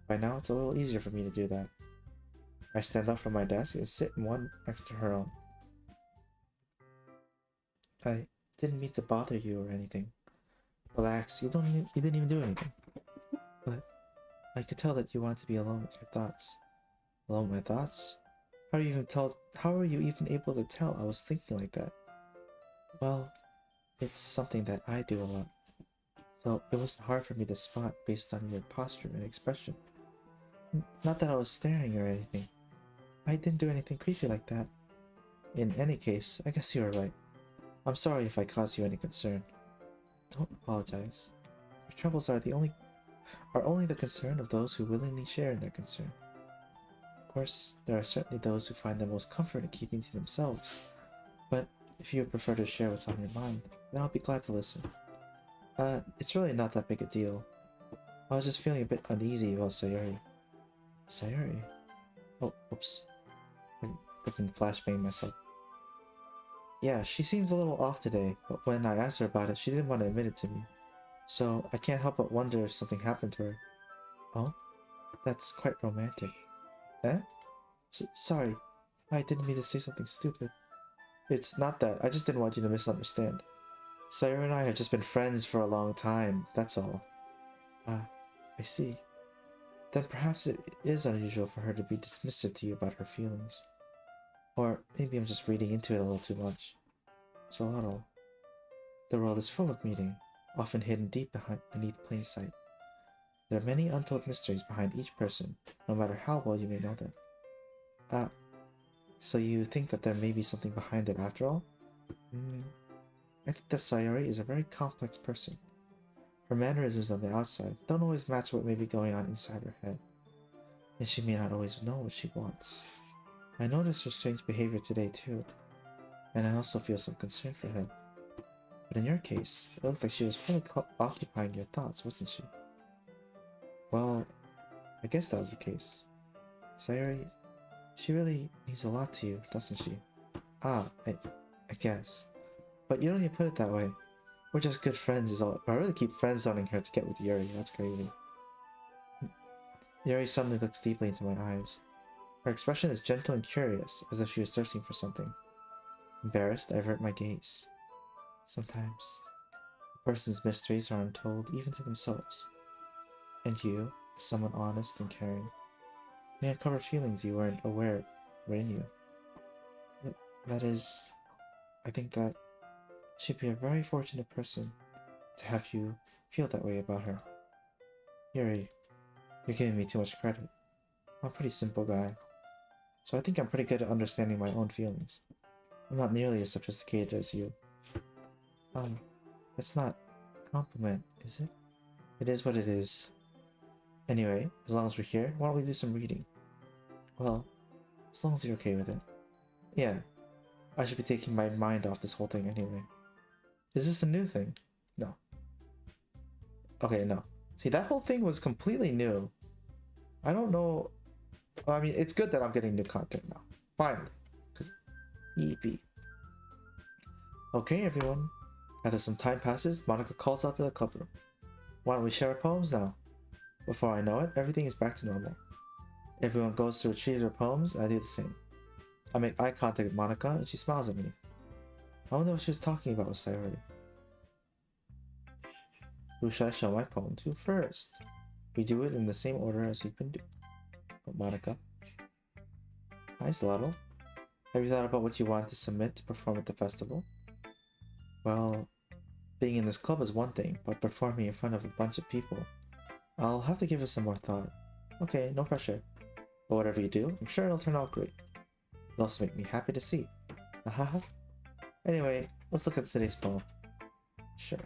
By now it's a little easier for me to do that. I stand up from my desk and sit in one next to her own. I didn't mean to bother you or anything. Relax, you didn't even do anything. But I could tell that you want to be alone with your thoughts. Alone with my thoughts? How are you even able to tell I was thinking like that? Well, it's something that I do a lot. So it wasn't hard for me to spot based on your posture and expression. Not that I was staring or anything. I didn't do anything creepy like that. In any case, I guess you were right. I'm sorry if I caused you any concern. Don't apologize. Your troubles are only the concern of those who willingly share in that concern. Of course, there are certainly those who find the most comfort in keeping to themselves. But if you would prefer to share what's on your mind, then I'll be glad to listen. It's really not that big a deal. I was just feeling a bit uneasy about Sayori. Sayori? Oh, oops. I'm freaking flashbanging myself. Yeah, she seems a little off today, but when I asked her about it, she didn't want to admit it to me. So I can't help but wonder if something happened to her. Oh? That's quite romantic. Eh? Sorry. I didn't mean to say something stupid. It's not that. I just didn't want you to misunderstand. Sayori and I have just been friends for a long time, that's all. I see. Then perhaps it is unusual for her to be dismissive to you about her feelings. Or maybe I'm just reading into it a little too much. Gelato. The world is full of meaning, often hidden deep beneath plain sight. There are many untold mysteries behind each person, no matter how well you may know them. So you think that there may be something behind it after all? I think that Sayori is a very complex person. Her mannerisms on the outside don't always match what may be going on inside her head, and she may not always know what she wants. I noticed her strange behavior today too, and I also feel some concern for her. But in your case, it looked like she was fully occupying your thoughts, wasn't she? Well, I guess that was the case. Sayori, she really means a lot to you, doesn't she? I guess. But you don't need to put it that way. We're just good friends is all. I really keep friend-zoning her to get with Yuri, that's crazy. Yuri suddenly looks deeply into my eyes. Her expression is gentle and curious, as if she was searching for something. Embarrassed, I avert my gaze. Sometimes, a person's mysteries are untold even to themselves. And you, as someone honest and caring, may uncover feelings you weren't aware were in you. That is, I think that she'd be a very fortunate person to have you feel that way about her. Yuri, you're giving me too much credit. I'm a pretty simple guy, so I think I'm pretty good at understanding my own feelings. I'm not nearly as sophisticated as you. It's not a compliment, is it? It is what it is. Anyway, as long as we're here, why don't we do some reading? Well, as long as you're okay with it. Yeah, I should be taking my mind off this whole thing anyway. Is this a new thing? No. Okay, no. See, that whole thing was completely new. I don't know Well, I mean, it's good that I'm getting new content now. Finally. Because, EP. Okay, everyone. After some time passes, Monica calls out to the club room. Why don't we share our poems now? Before I know it, everything is back to normal. Everyone goes to retrieve their poems, and I do the same. I make eye contact with Monica, and she smiles at me. I wonder what she was talking about with Sayori. Who should I show my poem to first? We do it in the same order as we've been doing. Oh, Monica. Hi, Zlato. Have you thought about what you wanted to submit to perform at the festival? Well, being in this club is one thing, but performing in front of a bunch of people, I'll have to give it some more thought. Okay, no pressure. But whatever you do, I'm sure it'll turn out great. It'll also make me happy to see. Ahaha. Anyway, let's look at today's poem. Sure.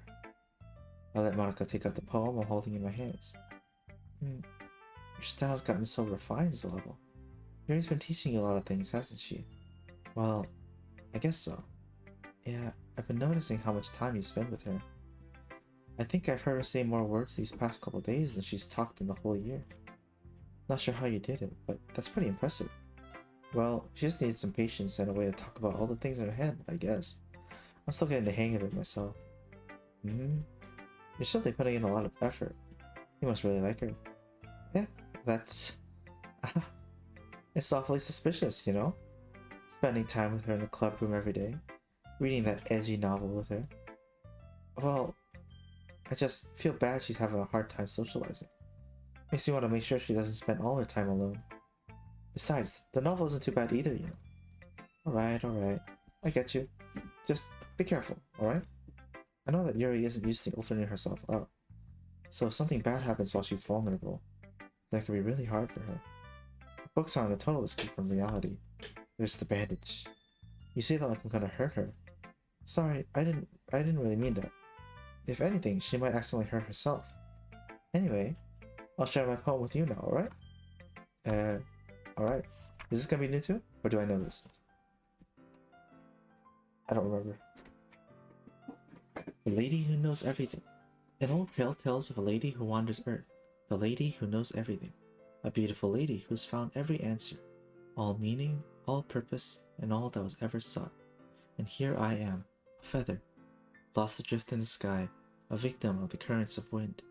I let Monica take out the poem I'm holding in my hands. Your style's gotten so refined, Zlato. Yuri's been teaching you a lot of things, hasn't she? Well, I guess so. Yeah, I've been noticing how much time you spend with her. I think I've heard her say more words these past couple days than she's talked in the whole year. Not sure how you did it, but that's pretty impressive. Well, she just needs some patience and a way to talk about all the things in her head, I guess. I'm still getting the hang of it myself. You're certainly putting in a lot of effort. You must really like her. Yeah, that's... it's awfully suspicious, you know? Spending time with her in the club room every day. Reading that edgy novel with her. Well, I just feel bad she's having a hard time socializing. Makes me want to make sure she doesn't spend all her time alone. Besides, the novel isn't too bad either, you know. Alright. I get you. Just be careful, alright? I know that Yuri isn't used to opening herself up. So if something bad happens while she's vulnerable, that could be really hard for her. Books aren't a total escape from reality. There's the bandage. You say that like I'm gonna hurt her. Sorry, I didn't really mean that. If anything, she might accidentally hurt herself. Anyway, I'll share my poem with you now, alright? Alright. Is this gonna be new too? Or do I know this? I don't remember. The Lady Who Knows Everything. An old tale tells of a lady who wanders Earth. The lady who knows everything. A beautiful lady who has found every answer. All meaning, all purpose, and all that was ever sought. And here I am, a feather, lost adrift in the sky, a victim of the currents of wind.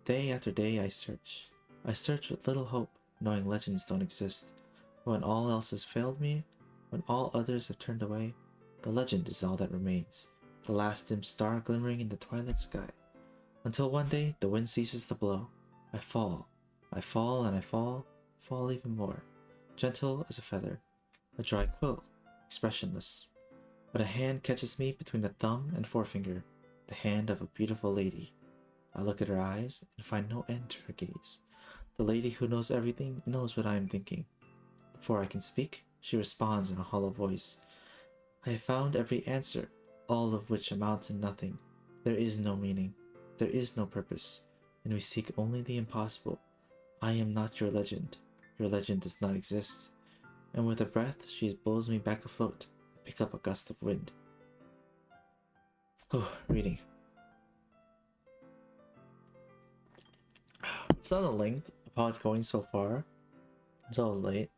Day after day I search. I search with little hope, knowing legends don't exist. When all else has failed me, when all others have turned away, the legend is all that remains, the last dim star glimmering in the twilight sky. Until one day the wind ceases to blow. I fall and I fall even more, gentle as a feather, a dry quill, expressionless. But a hand catches me between the thumb and forefinger, the hand of a beautiful lady. I look at her eyes and find no end to her gaze. The lady who knows everything knows what I am thinking. Before I can speak, she responds in a hollow voice. I have found every answer, all of which amount to nothing. There is no meaning, there is no purpose, and we seek only the impossible. I am not your legend does not exist. And with a breath, she blows me back afloat, pick up a gust of wind. Reading. It's not the length of how it's going so far. It's all late.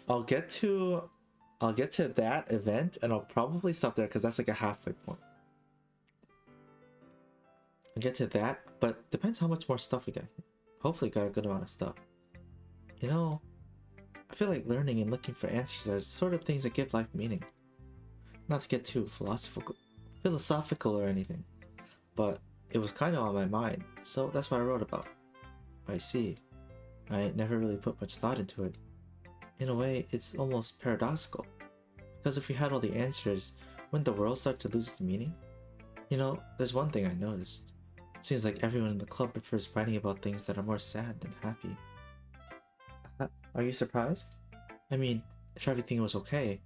I'll get to that event and I'll probably stop there because that's like a halfway point. I'll get to that, but depends how much more stuff we got. Hopefully got a good amount of stuff. You know, I feel like learning and looking for answers are sort of things that give life meaning. Not to get too philosophical or anything, but it was kind of on my mind, so that's what I wrote about. I see. I never really put much thought into it. In a way, it's almost paradoxical, because if we had all the answers, wouldn't the world start to lose its meaning? You know, there's one thing I noticed. It seems like everyone in the club prefers writing about things that are more sad than happy. Are you surprised? I mean, if everything was okay,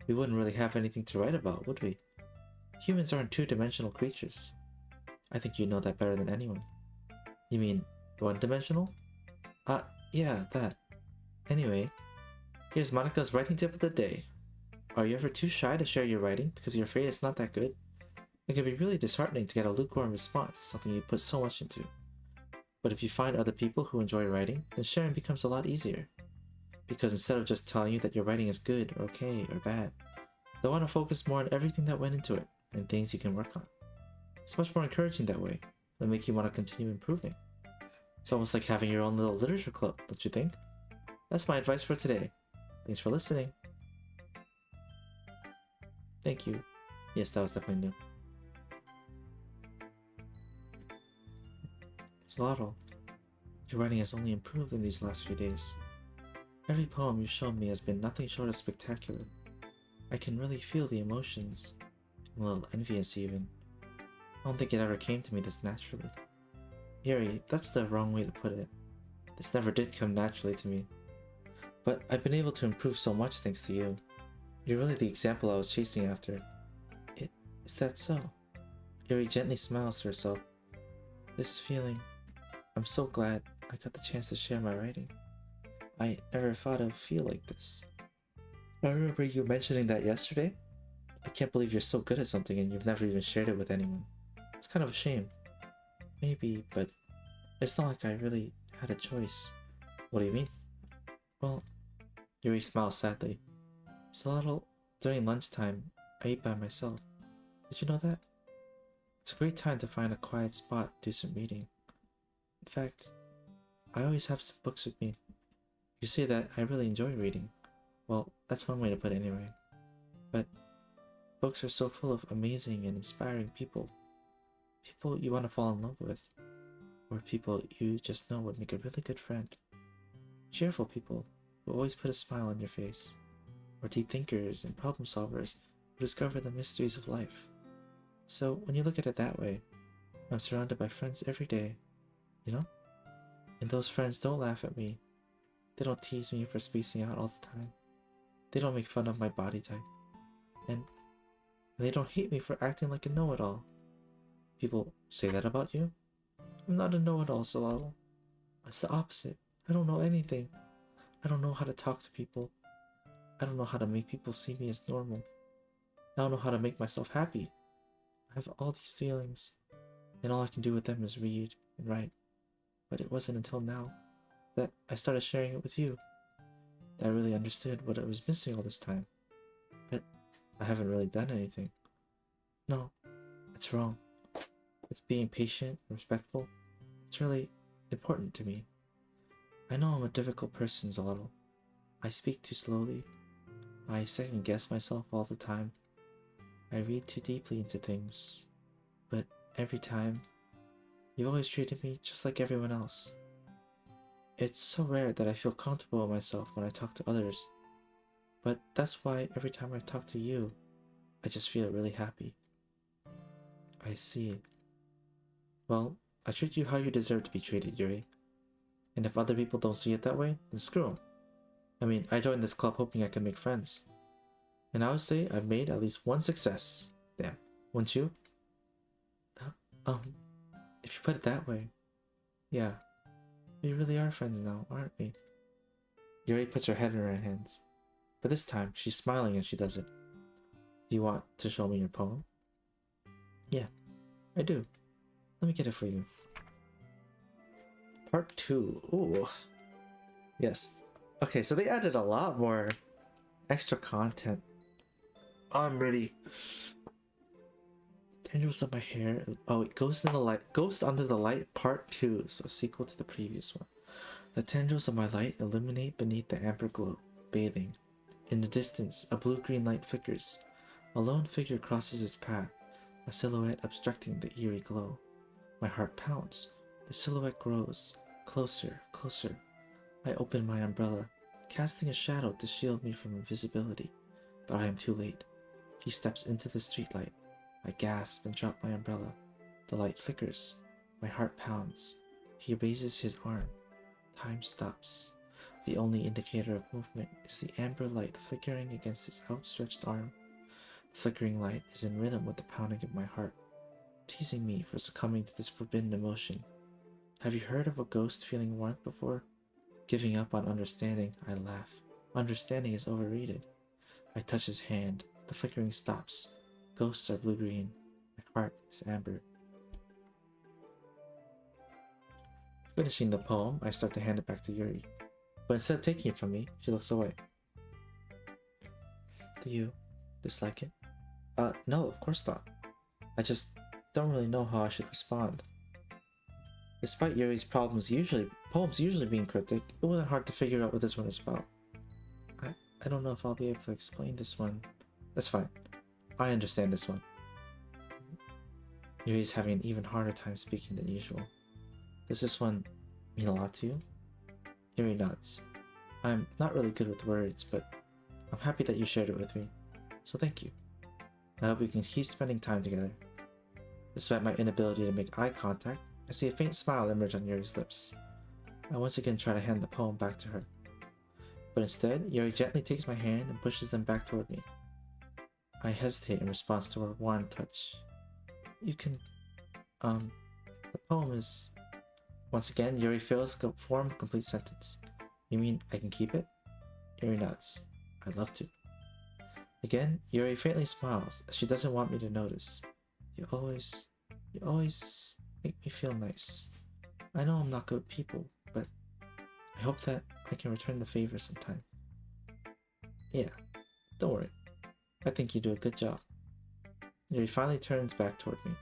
we wouldn't really have anything to write about, would we? Humans aren't two-dimensional creatures. I think you know that better than anyone. You mean one-dimensional? Yeah, that. Anyway, here's Monica's writing tip of the day. Are you ever too shy to share your writing because you're afraid it's not that good? It can be really disheartening to get a lukewarm response to something you put so much into. But if you find other people who enjoy writing, then sharing becomes a lot easier. Because instead of just telling you that your writing is good or okay or bad, they want to focus more on everything that went into it and things you can work on. It's much more encouraging that way. It'll make you want to continue improving. It's almost like having your own little literature club, don't you think? That's my advice for today. Thanks for listening. Thank you. Yes, that was definitely new. Zlotl, your writing has only improved in these last few days. Every poem you've shown me has been nothing short of spectacular. I can really feel the emotions. I'm a little envious even. I don't think it ever came to me this naturally. Yuri, that's the wrong way to put it. This never did come naturally to me. But I've been able to improve so much thanks to you. You're really the example I was chasing after. Is that so? Yuri gently smiles to herself. This feeling, I'm so glad I got the chance to share my writing. I never thought it would feel like this. I remember you mentioning that yesterday. I can't believe you're so good at something and you've never even shared it with anyone. It's kind of a shame. Maybe, but it's not like I really had a choice. What do you mean? Well, Yuri smiles sadly. Zlotl, during lunchtime, I eat by myself. Did you know that? It's a great time to find a quiet spot to do some reading. In fact, I always have some books with me. You say that I really enjoy reading. Well, that's one way to put it anyway. But books are so full of amazing and inspiring people. People you want to fall in love with. Or people you just know would make a really good friend. Cheerful people who always put a smile on your face. Or deep thinkers and problem solvers who discover the mysteries of life. So when you look at it that way, I'm surrounded by friends every day, you know? And those friends don't laugh at me. They don't tease me for spacing out all the time. They don't make fun of my body type. And they don't hate me for acting like a know-it-all. People say that about you? I'm not a know-it-all, Zlotl. It's the opposite. I don't know anything. I don't know how to talk to people. I don't know how to make people see me as normal. I don't know how to make myself happy. I have all these feelings, and all I can do with them is read and write. But it wasn't until now that I started sharing it with you that I really understood what I was missing all this time. But I haven't really done anything. No, it's wrong. It's being patient and respectful. It's really important to me. I know I'm a difficult person, Zlotl. I speak too slowly. I second guess myself all the time. I read too deeply into things. But every time, you've always treated me just like everyone else. It's so rare that I feel comfortable with myself when I talk to others. But that's why every time I talk to you, I just feel really happy. I see. Well, I treat you how you deserve to be treated, Yuri. And if other people don't see it that way, then screw them. I mean, I joined this club hoping I could make friends. And I would say I've made at least one success. Damn, wouldn't you? If you put it that way. Yeah. We really are friends now, aren't we? Yuri puts her head in her hands. But this time, she's smiling as she does it. Do you want to show me your poem? Yeah, I do. Let me get it for you. Part 2. Ooh. Yes. Okay, so they added a lot more extra content. I'm ready. Tendrils of my hair. Oh, it Ghost in the Light. Ghost Under the Light Part 2. So a sequel to the previous one. The tendrils of my light illuminate beneath the amber glow, bathing. In the distance, a blue-green light flickers. A lone figure crosses its path, a silhouette obstructing the eerie glow. My heart pounds. The silhouette grows. Closer, closer. I open my umbrella, casting a shadow to shield me from invisibility. But I am too late. He steps into the streetlight. I gasp and drop my umbrella. The light flickers. My heart pounds. He raises his arm. Time stops. The only indicator of movement is the amber light flickering against his outstretched arm. The flickering light is in rhythm with the pounding of my heart, teasing me for succumbing to this forbidden emotion. Have you heard of a ghost feeling warmth before? Giving up on understanding, I laugh. Understanding is overrated. I touch his hand. The flickering stops. Ghosts are blue-green. My heart is amber. Finishing the poem, I start to hand it back to Yuri. But instead of taking it from me, she looks away. Do you dislike it? No, of course not. I just don't really know how I should respond. Despite Yuri's poems usually being cryptic, it wasn't hard to figure out what this one is about. I don't know if I'll be able to explain this one. That's fine. I understand this one. Yuri's having an even harder time speaking than usual. Does this one mean a lot to you? Yuri nods. I'm not really good with words, but I'm happy that you shared it with me. So thank you. I hope we can keep spending time together. Despite my inability to make eye contact, I see a faint smile emerge on Yuri's lips. I once again try to hand the poem back to her. But instead, Yuri gently takes my hand and pushes them back toward me. I hesitate in response to her warm touch. You can... the poem is... Once again, Yuri fails to form a complete sentence. You mean I can keep it? Yuri nods. I'd love to. Again, Yuri faintly smiles, as she doesn't want me to notice. You always make me feel nice. I know I'm not good with people, but I hope that I can return the favor sometime. Yeah, don't worry. I think you do a good job. Yuri finally turns back toward me.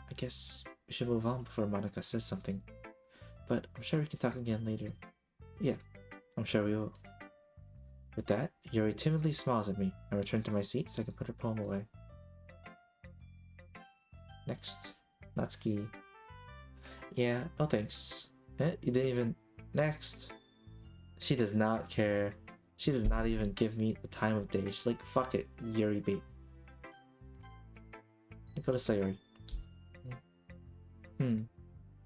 I guess we should move on before Monika says something, but I'm sure we can talk again later. Yeah, I'm sure we will. With that, Yuri timidly smiles at me and returns to my seat so I can put her poem away. Next, Natsuki. Yeah, no thanks. You didn't even... Next. She does not care. She does not even give me the time of day. She's like, fuck it, Yuri bait. I go to Sayori.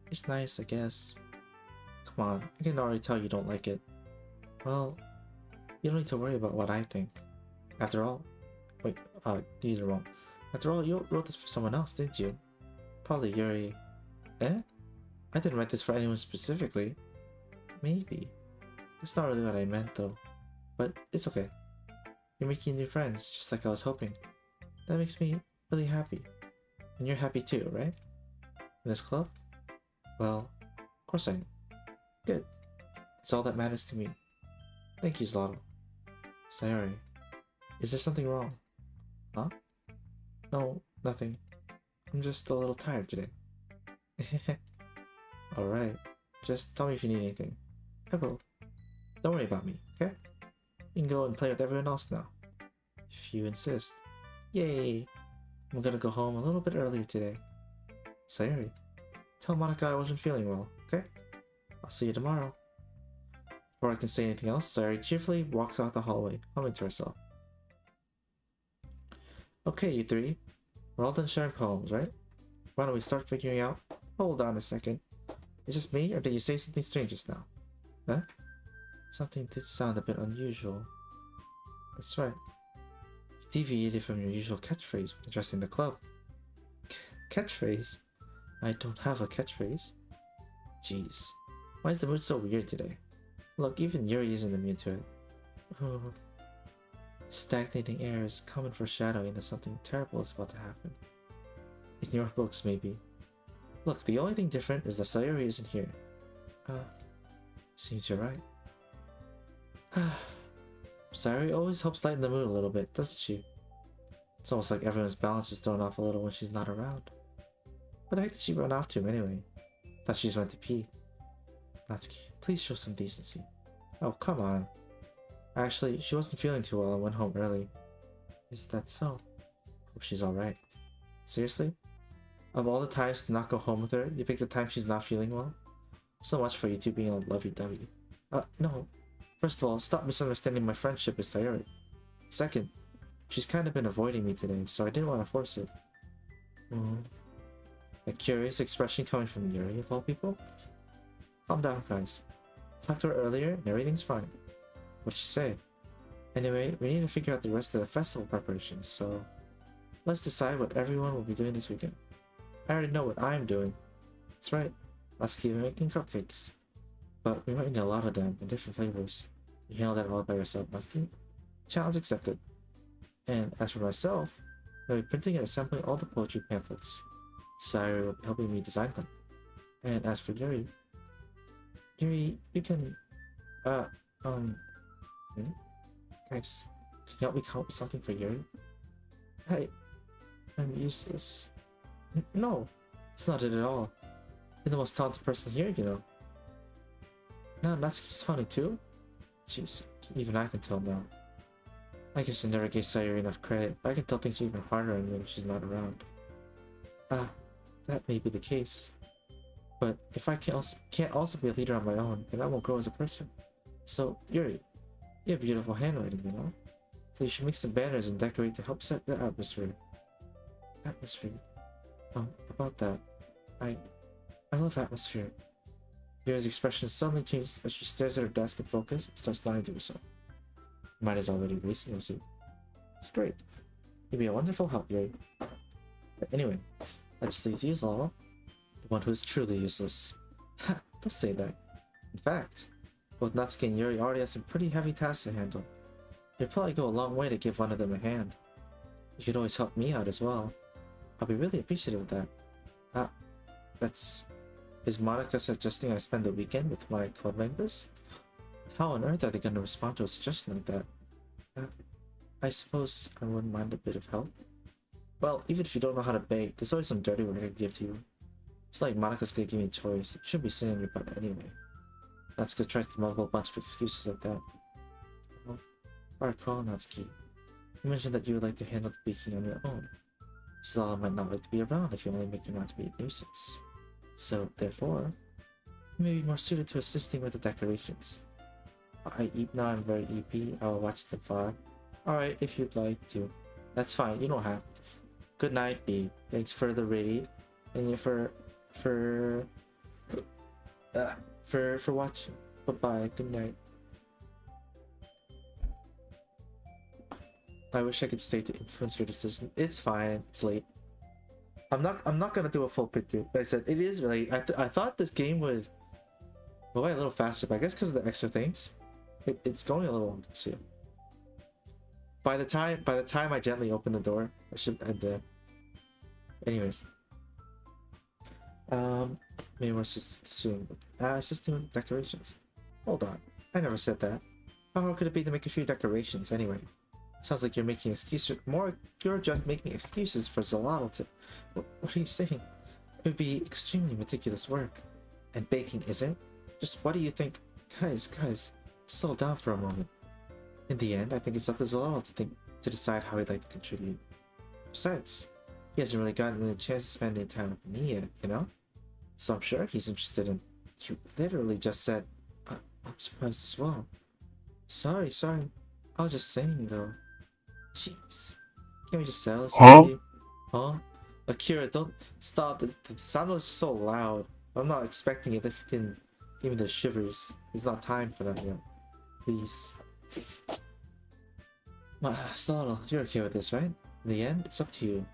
It's nice, I guess. Come on, I can already tell you don't like it. Well, you don't need to worry about what I think. After all... Wait, you wrong. After all, you wrote this for someone else, didn't you? Probably Yuri. Eh? I didn't write this for anyone specifically. Maybe. That's not really what I meant though. But it's okay. You're making new friends, just like I was hoping. That makes me really happy. And you're happy too, right? In this club? Well, of course I am. Good. It's all that matters to me. Thank you, Zlotto. Sayori, is there something wrong? Huh? No, nothing. I'm just a little tired today. Alright. Just tell me if you need anything. I will. Don't worry about me, okay? You can go and play with everyone else now. If you insist. Yay! I'm gonna go home a little bit earlier today. Sayori, tell Monika I wasn't feeling well, okay? I'll see you tomorrow. Before I can say anything else, Sayori cheerfully walks out the hallway, humming to herself. Okay, you three. We're all done sharing poems, right? Why don't we start figuring out... Hold on a second. Is this me, or did you say something strange just now? Huh? Something did sound a bit unusual. That's right. You deviated from your usual catchphrase when addressing the club. Catchphrase? I don't have a catchphrase. Jeez. Why is the mood so weird today? Look, even Yuri isn't immune to it. Oh. Stagnating air is common foreshadowing that something terrible is about to happen. In your books, maybe. Look, the only thing different is that Sayori isn't here. Seems you're right. Sayori always helps lighten the mood a little bit, doesn't she? It's almost like everyone's balance is thrown off a little when she's not around. What the heck did she run off to anyway? Thought she just went to pee. Natsuki, please show some decency. Oh, come on. Actually, she wasn't feeling too well and went home early. Is that so? Hope she's alright. Seriously? Of all the times to not go home with her, you picked the time she's not feeling well? So much for you two being all lovey-dovey. No. First of all, stop misunderstanding my friendship with Sayori. Second, she's kind of been avoiding me today, so I didn't want to force it. A curious expression coming from Yuri, of all people? Calm down, guys. Talked to her earlier, and everything's fine. What'd she say? Anyway, we need to figure out the rest of the festival preparations, so... Let's decide what everyone will be doing this weekend. I already know what I'm doing. That's right. Let's keep making cupcakes. But we might need a lot of them in different flavors. You handle that all by yourself, Natsuki? Challenge accepted. And as for myself, I'll be printing and assembling all the poetry pamphlets. Sayori will be helping me design them. And as for Yuri, you can Uh, um, hmm? Guys, can you help me come up with something for Yuri? I'm useless. No, it's not it at all. You're the most talented person here, you know. Now Natsuki's talented too? Jeez, even I can tell now. I guess I never gave Sayuri enough credit, but I can tell things are even harder on you when she's not around. That may be the case. But if I can't also be a leader on my own, then I won't grow as a person. So, Yuri, you have beautiful handwriting, you know? So you should make some banners and decorate to help set the atmosphere. About that. I love atmosphere. Yuri's expression suddenly changes as she stares at her desk in focus and starts lying to herself. Her mind is already racing, I see. It's great. You'd be a wonderful help, Yuri. But anyway, that just leaves you, Lala. The one who's truly useless. Ha! Don't say that. In fact, both Natsuki and Yuri already have some pretty heavy tasks to handle. It'd probably go a long way to give one of them a hand. You could always help me out as well. I'll be really appreciative of that. Is Monika suggesting I spend the weekend with my club members? How on earth are they going to respond to a suggestion like that? I suppose I wouldn't mind a bit of help. Well, even if you don't know how to bake, there's always some dirty work I can give to you. It's like Monika's gonna give me a choice. It should be sitting in your butt anyway. Natsuki tries to mumble a bunch of excuses like that. Well, if I recall, Natsuki, you mentioned that you would like to handle the baking on your own. Zala might not like to be around if you only make him out to be a nuisance. So, therefore, you may be more suited to assisting with the decorations. Now I'm very EP, I'll watch the fire. Alright, if you'd like to. That's fine, you don't have to. Good night, B. Thanks for the raid. And for watching. Bye-bye, good night. I wish I could stay to influence your decision. It's fine, it's late. I'm not gonna do a full playthrough. Like I said, it is late. I thought this game would go by a little faster, but I guess because of the extra things, it's going a little longer. So by the time I gently open the door, I should end there. Anyways. Maybe we're assisting with decorations. Hold on, I never said that. How hard could it be to make a few decorations anyway? Sounds like you're making excuses. You're just making excuses for Zalal to. What are you saying? It would be extremely meticulous work, and baking isn't. Just what do you think, guys? Slow down for a moment. In the end, I think it's up to Zalal to decide how he'd like to contribute. Besides, he hasn't really gotten a chance to spend any time with me yet, you know? So I'm sure he's interested in... You literally just said... I'm surprised as well. Sorry. I was just saying, though. Jeez. Can't we just sell this to you? Huh? Akira, don't... Stop. The sound was so loud. I'm not expecting it if you can give me the shivers. It's not time for that yet. Please. Sonal, you're okay with this, right? In the end, it's up to you.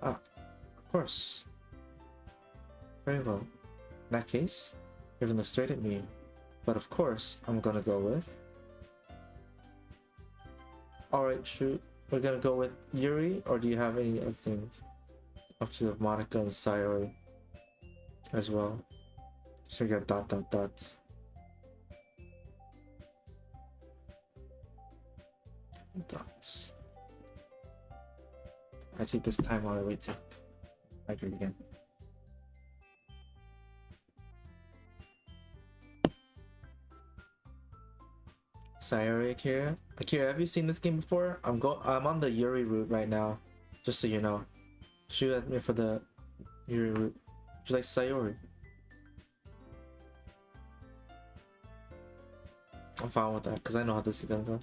Of course. Very well. In that case, you're gonna look straight at me. But of course, I'm gonna go with... Alright, shoot. We're gonna go with Yuri, or do you have any other things? Up to Monika and Sayori as well. So we got dots. Dots. I take this time while I wait to hydrate again. Sayori, Akira, have you seen this game before? I'm on the Yuri route right now, just so you know. Shoot at me for the Yuri route. Would you like Sayori? I'm fine with that because I know how this is gonna go.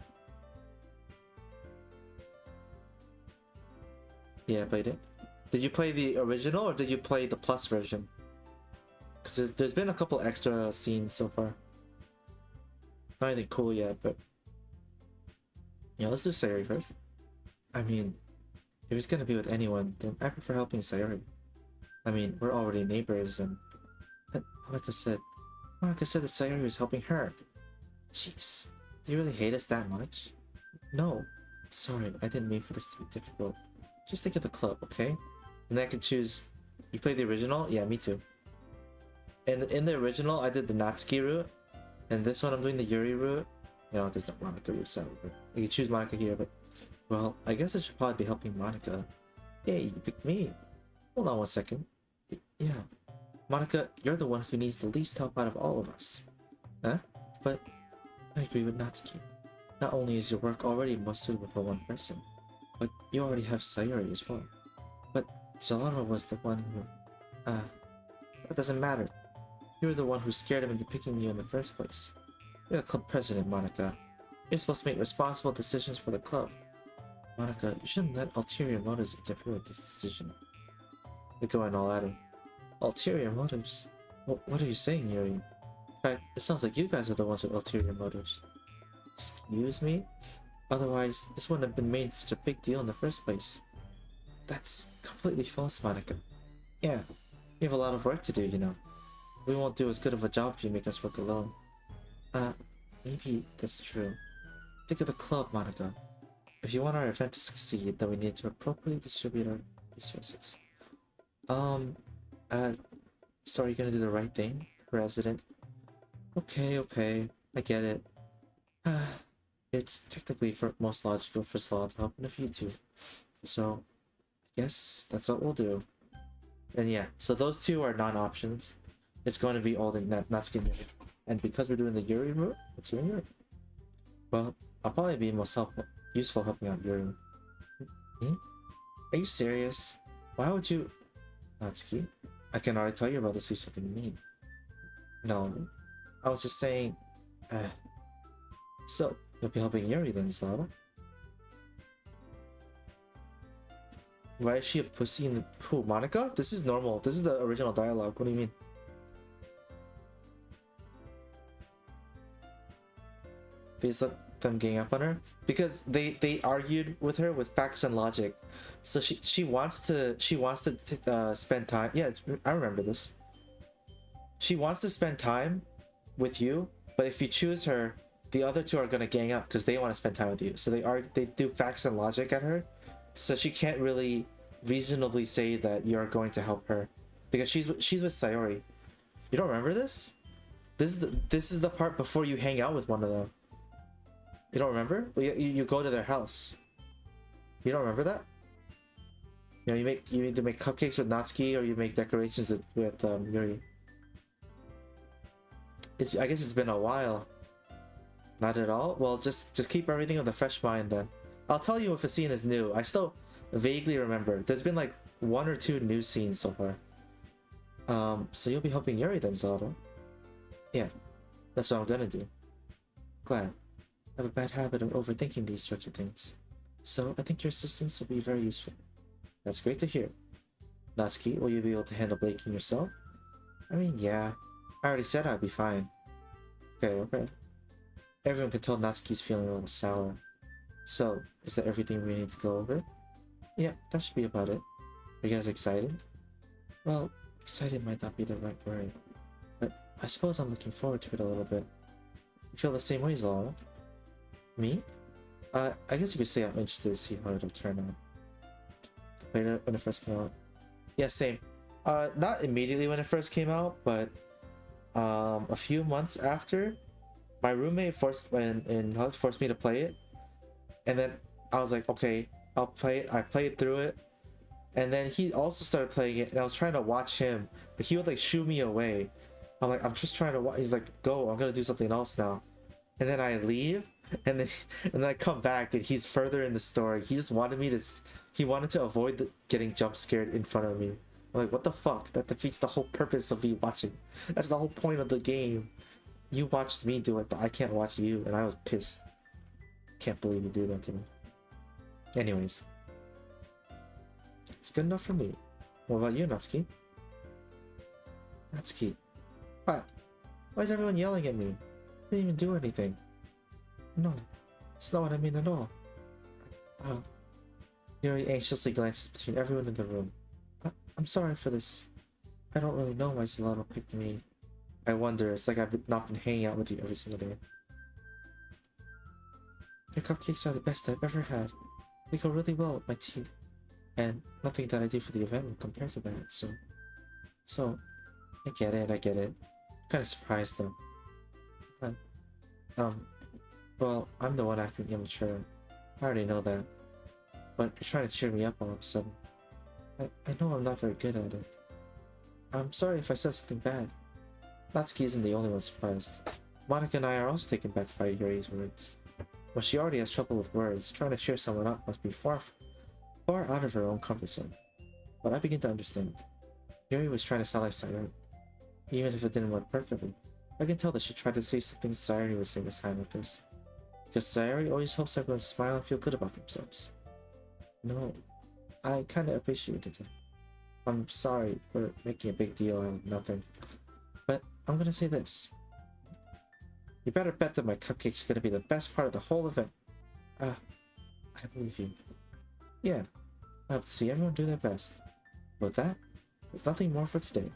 Yeah, I played it. Did you play the original or did you play the plus version? Because there's been a couple extra scenes so far. Not anything cool yet, but... Yeah, let's do Sayori first. I mean, if he's gonna be with anyone, then I prefer helping Sayori. I mean, we're already neighbors and... But Monika said that Sayori was helping her. Jeez, do you really hate us that much? No. Sorry, I didn't mean for this to be difficult. Just think of the club, okay? And then I can choose... You played the original? Yeah, me too. In the original, I did the Natsuki route. And this one I'm doing the Yuri route. You know, there's a Monica route, so you can choose Monica here, but well, I guess I should probably be helping Monica. Hey, you picked me. Hold on 1 second. Yeah. Monica, you're the one who needs the least help out of all of us. Huh? But I agree with Natsuki. Not only is your work already most suitable for one person, but you already have Sayori as well. But Zalaro was the one who... that doesn't matter. You were the one who scared him into picking you in the first place. You're the club president, Monica. You're supposed to make responsible decisions for the club. Monica, you shouldn't let ulterior motives interfere with this decision. They're going all at him. Ulterior motives? What are you saying, Yuri? In fact, it sounds like you guys are the ones with ulterior motives. Excuse me? Otherwise, this wouldn't have been made such a big deal in the first place. That's completely false, Monica. Yeah, you have a lot of work to do, you know. We won't do as good of a job if you make us work alone. Maybe that's true. Think of the club, Monica. If you want our event to succeed, then we need to appropriately distribute our resources. So are you gonna do the right thing, President? Okay, I get it. It's technically most logical for Slaw to help in a few too. So, I guess that's what we'll do. And yeah, so those two are non-options. It's going to be all the Natsuki and Yuri. And because we're doing the Yuri route, it's Yuri. Well, I'll probably be most useful helping out Yuri. Me? Are you serious? Why would you... Natsuki? I can already tell you're about to say something mean. No, I was just saying... So, you'll be helping Yuri then, Zara? Why is she a pussy in the... Who, Monica? This is normal. This is the original dialogue. What do you mean? Please let them gang up on her? Because they argued with her with facts and logic. So she wants to spend time. Yeah, I remember this. She wants to spend time with you, but if you choose her, the other two are gonna gang up because they want to spend time with you. So they do facts and logic at her. So she can't really reasonably say that you're going to help her because she's with Sayori. You don't remember this? This is the part before you hang out with one of them. You don't remember? Well, you go to their house. You don't remember that? You know, you need to make cupcakes with Natsuki, or you make decorations with Yuri. I guess it's been a while. Not at all? Well, just keep everything with a fresh mind then. I'll tell you if a scene is new. I still vaguely remember. There's been like 1 or 2 new scenes so far. So you'll be helping Yuri then, Zelda? Yeah, that's what I'm gonna do. Glad. I have a bad habit of overthinking these sorts of things. So I think your assistance will be very useful. That's great to hear. Natsuki, will you be able to handle baking yourself? I mean, yeah. I already said I'd be fine. Okay. Everyone can tell Natsuki's feeling a little sour. So, is that everything we need to go over? Yeah, that should be about it. Are you guys excited? Well, excited might not be the right word. But I suppose I'm looking forward to it a little bit. You feel the same way, Zara? Me? I guess you could say I'm interested to see how it'll turn out. Later, when it first came out. Yeah, same. Not immediately when it first came out, but a few months after, my roommate forced me to play it, and then I was like, okay, I'll play it. I played through it, and then he also started playing it, and I was trying to watch him, but he would like shoo me away. I'm like, I'm just trying to watch. He's like, go, I'm gonna do something else now, and then I leave, and then I come back, and he's further in the story. He just wanted me to. He wanted to avoid getting jump scared in front of me. I'm like, what the fuck? That defeats the whole purpose of me watching. That's the whole point of the game. You watched me do it, but I can't watch you, and I was pissed. Can't believe you do that to me. Anyways. It's good enough for me. What about you, Natsuki? Natsuki. What? Why is everyone yelling at me? I didn't even do anything. No. It's not what I mean at all. Yuri anxiously glances between everyone in the room. I'm sorry for this. I don't really know why Solano picked me. I wonder, it's like I've not been hanging out with you every single day. Your cupcakes are the best I've ever had. They go really well with my tea. And nothing that I do for the event will compare to that, so... I get it. Kinda surprised though. Uh, um, well, I'm the one acting immature. I already know that. But you're trying to cheer me up all of a sudden. I know I'm not very good at it. I'm sorry if I said something bad. Natsuki isn't the only one surprised. Monica and I are also taken back by Yuri's words. But she already has trouble with words. Trying to cheer someone up must be far out of her own comfort zone. But I begin to understand. Yuri was trying to sound like Sayori, even if it didn't work perfectly. I can tell that she tried to say something Sayori would say this time like this. Because Sayori always hopes everyone smile and feel good about themselves. No, I kinda appreciated it. I'm sorry for making a big deal out of nothing. But I'm gonna say this. You better bet that my cupcake's gonna be the best part of the whole event. I believe you. Yeah, I hope to see everyone do their best. With that, there's nothing more for today.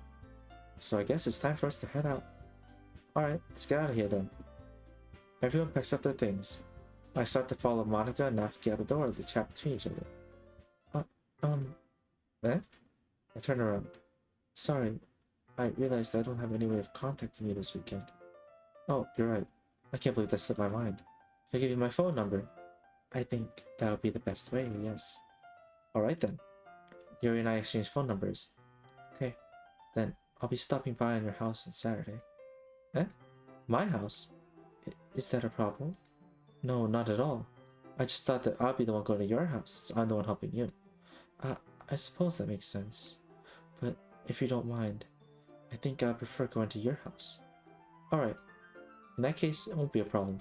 So I guess it's time for us to head out. Alright, let's get out of here then. Everyone picks up their things. I start to follow Monica and Natsuki out the door as they chat between each other. Eh? I turn around. Sorry, I realized I don't have any way of contacting you this weekend. Oh, you're right. I can't believe that slipped my mind. I'll give you my phone number. I think that would be the best way, yes. Alright then. Yuri and I exchange phone numbers. Okay, then I'll be stopping by on your house on Saturday. Eh? My house? Is that a problem? No, not at all. I just thought that I'll be the one going to your house since I'm the one helping you. I suppose that makes sense. But if you don't mind, I think I prefer going to your house. Alright. In that case, it won't be a problem.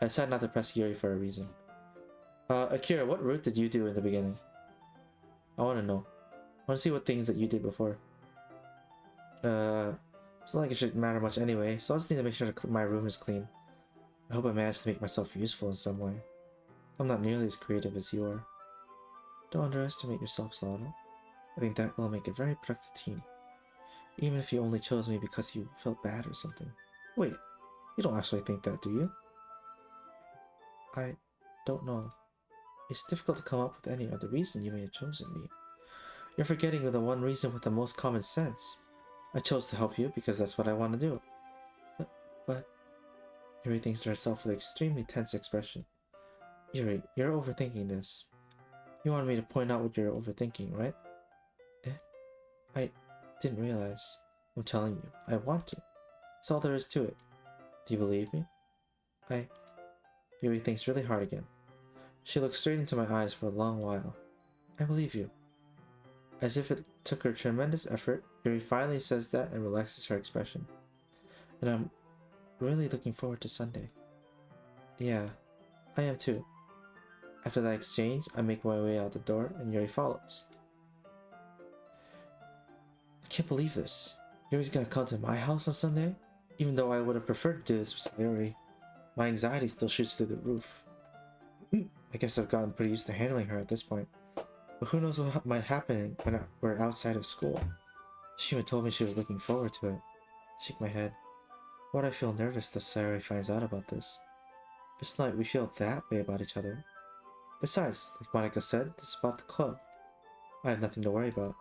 I decided not to press Yuri for a reason. Akira, what route did you do in the beginning? I want to know. I want to see what things that you did before. It's not like it should matter much anyway, so I just need to make sure that my room is clean. I hope I managed to make myself useful in some way. I'm not nearly as creative as you are. Don't underestimate yourself, Solano. I think that will make a very productive team. Even if you only chose me because you felt bad or something. Wait, you don't actually think that, do you? I don't know. It's difficult to come up with any other reason you may have chosen me. You're forgetting the one reason with the most common sense. I chose to help you because that's what I want to do. But... Yuri thinks to herself with an extremely tense expression. Yuri, you're overthinking this. You wanted me to point out what you're overthinking, right? I didn't realize. I'm telling you, I want to. That's all there is to it. Do you believe me? Yuri thinks really hard again. She looks straight into my eyes for a long while. I believe you. As if it took her tremendous effort, Yuri finally says that and relaxes her expression. And I'm really looking forward to Sunday. Yeah, I am too. After that exchange, I make my way out the door and Yuri follows. I can't believe this. Yuri's gonna come to my house on Sunday? Even though I would have preferred to do this with Sayori. My anxiety still shoots through the roof. I guess I've gotten pretty used to handling her at this point. But who knows what might happen when we're outside of school. She even told me she was looking forward to it. I shake my head. Why do I feel nervous that Sayori finds out about this? It's not like we feel that way about each other. Besides, like Monica said, this is about the club. I have nothing to worry about.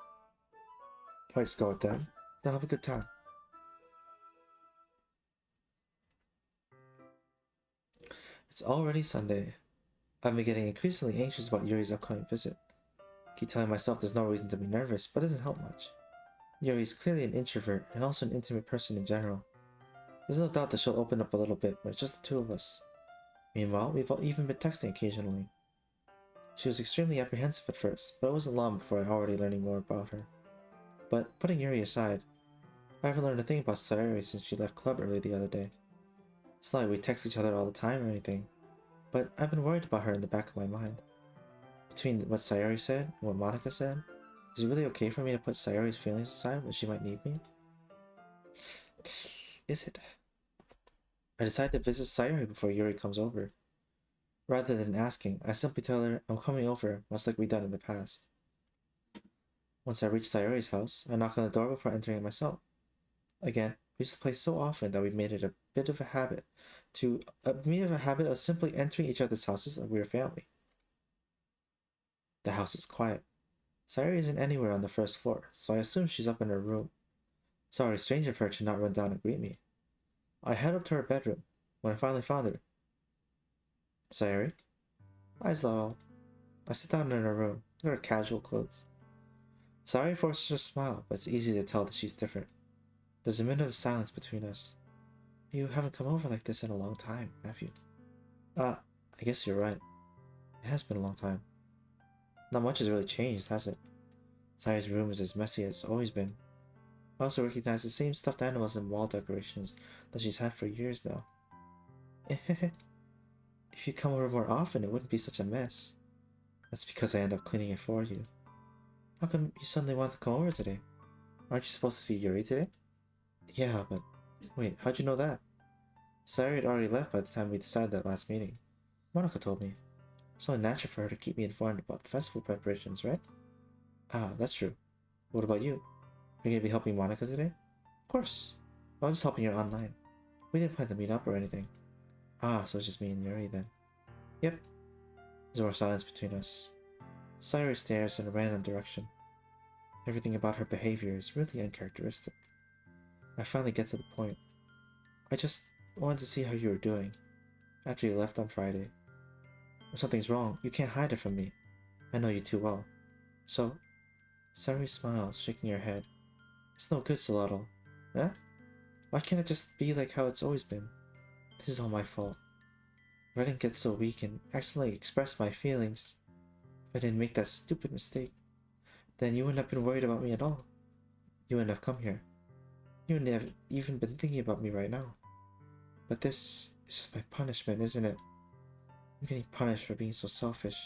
Let's go with them. They'll have a good time. It's already Sunday. I've been getting increasingly anxious about Yuri's upcoming visit. I keep telling myself there's no reason to be nervous, but it doesn't help much. Yuri is clearly an introvert and also an intimate person in general. There's no doubt that she'll open up a little bit, but it's just the two of us. Meanwhile, we've even been texting occasionally. She was extremely apprehensive at first, but it wasn't long before I already learning more about her. But putting Yuri aside, I haven't learned a thing about Sayori since she left club early the other day. It's not like we text each other all the time or anything, but I've been worried about her in the back of my mind. Between what Sayori said and what Monica said, is it really okay for me to put Sayori's feelings aside when she might need me? Is it? I decide to visit Sayori before Yuri comes over. Rather than asking, I simply tell her I'm coming over, much like we've done in the past. Once I reach Sayori's house, I knock on the door before entering it myself. Again, we used to play so often that we made it a bit of a habit of simply entering each other's houses like we were family. The house is quiet. Sayori isn't anywhere on the first floor, so I assume she's up in her room. It's already strange of her to not run down and greet me. I head up to her bedroom when I finally found her. Sayori? Hi, Zlaro. I sit down in her room. Look at her casual clothes. Sayori forces her to smile, but it's easy to tell that she's different. There's a minute of silence between us. You haven't come over like this in a long time, have you? I guess you're right. It has been a long time. Not much has really changed, has it? Sayori's room is as messy as it's always been. I also recognize the same stuffed animals and wall decorations that she's had for years now. If you come over more often, it wouldn't be such a mess. That's because I end up cleaning it for you. How come you suddenly want to come over today? Aren't you supposed to see Yuri today? Yeah, but... Wait, how'd you know that? Sayori had already left by the time we decided that last meeting. Monica told me. It's only natural for her to keep me informed about the festival preparations, right? Ah, that's true. What about you? Are you gonna be helping Monica today? Of course. I'm just helping her online. We didn't plan to meet up or anything. Ah, so it's just me and Yuri then. Yep. There's more silence between us. Sayori stares in a random direction. Everything about her behavior is really uncharacteristic. I finally get to the point. I just wanted to see how you were doing after you left on Friday. If something's wrong, you can't hide it from me. I know you too well. So, Sayori smiles, shaking her head. It's no good, Solado. Eh? Why can't it just be like how it's always been? This is all my fault. If I didn't get so weak and accidentally express my feelings, if I didn't make that stupid mistake, then you wouldn't have been worried about me at all. You wouldn't have come here. You wouldn't have even been thinking about me right now. But this is just my punishment, isn't it? I'm getting punished for being so selfish.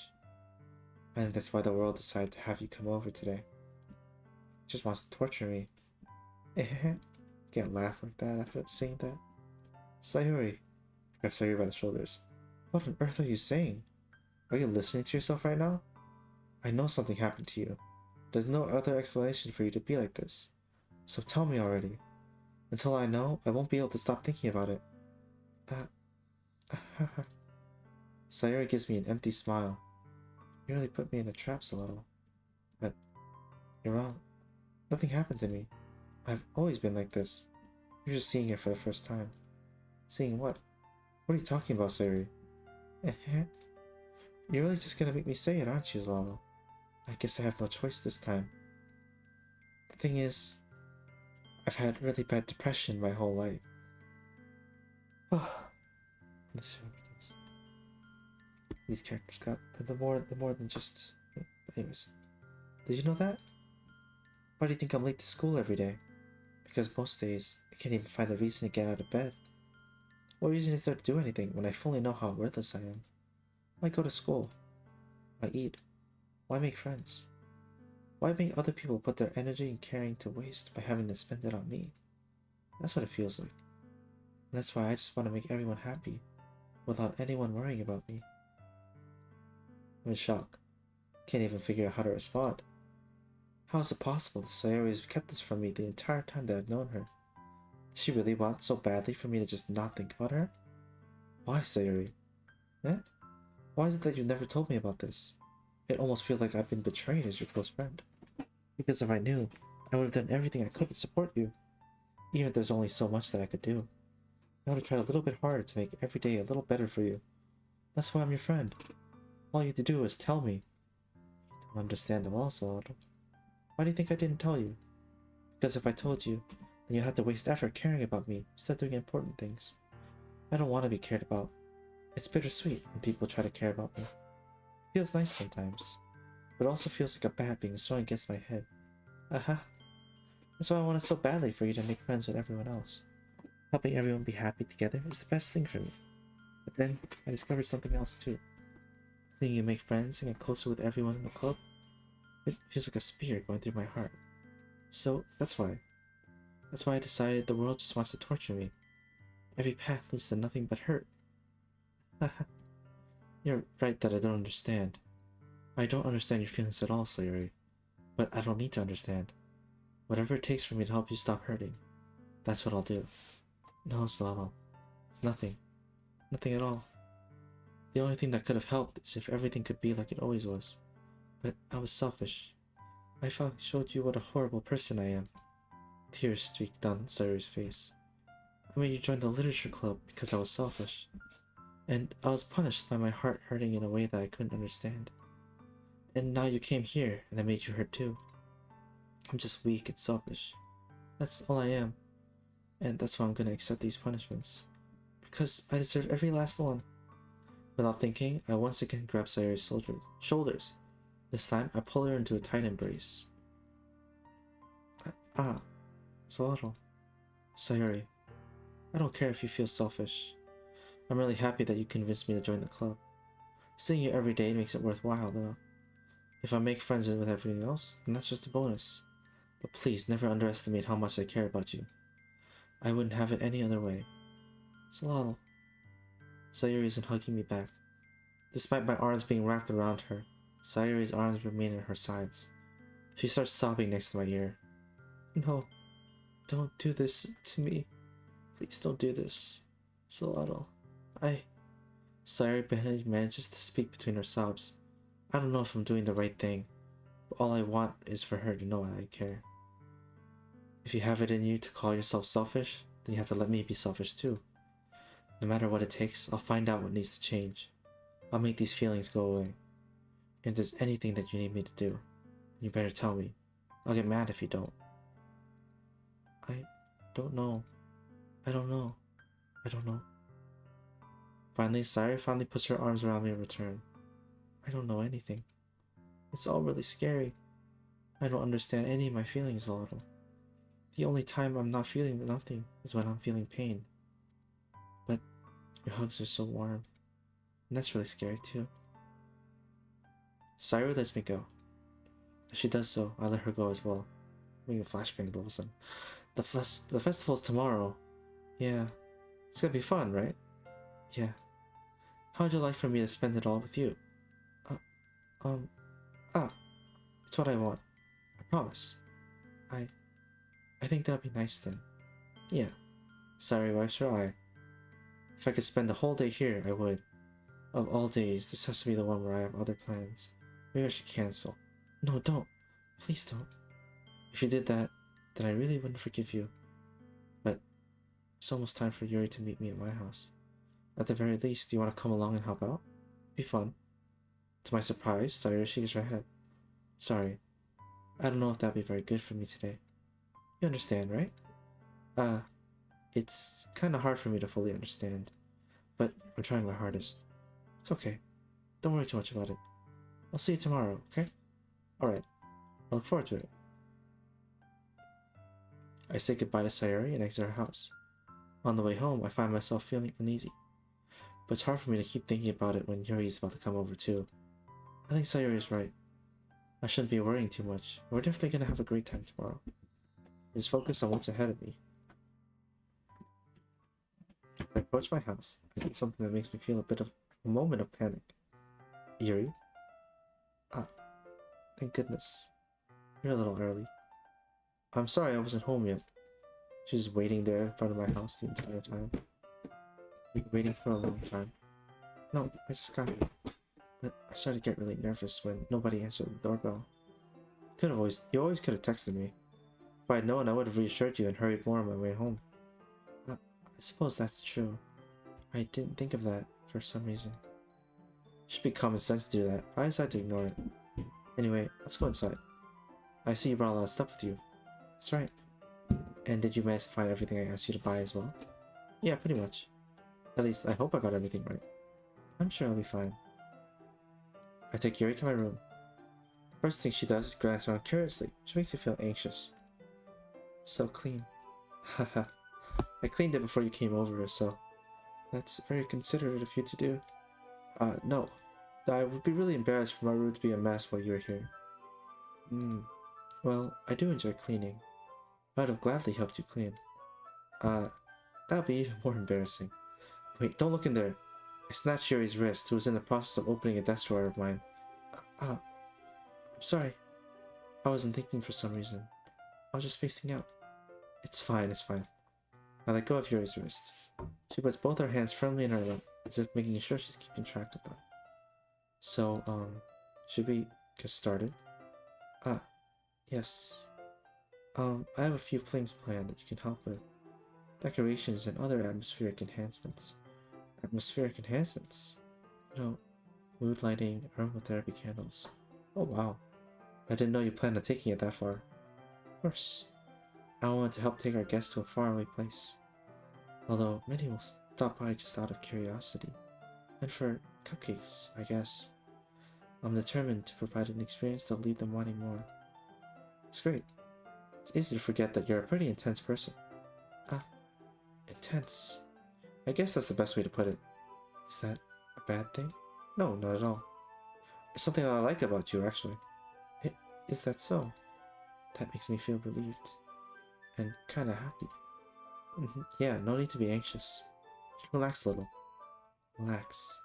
I think that's why the world decided to have you come over today. It just wants to torture me. Can't laugh like that after saying that. Sayori. Grab Sayori by the shoulders. What on earth are you saying? Are you listening to yourself right now? I know something happened to you. There's no other explanation for you to be like this. So tell me already. Until I know, I won't be able to stop thinking about it. Sayori gives me an empty smile. You really put me in a trap, Solano. But you're wrong. Nothing happened to me. I've always been like this. You're just seeing it for the first time. Seeing what? What are you talking about, Sayori? You're really just gonna make me say it, aren't you, Solano? I guess I have no choice this time. The thing is, I've had really bad depression my whole life. This begins. These characters got the more than just. But anyways, did you know that? Why do you think I'm late to school every day? Because most days I can't even find a reason to get out of bed. What reason is there to do anything when I fully know how worthless I am? Why go to school? Why eat? Why make friends? Why make other people put their energy and caring to waste by having to spend it on me? That's what it feels like. And that's why I just want to make everyone happy, without anyone worrying about me. I'm in shock. Can't even figure out how to respond. How is it possible that Sayori has kept this from me the entire time that I've known her? Does she really want so badly for me to just not think about her? Why, Sayori? Eh? Why is it that you never told me about this? It almost feels like I've been betrayed as your close friend. Because if I knew, I would have done everything I could to support you. Even if there's only so much that I could do. I would have tried a little bit harder to make every day a little better for you. That's why I'm your friend. All you have to do is tell me. You don't understand at all, Solano. Why do you think I didn't tell you? Because if I told you, then you'd have to waste effort caring about me instead of doing important things. I don't want to be cared about. It's bittersweet when people try to care about me. It feels nice sometimes, but it also feels like a bat being swung against my head. That's why I wanted so badly for you to make friends with everyone else. Helping everyone be happy together is the best thing for me. But then, I discovered something else too. Seeing you make friends and get closer with everyone in the club, it feels like a spear going through my heart. So, that's why. That's why I decided the world just wants to torture me. Every path leads to nothing but hurt. You're right that I don't understand. I don't understand your feelings at all, Sayori. But I don't need to understand. Whatever it takes for me to help you stop hurting, that's what I'll do. No, Solano. It's nothing. Nothing at all. The only thing that could have helped is if everything could be like it always was. But I was selfish. I finally showed you what a horrible person I am. Tears streaked down Sayori's face. I made you join the literature club because I was selfish. And I was punished by my heart hurting in a way that I couldn't understand. And now you came here, and I made you hurt too. I'm just weak and selfish. That's all I am. And that's why I'm gonna accept these punishments. Because I deserve every last one. Without thinking, I once again grab Sayori's shoulders. This time, I pull her into a tight embrace. Axolotl. Sayori, I don't care if you feel selfish. I'm really happy that you convinced me to join the club. Seeing you every day makes it worthwhile, though. If I make friends with everyone else, then that's just a bonus. But please, never underestimate how much I care about you. I wouldn't have it any other way. Axolotl. Sayori isn't hugging me back. Despite my arms being wrapped around her, Sayori's arms remain at her sides. She starts sobbing next to my ear. No, don't do this to me. Please don't do this. Axolotl. Sayori manages to speak between her sobs. I don't know if I'm doing the right thing, but all I want is for her to know I care. If you have it in you to call yourself selfish, then you have to let me be selfish too. No matter what it takes, I'll find out what needs to change. I'll make these feelings go away. If there's anything that you need me to do, you better tell me. I'll get mad if you don't. I don't know. I don't know. I don't know. Finally, Sayori puts her arms around me in return. I don't know anything. It's all really scary. I don't understand any of my feelings a little. The only time I'm not feeling nothing is when I'm feeling pain. But your hugs are so warm. And that's really scary too. Sayori lets me go. As she does so, I let her go as well. Making a flashbang all of a sudden. The festival's tomorrow. Yeah. It's gonna be fun, right? Yeah. How would you like for me to spend it all with you? It's what I want. I promise. I think that'd be nice then. Yeah. Sayori wipes her eye. If I could spend the whole day here, I would. Of all days, this has to be the one where I have other plans. Maybe I should cancel. No, don't. Please don't. If you did that, then I really wouldn't forgive you. But it's almost time for Yuri to meet me at my house. At the very least, do you want to come along and help out? Be fun. To my surprise, Sayori shakes her head. Sorry. I don't know if that'd be very good for me today. You understand, right? It's kinda hard for me to fully understand. But I'm trying my hardest. It's okay. Don't worry too much about it. I'll see you tomorrow, okay? Alright. I look forward to it. I say goodbye to Sayori and exit her house. On the way home, I find myself feeling uneasy. But it's hard for me to keep thinking about it when Yuri is about to come over too. I think Sayori is right. I shouldn't be worrying too much. We're definitely gonna have a great time tomorrow. Just focus on what's ahead of me. I approach my house. I see something that makes me feel a moment of panic. Yuri? Thank goodness. You're a little early. I'm sorry I wasn't home yet. She's just waiting there in front of my house the entire time. We've been waiting for a long time. No, I just got here. But I started to get really nervous when nobody answered the doorbell. You always could have texted me. If I'd known, I would have reassured you and hurried more on my way home. I suppose that's true. I didn't think of that for some reason. It should be common sense to do that, but I decided to ignore it. Anyway, let's go inside. I see you brought a lot of stuff with you. That's right. And did you manage to find everything I asked you to buy as well? Yeah, pretty much. At least, I hope I got everything right. I'm sure I'll be fine. I take Yuri to my room. The first thing she does is glance around curiously, which makes me feel anxious. It's so clean. Haha. I cleaned it before you came over, so that's very considerate of you to do. No. I would be really embarrassed for my room to be a mess while you're here. Well, I do enjoy cleaning. I would have gladly helped you clean. That would be even more embarrassing. Wait, don't look in there. I snatched Yuri's wrist, who was in the process of opening a desk drawer of mine. I'm sorry. I wasn't thinking for some reason. I was just spacing out. It's fine, it's fine. I let go of Yuri's wrist. She puts both her hands firmly in her lap, as if making sure she's keeping track of them. So, should we get started? Yes. I have a few things planned that you can help with. decorations, and other atmospheric enhancements. Atmospheric enhancements? You know, mood lighting, aromatherapy candles. Oh wow. I didn't know you planned on taking it that far. Of course. I wanted to help take our guests to a faraway place. Although many will stop by just out of curiosity. And for cupcakes, I guess. I'm determined to provide an experience that'll leave them wanting more. It's great. It's easy to forget that you're a pretty intense person. Ah, intense. I guess that's the best way to put it. Is that a bad thing? No, not at all. It's something that I like about you, actually. Is that so? That makes me feel relieved. And kinda happy. Yeah, no need to be anxious. Just relax a little. Relax.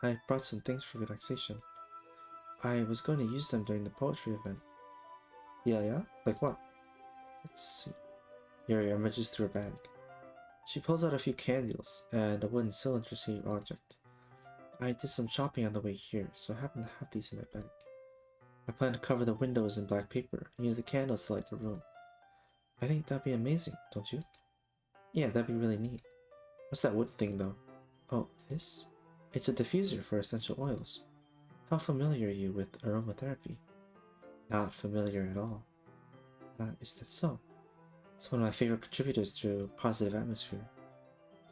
I brought some things for relaxation. I was going to use them during the poetry event. Yeah? Like what? Let's see. Yuri rummages through her bag. She pulls out a few candles and a wooden cylinder-shaped object. I did some shopping on the way here, so I happen to have these in my bag. I plan to cover the windows in black paper and use the candles to light the room. I think that'd be amazing, don't you? Yeah, that'd be really neat. What's that wood thing, though? Oh, this? It's a diffuser for essential oils. How familiar are you with aromatherapy? Not familiar at all. Is that so? It's one of my favorite contributors to positive atmosphere.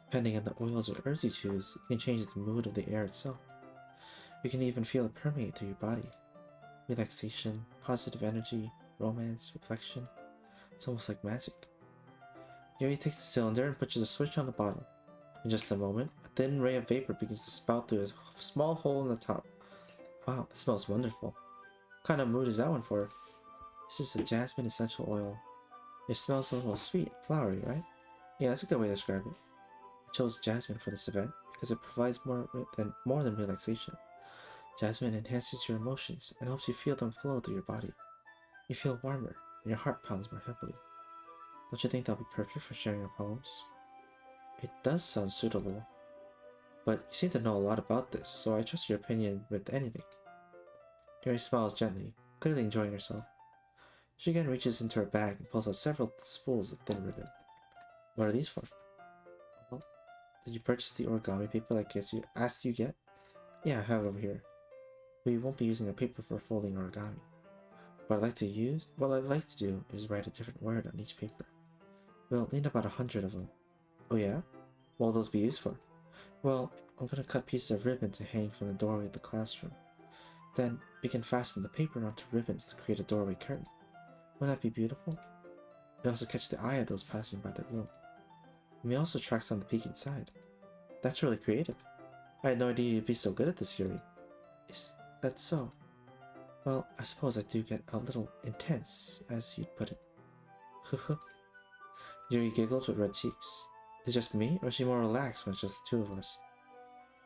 Depending on the oils or herbs you choose, you can change the mood of the air itself. You can even feel it permeate through your body. Relaxation, positive energy, romance, reflection. It's almost like magic. Yuri takes the cylinder and pushes a switch on the bottom. In just a moment, a thin ray of vapor begins to spout through a small hole in the top. Wow, that smells wonderful. What kind of mood is that one for? This is a jasmine essential oil. It smells a little sweet, flowery, right? Yeah, that's a good way to describe it. I chose jasmine for this event because it provides more than relaxation. Jasmine enhances your emotions and helps you feel them flow through your body. You feel warmer and your heart pounds more heavily. Don't you think that'll be perfect for sharing your poems? It does sound suitable, but you seem to know a lot about this, so I trust your opinion with anything. Yuri smiles gently, clearly enjoying herself. She again reaches into her bag and pulls out several spools of thin ribbon. What are these for? Well, did you purchase the origami paper like I asked you get? Yeah, I have it over here. We won't be using a paper for folding origami. What I'd like to do is write a different word on each paper. We'll need about 100 of them. Oh yeah? What will those be used for? Well, I'm gonna cut pieces of ribbon to hang from the doorway of the classroom. Then we can fasten the paper onto ribbons to create a doorway curtain. Wouldn't that be beautiful? We also catch the eye of those passing by the room. We may also track some to peek inside. That's really creative. I had no idea you'd be so good at this, Yuri. Is that so? Well, I suppose I do get a little intense, as you'd put it. Yuri giggles with red cheeks. Is it just me, or is she more relaxed when it's just the two of us?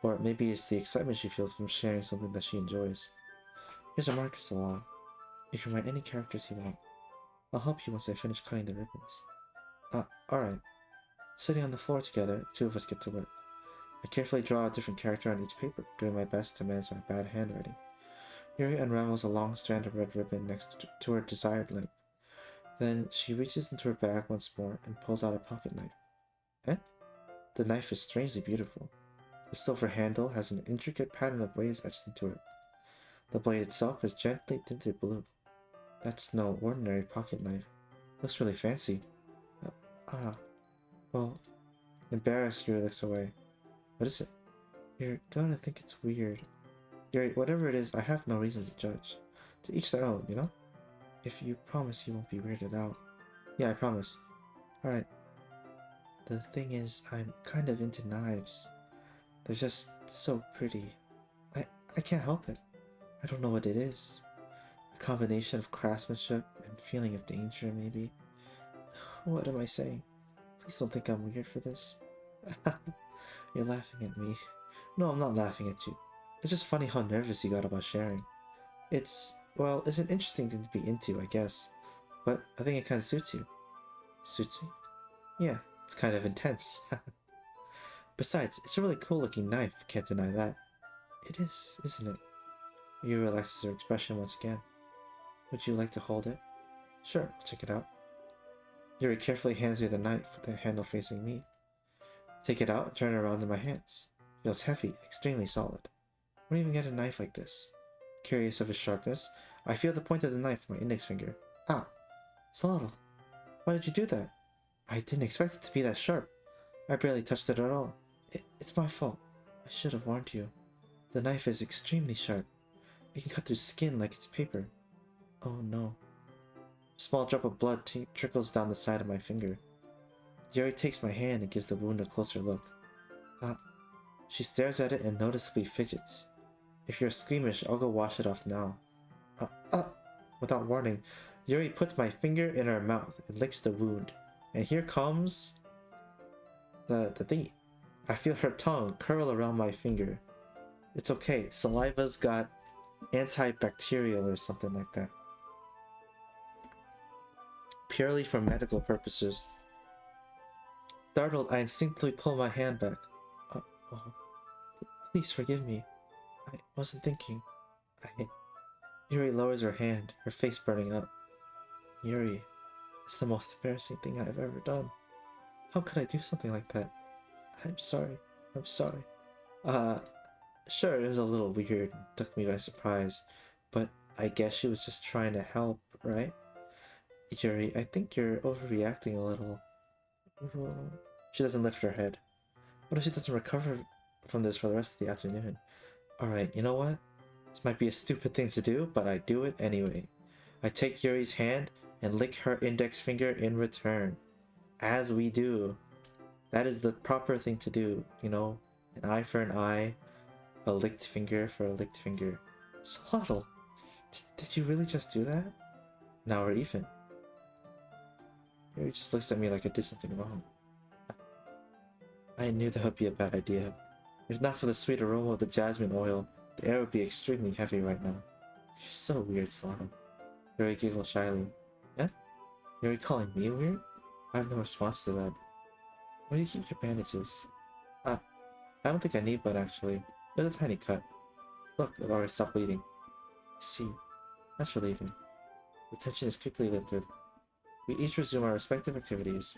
Or maybe it's the excitement she feels from sharing something that she enjoys. Here's a marker salon. You can write any characters you want. I'll help you once I finish cutting the ribbons. Alright. Sitting on the floor together, the two of us get to work. I carefully draw a different character on each paper, doing my best to manage my bad handwriting. Yuri unravels a long strand of red ribbon next to her desired length. Then she reaches into her bag once more and pulls out a pocket knife. Eh? The knife is strangely beautiful. The silver handle has an intricate pattern of waves etched into it. The blade itself is gently tinted blue. That's no ordinary pocket knife. Looks really fancy. Well, embarrassed, Yuri looks away. What is it? You're gonna think it's weird. Yuri, whatever it is, I have no reason to judge. To each their own, you know? If you promise you won't be weirded out. Yeah, I promise. Alright. The thing is, I'm kind of into knives. They're just so pretty. I can't help it. I don't know what it is. A combination of craftsmanship and feeling of danger, maybe. What am I saying? Please don't think I'm weird for this. You're laughing at me. No, I'm not laughing at you. It's just funny how nervous you got about sharing. It's an interesting thing to be into, I guess. But I think it kind of suits you. Suits me? Yeah, it's kind of intense. Besides, it's a really cool looking knife, can't deny that. It is, isn't it? Yu relaxes her expression once again. Would you like to hold it? Sure, check it out. Yuri carefully hands me the knife with the handle facing me. Take it out and turn it around in my hands. Feels heavy, extremely solid. Where do you even get a knife like this? Curious of its sharpness, I feel the point of the knife with my index finger. Ah! Slottle! Why did you do that? I didn't expect it to be that sharp. I barely touched it at all. It's my fault. I should have warned you. The knife is extremely sharp. It can cut through skin like it's paper. Oh no. A small drop of blood trickles down the side of my finger. Yuri takes my hand and gives the wound a closer look. She stares at it and noticeably fidgets. If you're squeamish, I'll go wash it off now. Without warning, Yuri puts my finger in her mouth and licks the wound. And here comes the thingy. I feel her tongue curl around my finger. It's okay, saliva's got antibacterial or something like that. Purely for medical purposes. Startled, I instinctively pull my hand back. Please forgive me. I wasn't thinking. Yuri lowers her hand, her face burning up. Yuri, it's the most embarrassing thing I've ever done. How could I do something like that? I'm sorry. Sure, it was a little weird and took me by surprise, but I guess she was just trying to help, right? Yuri, I think you're overreacting a little. She doesn't lift her head. What if she doesn't recover from this for the rest of the afternoon? Alright, you know what? This might be a stupid thing to do, but I do it anyway. I take Yuri's hand and lick her index finger in return. As we do. That is the proper thing to do, you know? An eye for an eye, a licked finger for a licked finger. Slottle, did you really just do that? Now we're even. Yuri just looks at me like I did something wrong. I knew that would be a bad idea. If not for the sweet aroma of the jasmine oil, the air would be extremely heavy right now. You're so weird, Slottle. Yuri giggles shyly. Yeah? Yuri calling me weird? I have no response to that. Where do you keep your bandages? I don't think I need one actually. There's a tiny cut. Look, it already stopped bleeding. I see. That's relieving. The tension is quickly lifted. We each resume our respective activities.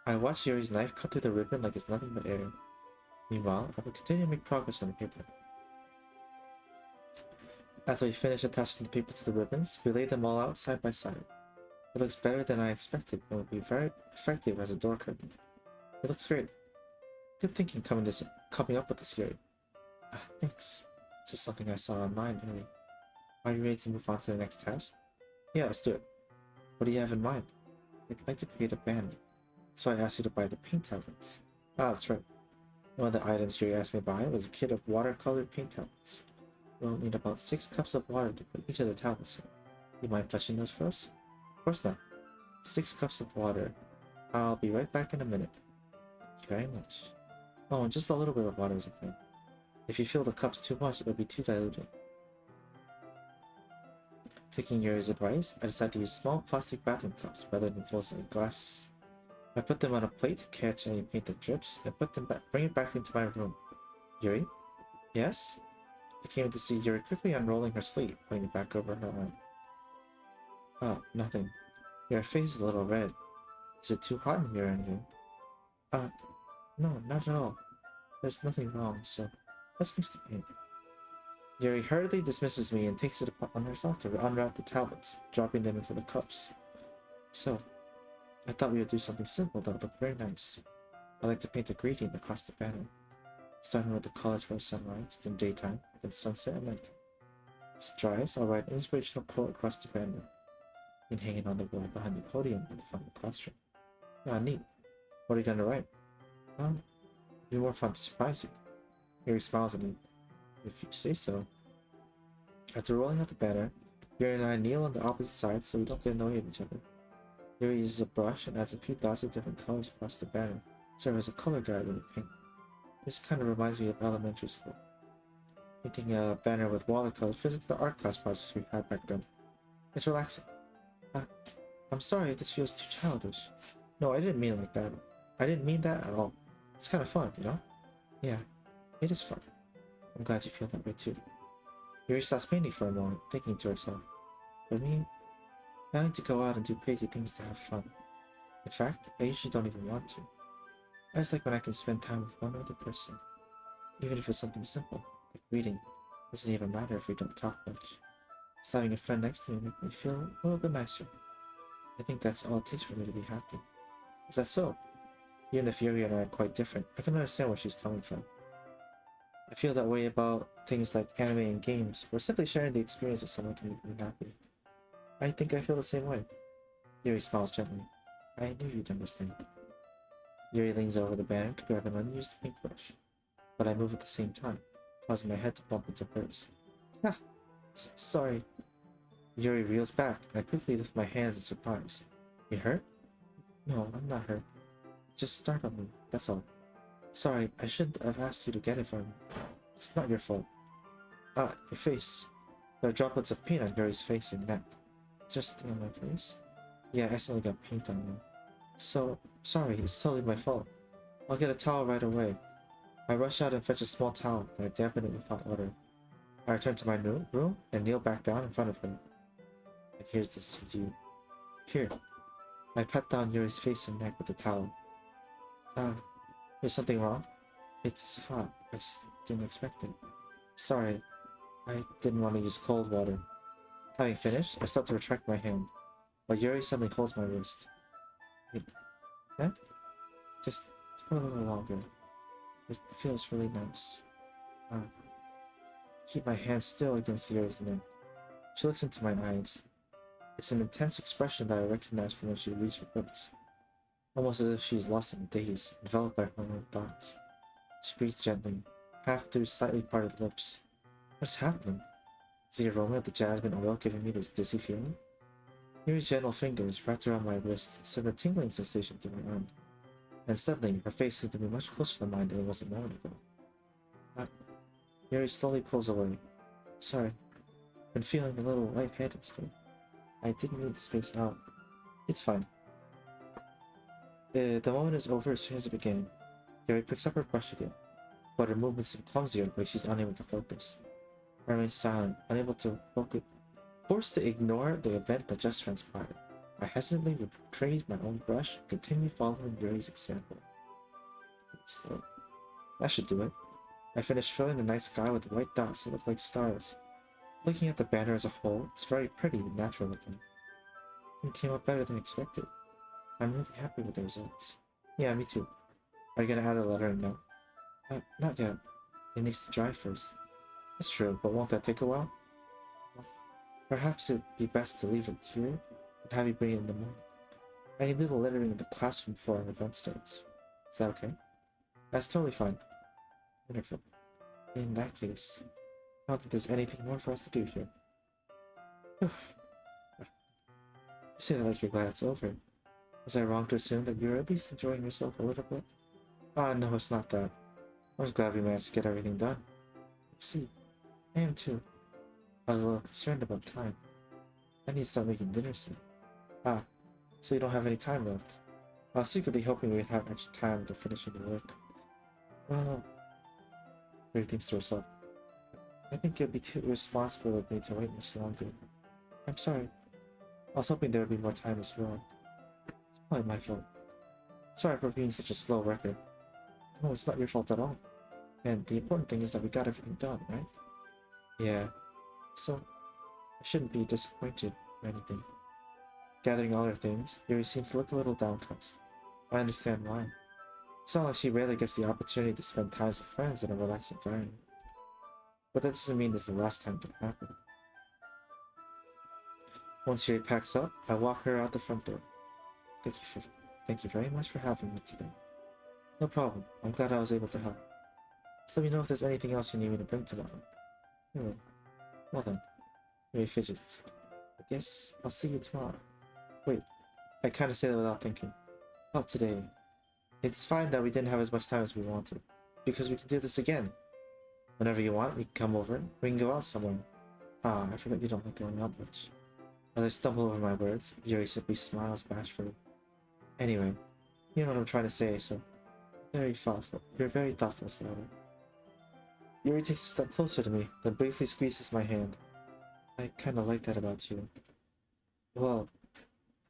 I watch Yuri's knife cut through the ribbon like it's nothing but air. Meanwhile, I will continue to make progress on the paper. After we finish attaching the paper to the ribbons, we lay them all out side by side. It looks better than I expected and will be very effective as a door curtain. It looks great. Good thinking coming up with this, Yuri. Thanks. It's just something I saw online, really. Are you ready to move on to the next task? Yeah, let's do it. What do you have in mind? I'd like to create a banner. So I asked you to buy the paint tablets. That's right. One of the items Yuri asked me to buy was a kit of watercolored paint tablets. We'll need about 6 cups of water to put each of the tablets in. You mind fetching those for us? Of course not. 6 cups of water. I'll be right back in a minute. Thank you very much. Oh, and just a little bit of water is okay. If you fill the cups too much, it'll be too diluted. Taking Yuri's advice, I decided to use small plastic bathroom cups rather than full-size glasses. I put them on a plate to catch any paint that drips, and bring it back into my room. Yuri? Yes? I came to see Yuri quickly unrolling her sleeve, putting it back over her arm. Oh, nothing. Your face is a little red. Is it too hot in here or anything? No, not at all. There's nothing wrong, so let's mix the paint. Yuri hurriedly dismisses me and takes it upon herself to unwrap the tablets, dropping them into the cups. So, I thought we would do something simple that would look very nice. I like to paint a greeting across the banner, starting with the colors for sunrise, then daytime, then sunset and night. As it dries, I'll write an inspirational quote across the banner, and hang it on the wall behind the podium at the front of the classroom. Ah, neat. What are you going to write? It'd be more fun to surprise you. Yuri smiles at me. If you say so. After rolling out the banner, Yuri and I kneel on the opposite sides so we don't get in the way of each other. Yuri uses a brush and adds a few dots of different colors across the banner, serving as a color guide when you paint. This kind of reminds me of elementary school. Painting a banner with watercolors fits into the art class projects we had back then. It's relaxing. I'm sorry if this feels too childish. No, I didn't mean it like that. I didn't mean that at all. It's kind of fun, you know? Yeah, it is fun. I'm glad you feel that way too. Yuri stops painting for a moment, thinking to herself. For me, I like to go out and do crazy things to have fun. In fact, I usually don't even want to. I just like when I can spend time with one other person. Even if it's something simple, like reading. Doesn't even matter if we don't talk much. Just having a friend next to me makes me feel a little bit nicer. I think that's all it takes for me to be happy. Is that so? Even if Yuri and I are quite different, I can understand where she's coming from. I feel that way about things like anime and games, where simply sharing the experience with someone can make me happy. I think I feel the same way. Yuri smiles gently. I knew you'd understand. Yuri leans over the banner to grab an unused paintbrush, but I move at the same time, causing my head to bump into hers. Ah! Sorry. Yuri reels back, and I quickly lift my hands in surprise. You hurt? No, I'm not hurt. Just startled me, that's all. Sorry, I shouldn't have asked you to get it for me. It's not your fault. Ah, your face. There are droplets of paint on Yuri's face and neck. Is there something on my face? Yeah, I accidentally got paint on me. So, sorry, it's totally my fault. I'll get a towel right away. I rush out and fetch a small towel, and I dampen it with hot water. I return to my room and kneel back down in front of her. And here's the CG. Here. I pat down Yuri's face and neck with the towel. There's something wrong? It's hot. I just didn't expect it. Sorry. I didn't want to use cold water. Having finished, I start to retract my hand, but Yuri suddenly holds my wrist. Wait. Huh? Just for a little longer. It feels really nice. Keep my hand still against Yuri's neck. She looks into my eyes. It's an intense expression that I recognize from when she reads her books. Almost as if she's lost in a daze, enveloped by her own thoughts. She breathes gently, half through slightly parted lips. What is happening? Is the aroma of the jasmine oil giving me this dizzy feeling? Yuri's gentle fingers wrapped around my wrist sent a tingling sensation through my arm. And suddenly, her face seemed to be much closer to mine than it was a moment ago. Yuri slowly pulls away. Sorry, I've been feeling a little lightheaded today. I didn't mean to space out. It's fine. The moment is over as soon as it began. Yuri picks up her brush again, but her movements seem clumsier, like she's unable to focus. I remain silent, unable to focus, forced to ignore the event that just transpired. I hesitantly retrieve my own brush and continue following Yuri's example. Slow. That should do it. I finish filling the night sky with white dots that look like stars. Looking at the banner as a whole, it's very pretty and natural looking. It came out better than expected. I'm really happy with the results. Yeah, me too. Are you gonna add a letter and note? Not yet. It needs to dry first. That's true, but won't that take a while? Perhaps it'd be best to leave it here and have you bring it in the morning. I need little lettering in the classroom before our event starts. Is that okay? That's totally fine. Wonderful. In that case, I don't think there's anything more for us to do here. You say that like you're glad it's over. Was I wrong to assume that you're at least enjoying yourself a little bit? No, it's not that. I was glad we managed to get everything done. See, I am too. I was a little concerned about time. I need to start making dinner soon. So you don't have any time left. I was secretly hoping we'd have extra time to finishing the work. Well, Mary thinks to herself. I think it'd be too irresponsible of me to wait much longer. I'm sorry. I was hoping there would be more time as well. It's probably my fault. Sorry for being such a slow record. No, it's not your fault at all. And the important thing is that we got everything done, right? Yeah. So, I shouldn't be disappointed or anything. Gathering all her things, Yuri seems to look a little downcast. I understand why. It's not like she rarely gets the opportunity to spend time with friends in a relaxed environment. But that doesn't mean this is the last time it can happen. Once Yuri packs up, I walk her out the front door. Thank you very much for having me today. No problem. I'm glad I was able to help. Just let me know if there's anything else you need me to bring tomorrow. Well then. Yuri fidgets. I guess I'll see you tomorrow. Wait, I kinda say that without thinking. Not today. It's fine that we didn't have as much time as we wanted, because we can do this again. Whenever you want, we can come over, we can go out somewhere. I forgot you don't like going out much. As I stumble over my words, Yuri simply smiles bashfully. Anyway, you know what I'm trying to say, so very thoughtful. You're very thoughtful, Slaughter. Yuri takes a step closer to me, then briefly squeezes my hand. I kinda like that about you. Well,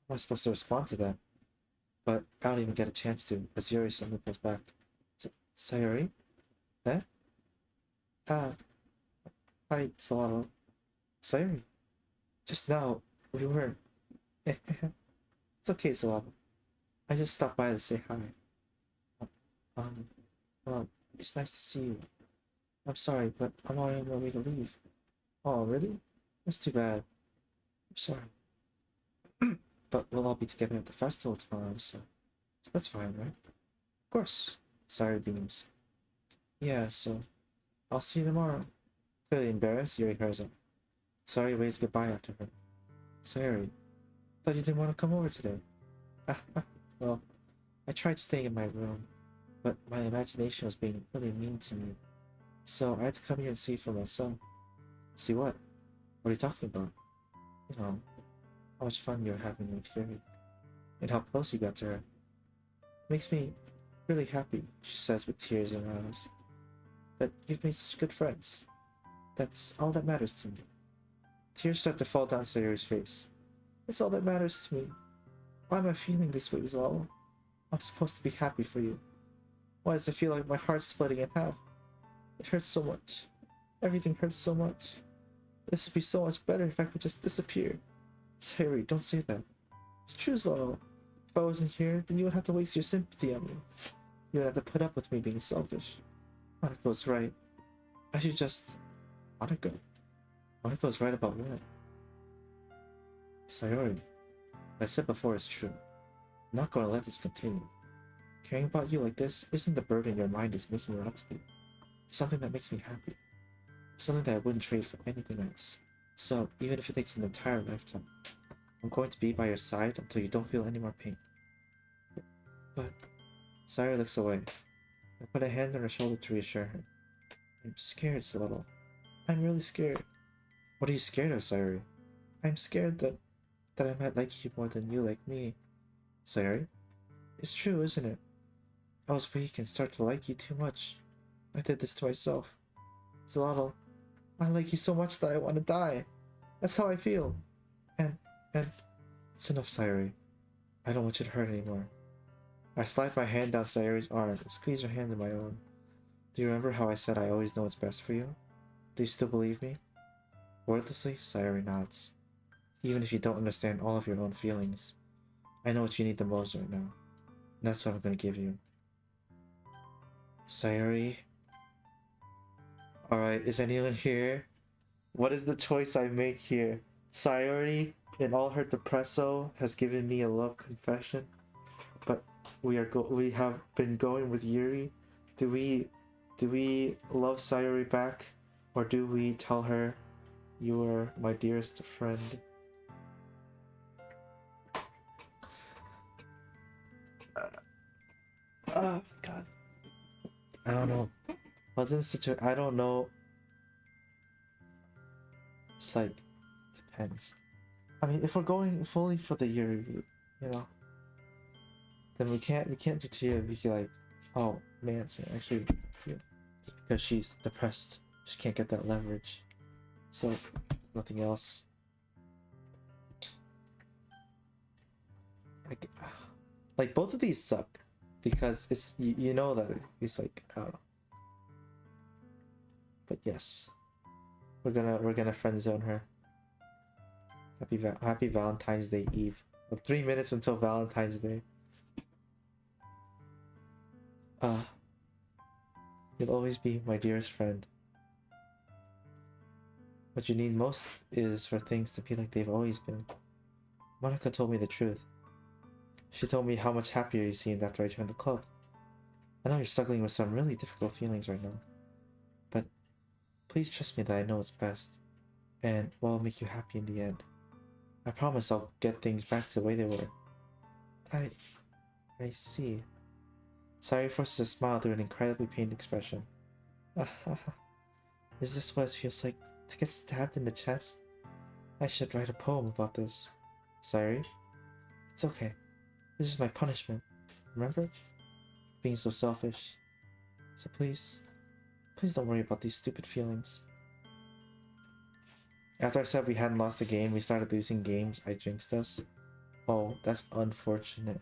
how am I supposed to respond to that? but I don't even get a chance to as Yuri suddenly pulls back. Sayori? Eh? Ah, hi, Solano. Sayori. Just now, we were. It's okay, Solano. I just stopped by to say hi. Um, well, it's nice to see you. I'm sorry, but I'm already on my way to leave. Oh, really? That's too bad. I'm sorry. But we'll all be together at the festival tomorrow, so that's fine, right? Of course. Sayori beams. Yeah, so I'll see you tomorrow. Clearly embarrassed, Yuri hurries up. Sayori waves goodbye after her. Sayori, thought you didn't want to come over today. Well, I tried staying in my room, but my imagination was being really mean to me. So I had to come here and see for myself. See what? What are you talking about? You know, how much fun you're having with Yuri, and how close you got to her. Makes me really happy, she says with tears in her eyes. That you've made such good friends. That's all that matters to me. Tears start to fall down Sayori's face. It's all that matters to me. Why am I feeling this way, Zalo? I'm supposed to be happy for you. Why does it feel like my heart's splitting in half? It hurts so much. Everything hurts so much. This would be so much better if I could just disappear. Sayori, don't say that. It's true, Zalo. If I wasn't here, then you would have to waste your sympathy on me. You would have to put up with me being selfish. Monaco's right. I should just... Monaco? Monaco's right about what? Sayori, what I said before is true. I'm not going to let this continue. Caring about you like this isn't the burden your mind is making it out to be. It's something that makes me happy. It's something that I wouldn't trade for anything else. So, even if it takes an entire lifetime, I'm going to be by your side until you don't feel any more pain. But... Sayori looks away. I put a hand on her shoulder to reassure her. I'm scared, Solano. I'm really scared. What are you scared of, Sayori? I'm scared that I might like you more than you like me. Sayori? It's true, isn't it? I was weak and started to like you too much. I did this to myself. Solano, I like you so much that I want to die. That's how I feel. And it's enough, Sayori. I don't want you to hurt anymore. I slide my hand down Sayori's arm and squeeze her hand in my own. Do you remember how I said I always know what's best for you? Do you still believe me? Wordlessly, Sayori nods. Even if you don't understand all of your own feelings, I know what you need the most right now. And that's what I'm gonna give you. Sayori? Alright, is anyone here? What is the choice I make here? Sayori, in all her depresso, has given me a love confession. But we have been going with Yuri. Do we love Sayori back? Or do we tell her you are my dearest friend? God. I don't know. Wasn't such a... I don't know. It's like... Depends. I mean, if we're going fully for the Yuri route, you know, then we can't do Tia. We can like, oh man, so actually, just because she's depressed, she can't get that leverage. So, nothing else. Like both of these suck because it's you know that it's like I don't know. But yes, we're gonna friend zone her. Happy Valentine's Day Eve. Well, 3 minutes until Valentine's Day. You'll always be my dearest friend. What you need most is for things to be like they've always been. Monica told me the truth. She told me how much happier you seemed after I joined the club. I know you're struggling with some really difficult feelings right now. But please trust me that I know what's best. And what will make you happy in the end. I promise I'll get things back to the way they were. I see. Sayori forces a smile through an incredibly pained expression. Is this what it feels like to get stabbed in the chest? I should write a poem about this. Sayori? It's okay. This is my punishment. Remember? Being so selfish. So please don't worry about these stupid feelings. After I said we hadn't lost the game, we started losing games. I jinxed us. Oh, that's unfortunate.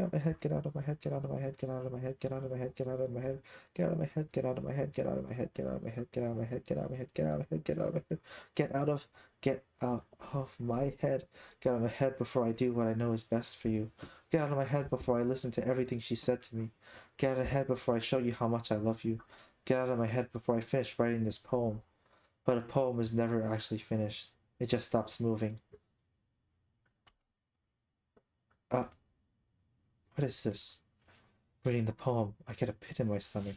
Get out of my head, get out of my head, get out of my head, get out of my head, get out of my head, get out of my head, get out of my head, get out of my head, get out of my head, get out of my head, get out of my head, get out of my head, get out of my head, get out of my head, get out of my head, get out of my head before I do what I know is best for you. Get out of my head before I listen to everything she said to me. Get out of my head before I show you how much I love you. Get out of my head before I finish writing this poem. But a poem is never actually finished. It just stops moving. What is this? Reading the poem, I get a pit in my stomach.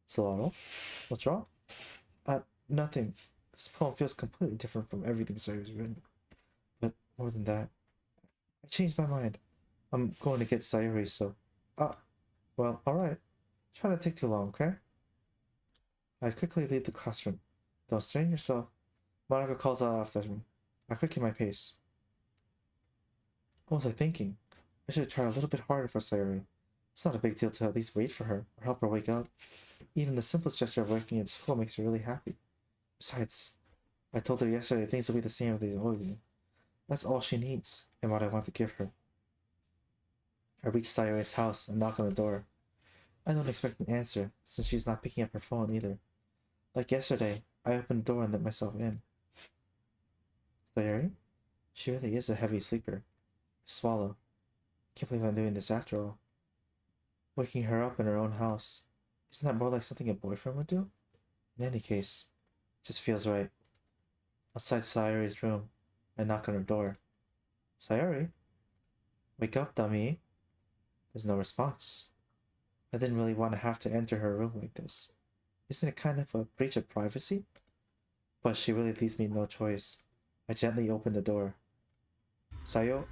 Solano, what's wrong? Nothing. This poem feels completely different from everything Sayori's written. But more than that, I changed my mind. I'm going to get Sayori, so... well, alright. Try not to take too long, okay? I quickly leave the classroom. Don't strain yourself. Monica calls out after me. I quicken my pace. What was I thinking? I should have tried a little bit harder for Sayori. It's not a big deal to at least wait for her, or help her wake up. Even the simplest gesture of waking up to school makes her really happy. Besides, I told her yesterday things will be the same as they always be. That's all she needs, and what I want to give her. I reach Sayori's house and knock on the door. I don't expect an answer, since she's not picking up her phone either. Like yesterday, I opened the door and let myself in. Sayori? She really is a heavy sleeper. Swallow. Can't believe I'm doing this after all. Waking her up in her own house. Isn't that more like something a boyfriend would do? In any case, it just feels right. Outside Sayori's room, I knock on her door. Sayori? Wake up, dummy. There's no response. I didn't really want to have to enter her room like this. Isn't it kind of a breach of privacy? But she really leaves me no choice. I gently open the door. Sayo?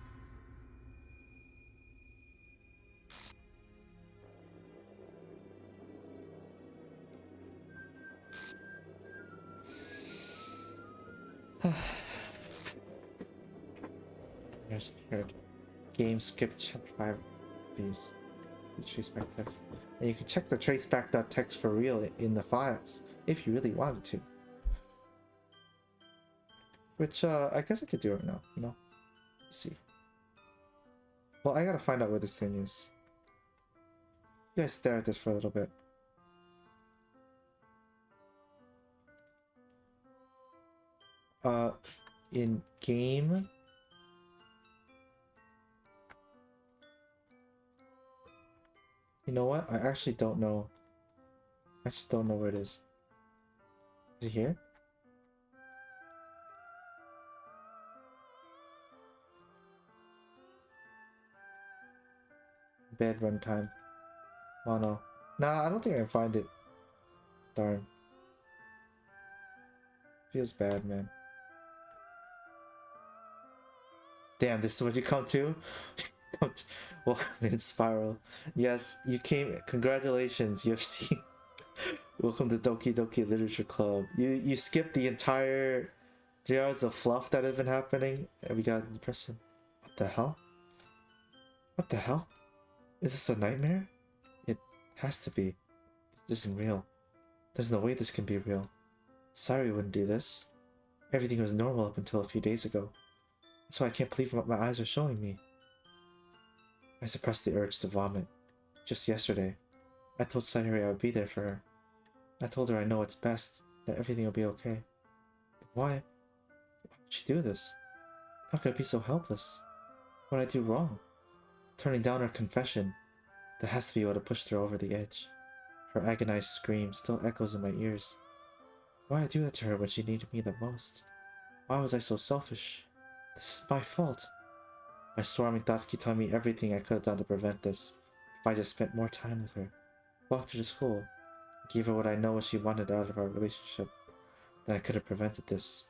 Here's here. Game script chapter 5. Please. The traceback text. And you can check the traceback.txt for real in the files if you really wanted to. Which I guess I could do it now, you know? Let's see. Well, I gotta find out where this thing is. You guys stare at this for a little bit. In game. You know what? I actually don't know. I just don't know where it is. Is it here? Bed runtime. Oh no. Nah, I don't think I can find it. Darn. Feels bad, man. Damn, this is what you come to? Welcome in Spiral. Yes, you came. Congratulations, you have seen. Welcome to Doki Doki Literature Club. You skipped the entire 3 hours of fluff that has been happening, and we got an impression. What the hell? What the hell? Is this a nightmare? It has to be. This isn't real. There's no way this can be real. Sorry, wouldn't do this. Everything was normal up until a few days ago. That's why I can't believe what my eyes are showing me. I suppressed the urge to vomit. Just yesterday, I told Sayori I would be there for her. I told her I know it's best, that everything will be okay. But why? Why would she do this? How could I be so helpless? What did I do wrong? Turning down her confession, that has to be what had pushed her over the edge. Her agonized scream still echoes in my ears. Why did I do that to her when she needed me the most? Why was I so selfish? This is my fault. My swarming thoughts keep telling me everything I could have done to prevent this. If I just spent more time with her, walked her to school, gave her what I know what she wanted out of our relationship, then I could have prevented this.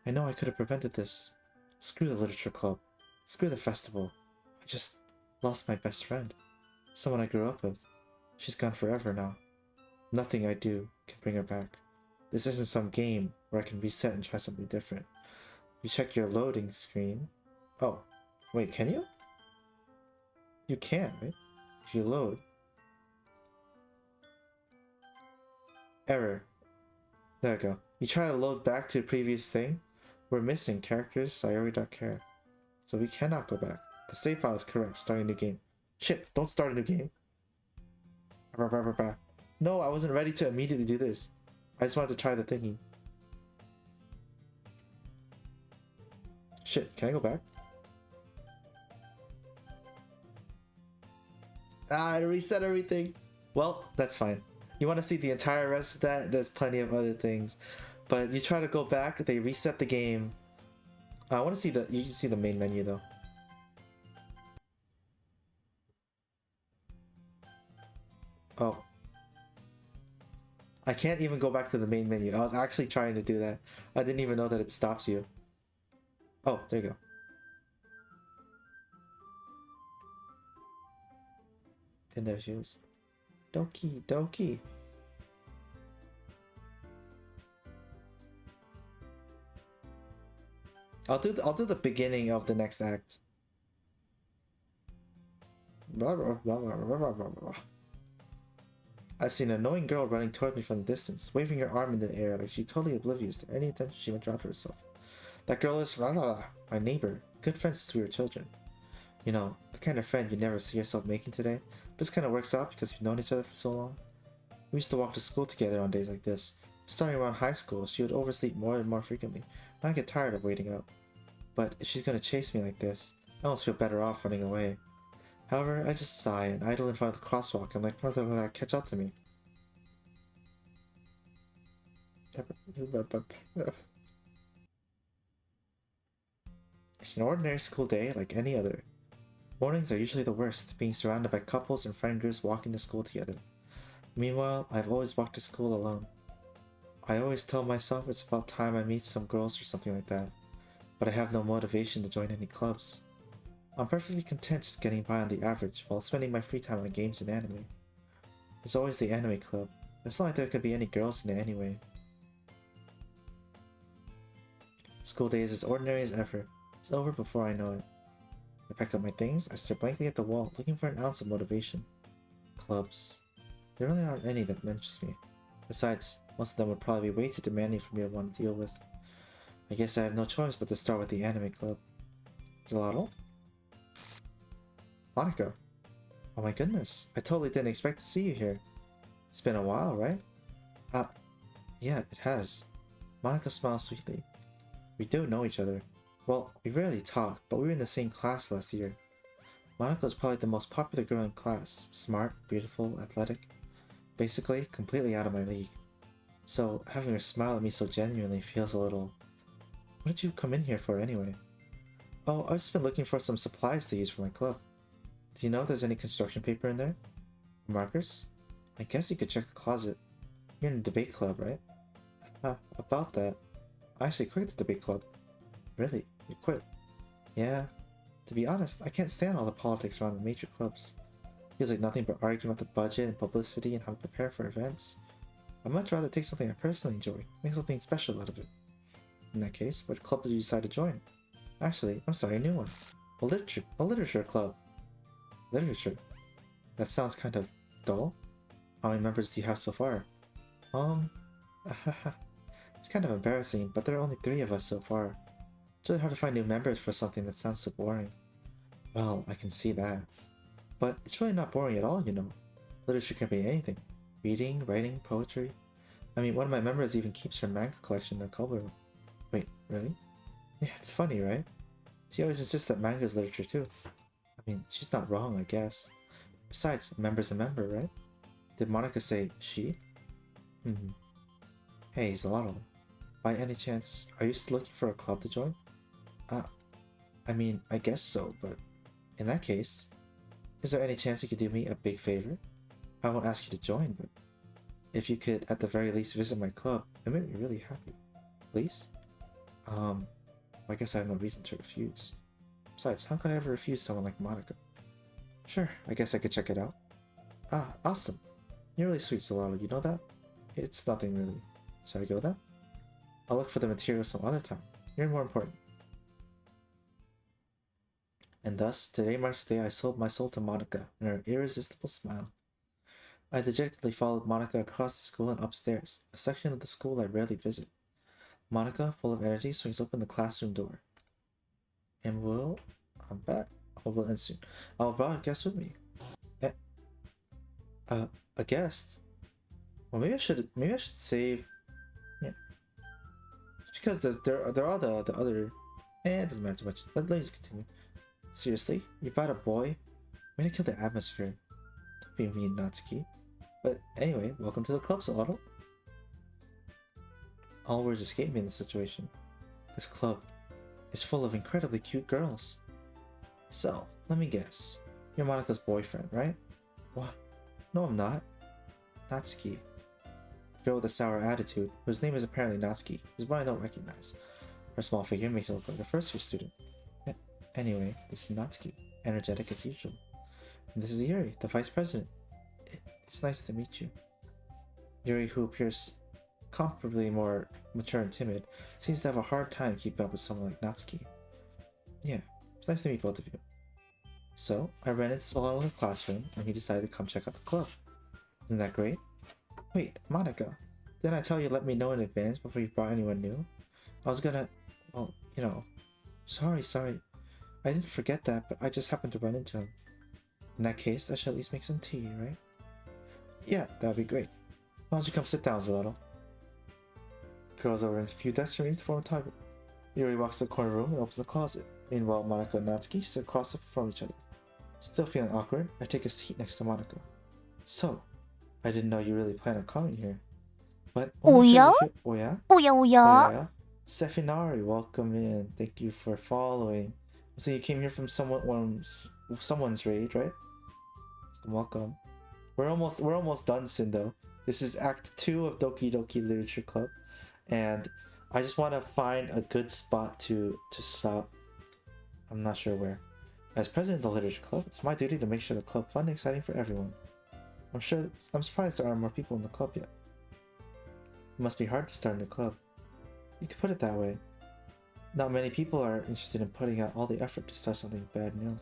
I know I could have prevented this. Screw the literature club. Screw the festival. I just lost my best friend. Someone I grew up with. She's gone forever now. Nothing I do can bring her back. This isn't some game where I can reset and try something different. You check your loading screen. Oh, wait, can you? You can, right? If you load. Error. There we go. You try to load back to the previous thing. We're missing characters Sayori.care. So we cannot go back. The save file is correct, starting the game. Shit, don't start a new game. No, I wasn't ready to immediately do this. I just wanted to try the thingy. Shit, can I go back? Ah, I reset everything. Well, that's fine. You want to see the entire rest of that? There's plenty of other things. But you try to go back, they reset the game. I want to see you can see the main menu though. Oh. I can't even go back to the main menu. I was actually trying to do that. I didn't even know that it stops you. Oh, there you go. And there she is. Doki, Doki. I'll do the beginning of the next act. I've seen an annoying girl running toward me from the distance, waving her arm in the air like she's totally oblivious to any attention she might draw to herself. That girl is my neighbor, good friends since we were children. You know, the kind of friend you never see yourself making today, but this kind of works out because we've known each other for so long. We used to walk to school together on days like this. Starting around high school, she would oversleep more and more frequently, and I get tired of waiting out. But if she's gonna chase me like this, I almost feel better off running away. However, I just sigh and idle in front of the crosswalk and like mother catch up to me. It's an ordinary school day like any other. Mornings are usually the worst, being surrounded by couples and friend groups walking to school together. Meanwhile, I've always walked to school alone. I always tell myself it's about time I meet some girls or something like that, but I have no motivation to join any clubs. I'm perfectly content just getting by on the average while spending my free time on games and anime. There's always the anime club. It's not like there could be any girls in it anyway. School day is as ordinary as ever. It's over before I know it. I pack up my things, I stare blankly at the wall, looking for an ounce of motivation. Clubs. There really aren't any that interest me. Besides, most of them would probably be way too demanding for me to want to deal with. I guess I have no choice but to start with the anime club. Zalato? Monika. Oh my goodness, I totally didn't expect to see you here. It's been a while, right? Yeah, it has. Monika smiles sweetly. We do know each other. Well, we rarely talked, but we were in the same class last year. Monika is probably the most popular girl in class. Smart, beautiful, athletic. Basically, completely out of my league. So, having her smile at me so genuinely feels a little... What did you come in here for anyway? Oh, I've just been looking for some supplies to use for my club. Do you know if there's any construction paper in there? Markers? I guess you could check the closet. You're in the debate club, right? About that. I actually quit the debate club. Really? You quit? Yeah. To be honest, I can't stand all the politics around the major clubs. Feels like nothing but arguing about the budget and publicity and how to prepare for events. I'd much rather take something I personally enjoy, make something special out of it. In that case, what club did you decide to join? Actually, I'm starting a new one. A literature club. Literature? That sounds kind of dull. How many members do you have so far? It's kind of embarrassing, but there are only 3 of us so far. It's really hard to find new members for something that sounds so boring. Well, I can see that. But it's really not boring at all, you know. Literature can be anything. Reading, writing, poetry. I mean, one of my members even keeps her manga collection in the Kobo room. Wait, really? Yeah, it's funny, right? She always insists that manga is literature too. I mean, she's not wrong, I guess. Besides, a member's a member, right? Did Monika say she? Hey, Zalato. By any chance, are you still looking for a club to join? I mean, I guess so, but in that case, is there any chance you could do me a big favor? I won't ask you to join, but if you could at the very least visit my club, it made me really happy. Please? I guess I have no reason to refuse. Besides, how could I ever refuse someone like Monika? Sure, I guess I could check it out. Awesome. You're really sweet, Zalato, you know that? It's nothing really. Shall we go then? I'll look for the material some other time. You're more important. And thus, today marks the day I sold my soul to Monika and her irresistible smile. I dejectedly followed Monika across the school and upstairs, a section of the school I rarely visit. Monika, full of energy, swings open the classroom door. I'm back. Will end soon. I'll brought a guest with me. A guest? Well, maybe I should save. Yeah. It's because there are the other. It doesn't matter too much. Let's just continue. Seriously, you brought a boy? I'm gonna kill the atmosphere. Don't be mean, Natsuki. But anyway, welcome to the club, Solato. All words escape me in this situation. This club is full of incredibly cute girls. So, let me guess. You're Monika's boyfriend, right? What? No, I'm not. Natsuki. Girl with a sour attitude, whose name is apparently Natsuki, is one I don't recognize. Her small figure makes her look like a first-year student. Anyway, this is Natsuki, energetic as usual. And this is Yuri, the vice president. It's nice to meet you. Yuri, who appears comparably more mature and timid, seems to have a hard time keeping up with someone like Natsuki. Yeah, it's nice to meet both of you. So, I ran into Solato in the classroom, and he decided to come check out the club. Isn't that great? Wait, Monika, didn't I tell you to let me know in advance before you brought anyone new? I was gonna... well, you know... Sorry. I didn't forget that, but I just happened to run into him. In that case, I should at least make some tea, right? Yeah, that'd be great. Why don't you come sit down, Solato? Curls over in a few desks and reads to form a table. Yuri walks to the corner room and opens the closet. Meanwhile, Monika and Natsuki sit across from each other. Still feeling awkward, I take a seat next to Monika. So, I didn't know you really plan on coming here. But Oya? Oya? Oya? Sefinari, welcome in. Thank you for following. So you came here from someone's raid, right? Welcome. We're almost done soon though. This is Act 2 of Doki Doki Literature Club, and I just want to find a good spot to stop. I'm not sure where. As president of the Literature Club, it's my duty to make sure the club fun and exciting for everyone. I'm surprised there aren't more people in the club yet. It must be hard to start a new club. You could put it that way. Not many people are interested in putting out all the effort to start something bad new.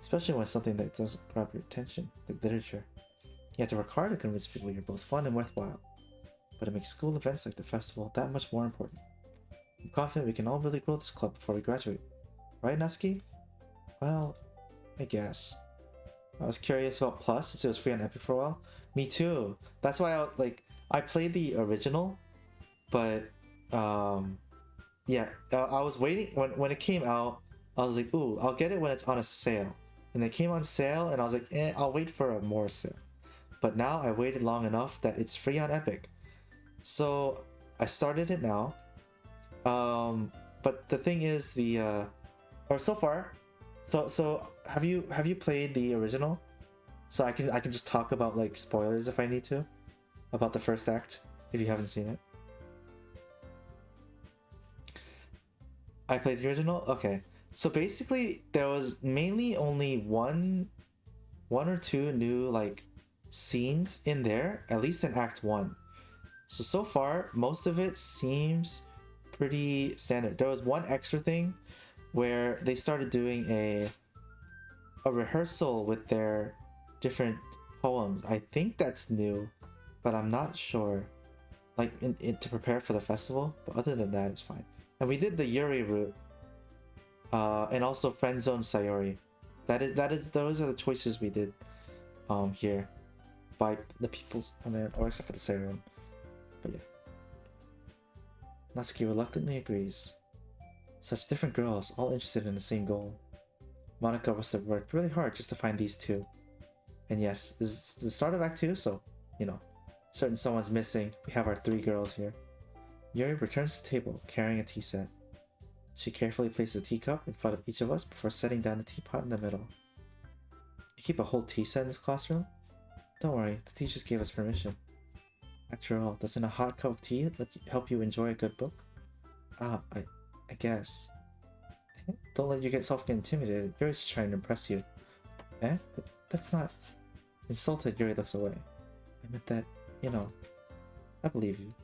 Especially when it's something that doesn't grab your attention, like literature. You have to work hard to convince people you're both fun and worthwhile. But it makes school events like the festival that much more important. I'm confident we can all really grow this club before we graduate. Right, Natsuki? Well, I guess. I was curious about Plus since it was free on Epic for a while. Me too. That's why I played the original, but yeah, I was waiting when it came out. I was like, ooh, I'll get it when it's on a sale. And it came on sale, and I was like, I'll wait for a more sale. But now I waited long enough that it's free on Epic. So I started it now. But the thing is, so have you played the original? So I can just talk about like spoilers if I need to about the first act if you haven't seen it. I played the original? Okay. So basically there was mainly only one or two new like scenes in there, at least in Act 1. So far most of it seems pretty standard. There was one extra thing where they started doing a rehearsal with their different poems. I think that's new, but I'm not sure. Like to prepare for the festival, but other than that, it's fine. And we did the Yuri route, and also Friendzone Sayori. Those are the choices we did, here, by the people's, or except for the Sayori one. But yeah, Natsuki reluctantly agrees. Such different girls, all interested in the same goal. Monika must have worked really hard just to find these two. And yes, this is the start of Act 2, so, you know, certain someone's missing. We have our 3 girls here. Yuri returns to the table, carrying a tea set. She carefully places a teacup in front of each of us before setting down the teapot in the middle. You keep a whole tea set in this classroom? Don't worry, the teachers gave us permission. After all, doesn't a hot cup of tea help you enjoy a good book? I guess. Don't let yourself get intimidated. Yuri's just trying to impress you. That's not... Insulted, Yuri looks away. I meant that, you know, I believe you.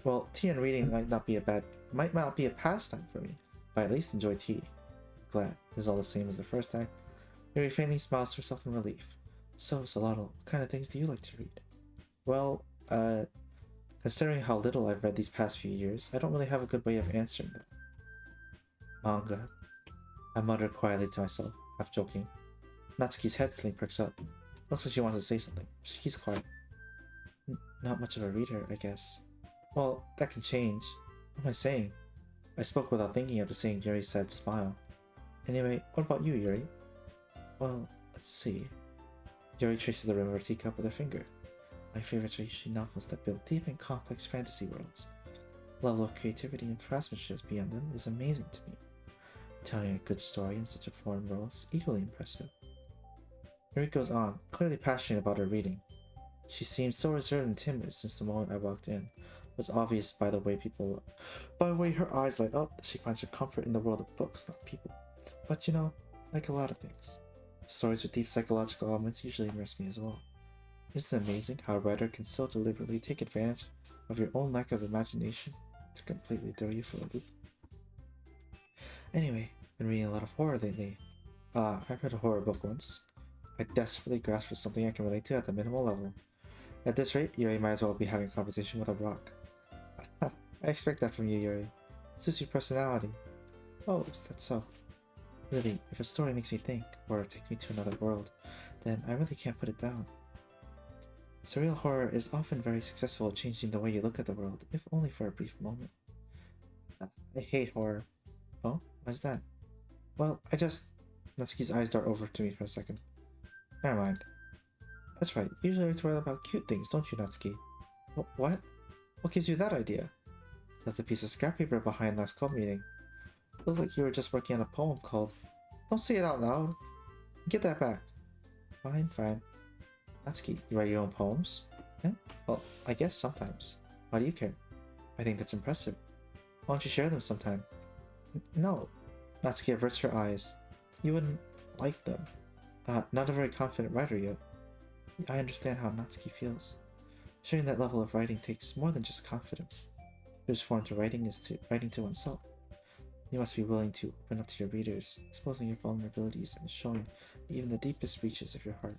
Well, tea and reading might not be a pastime for me, but I at least enjoy tea. Glad this is all the same as the first act. Yuri faintly smiles to herself in relief. So, Solato, what kind of things do you like to read? Well, considering how little I've read these past few years, I don't really have a good way of answering them. Manga. I muttered quietly to myself, half joking. Natsuki's head suddenly perks up. Looks like she wants to say something. She keeps quiet. Not much of a reader, I guess. Well, that can change. What am I saying? I spoke without thinking after saying Yuri's sad smile. Anyway, what about you, Yuri? Well, let's see. Yuri traces the rim of her teacup with her finger. My favorites are usually novels that build deep and complex fantasy worlds. The level of creativity and craftsmanship beyond them is amazing to me. Telling a good story in such a foreign world is equally impressive. Yuri goes on, clearly passionate about her reading. She seemed so reserved and timid since the moment I walked in. It was obvious by the way her eyes light up that she finds her comfort in the world of books, not people. But you know, like a lot of things, stories with deep psychological elements usually immerse me as well. Isn't it amazing how a writer can so deliberately take advantage of your own lack of imagination to completely throw you for a loop? Anyway, been reading a lot of horror lately. I read a horror book once. I desperately grasped for something I can relate to at the minimal level. At this rate, Yuri might as well be having a conversation with a rock. I expect that from you, Yuri. It suits your personality. Oh, is that so? Really, if a story makes me think, or takes me to another world, then I really can't put it down. Surreal horror is often very successful at changing the way you look at the world, if only for a brief moment. I hate horror. Oh, why's that? Well, Natsuki's eyes dart over to me for a second. Never mind. That's right, you usually like to write about cute things, don't you, Natsuki? What? What gives you that idea? Left a piece of scrap paper behind last club meeting. Looked like you were just working on a poem called... Don't say it out loud! Get that back. Fine. Natsuki, you write your own poems? Yeah? Well, I guess sometimes. Why do you care? I think that's impressive. Why don't you share them sometime? No. Natsuki averts her eyes. You wouldn't like them. Not a very confident writer yet. I understand how Natsuki feels. Sharing that level of writing takes more than just confidence. There's form to writing is to writing to oneself. You must be willing to open up to your readers, exposing your vulnerabilities and showing even the deepest reaches of your heart.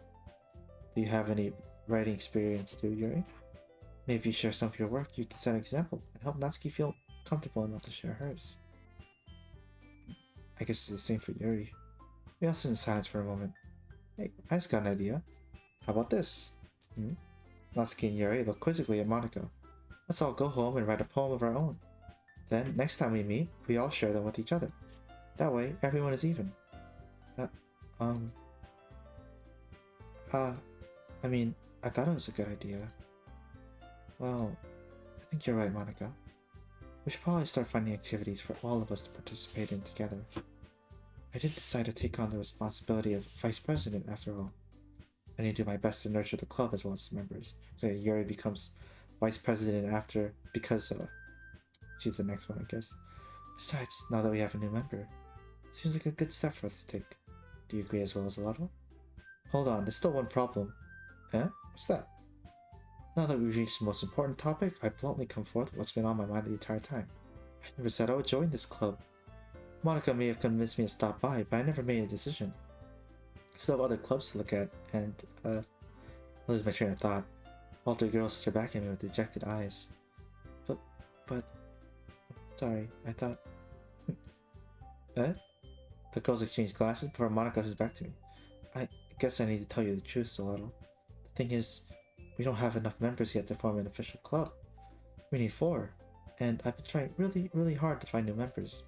Do you have any writing experience too, Yuri? Maybe if you share some of your work, you can set an example and help Natsuki feel comfortable enough to share hers. I guess it's the same for Yuri. We all sit in silence for a moment. Hey, I just got an idea. How about this? Natsuki and Yuri look quizzically at Monika. Let's all go home and write a poem of our own. Then, next time we meet, we all share them with each other. That way, everyone is even. I mean, I thought it was a good idea. Well, I think you're right, Monika. We should probably start finding activities for all of us to participate in together. I did decide to take on the responsibility of vice president after all. I need to do my best to nurture the club as well as its members, so that Yuri becomes vice president after, because she's the next one, I guess. Besides, now that we have a new member, it seems like a good step for us to take. Do you agree as well as Lotto? Hold on, there's still one problem. Eh? What's that? Now that we've reached the most important topic, I bluntly come forth with what's been on my mind the entire time. I never said I would join this club. Monika may have convinced me to stop by, but I never made a decision. I still have other clubs to look at, and, I lose my train of thought. All three girls stare back at me with dejected eyes. But... Sorry, I thought... Eh? The girls exchange glasses before Monika turns back to me. I guess I need to tell you the truth, Solano. The thing is, we don't have enough members yet to form an official club. We need 4, and I've been trying really hard to find new members.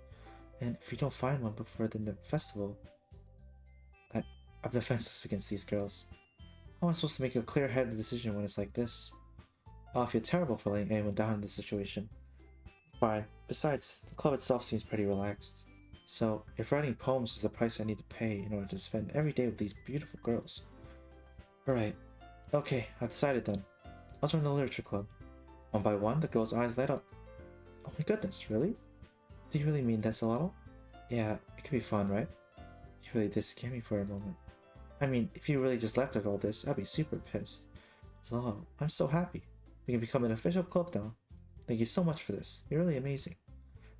And if we don't find one before the festival, I'm defenseless against these girls. How am I supposed to make a clear-headed decision when it's like this? I'll feel terrible for letting anyone down in this situation. Fine. Besides, the club itself seems pretty relaxed. So, if writing poems is the price I need to pay in order to spend every day with these beautiful girls. Alright. Okay, I've decided then. I'll join the literature club. One by one, the girl's eyes light up. Oh my goodness, really? Do you really mean that, Solano? Yeah, it could be fun, right? You really did scare me for a moment. I mean, if you really just left at all this, I'd be super pissed. Solano, I'm so happy. We can become an official club now. Thank you so much for this. You're really amazing.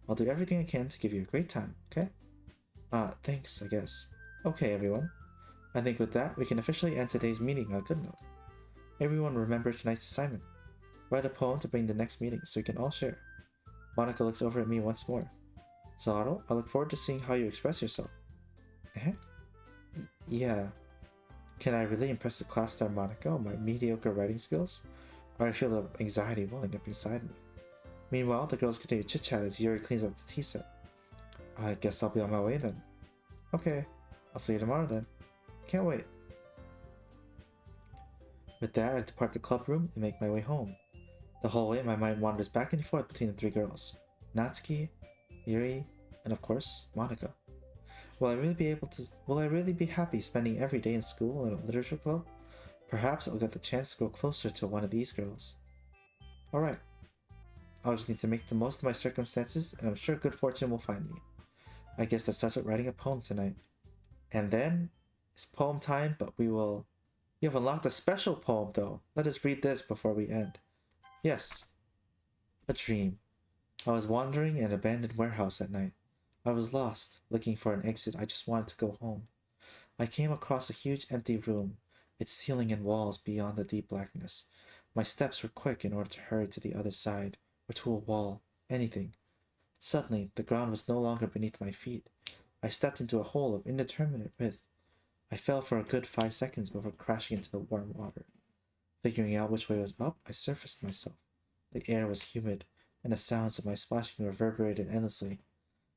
I'll do everything I can to give you a great time, okay? Thanks, I guess. Okay, everyone. I think with that, we can officially end today's meeting on a good note. Everyone remember tonight's assignment. Write a poem to bring the next meeting so we can all share. Monika looks over at me once more. Solano, I look forward to seeing how you express yourself. Eh? Yeah. Can I really impress the class star Monica with my mediocre writing skills? Or I feel the anxiety welling up inside me. Meanwhile, the girls continue to chit-chat as Yuri cleans up the tea set. I guess I'll be on my way then. Okay, I'll see you tomorrow then. Can't wait. With that, I depart the club room and make my way home. The whole way, my mind wanders back and forth between the three girls. Natsuki, Yuri, and of course, Monica. Will I really be happy spending every day in school in a literature club? Perhaps I'll get the chance to grow closer to one of these girls. Alright. I'll just need to make the most of my circumstances, and I'm sure good fortune will find me. I guess that starts with writing a poem tonight. And then, it's poem time, but you have unlocked a special poem though. Let us read this before we end. Yes. A dream. I was wandering in an abandoned warehouse at night. I was lost, looking for an exit. I just wanted to go home. I came across a huge empty room, its ceiling and walls beyond the deep blackness. My steps were quick in order to hurry to the other side, or to a wall, anything. Suddenly, the ground was no longer beneath my feet. I stepped into a hole of indeterminate width. I fell for a good 5 seconds before crashing into the warm water. Figuring out which way was up, I surfaced myself. The air was humid, and the sounds of my splashing reverberated endlessly.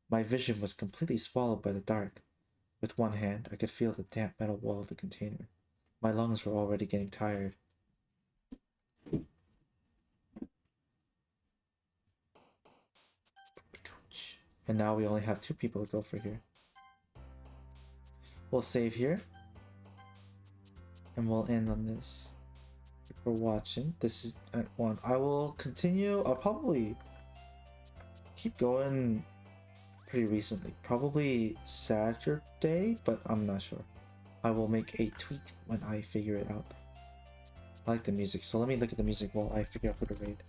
My vision was completely swallowed by the dark. With one hand, I could feel the damp metal wall of the container. My lungs were already getting tired. And now we only have 2 people to go for here. We'll save here. And we'll end on this. If we're watching, this is Act 1. I will continue. I'll probably keep going pretty recently. Probably Saturday, but I'm not sure. I will make a tweet when I figure it out. I like the music, so let me look at the music while I figure out who to raid.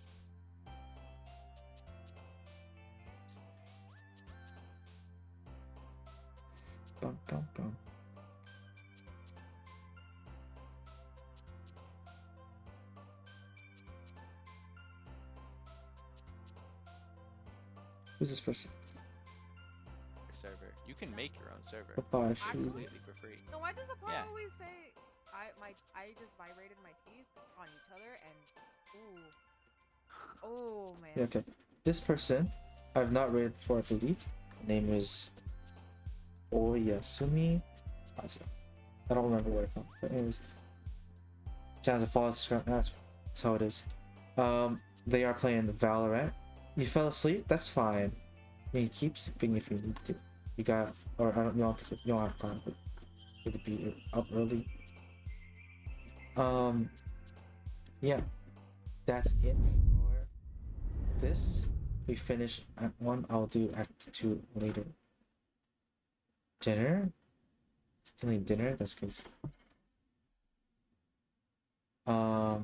Bum, bum, bum. Who's this person? Server. You can make your own server. Goodbye, Completely for free. No, why does the part Yeah. always say I just vibrated my teeth on each other and oh man. Yeah, okay. This person I've not rated before, I believe. Name is Oyasumi Asa. I don't remember where it's from. But anyways. Chance to follow that's how it is. They are playing Valorant. You fell asleep? That's fine. You can keep sleeping if you need to. You got, or I don't, you don't have time, but you have to be up early. Yeah, that's it for this. We finish Act 1. I'll do Act 2 later. Dinner? Still need dinner? That's crazy. Yeah.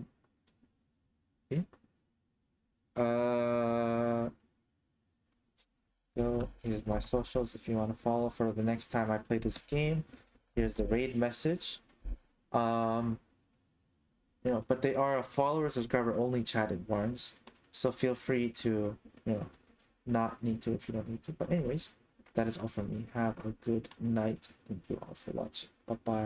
So here's my socials if you want to follow for the next time I play this game. Here's the raid message. You know, but they are a follower subscriber only chat, it warns. So feel free to, you know, not need to if you don't need to. But anyways, that is all from me. Have a good night. Thank you all for watching. Bye bye.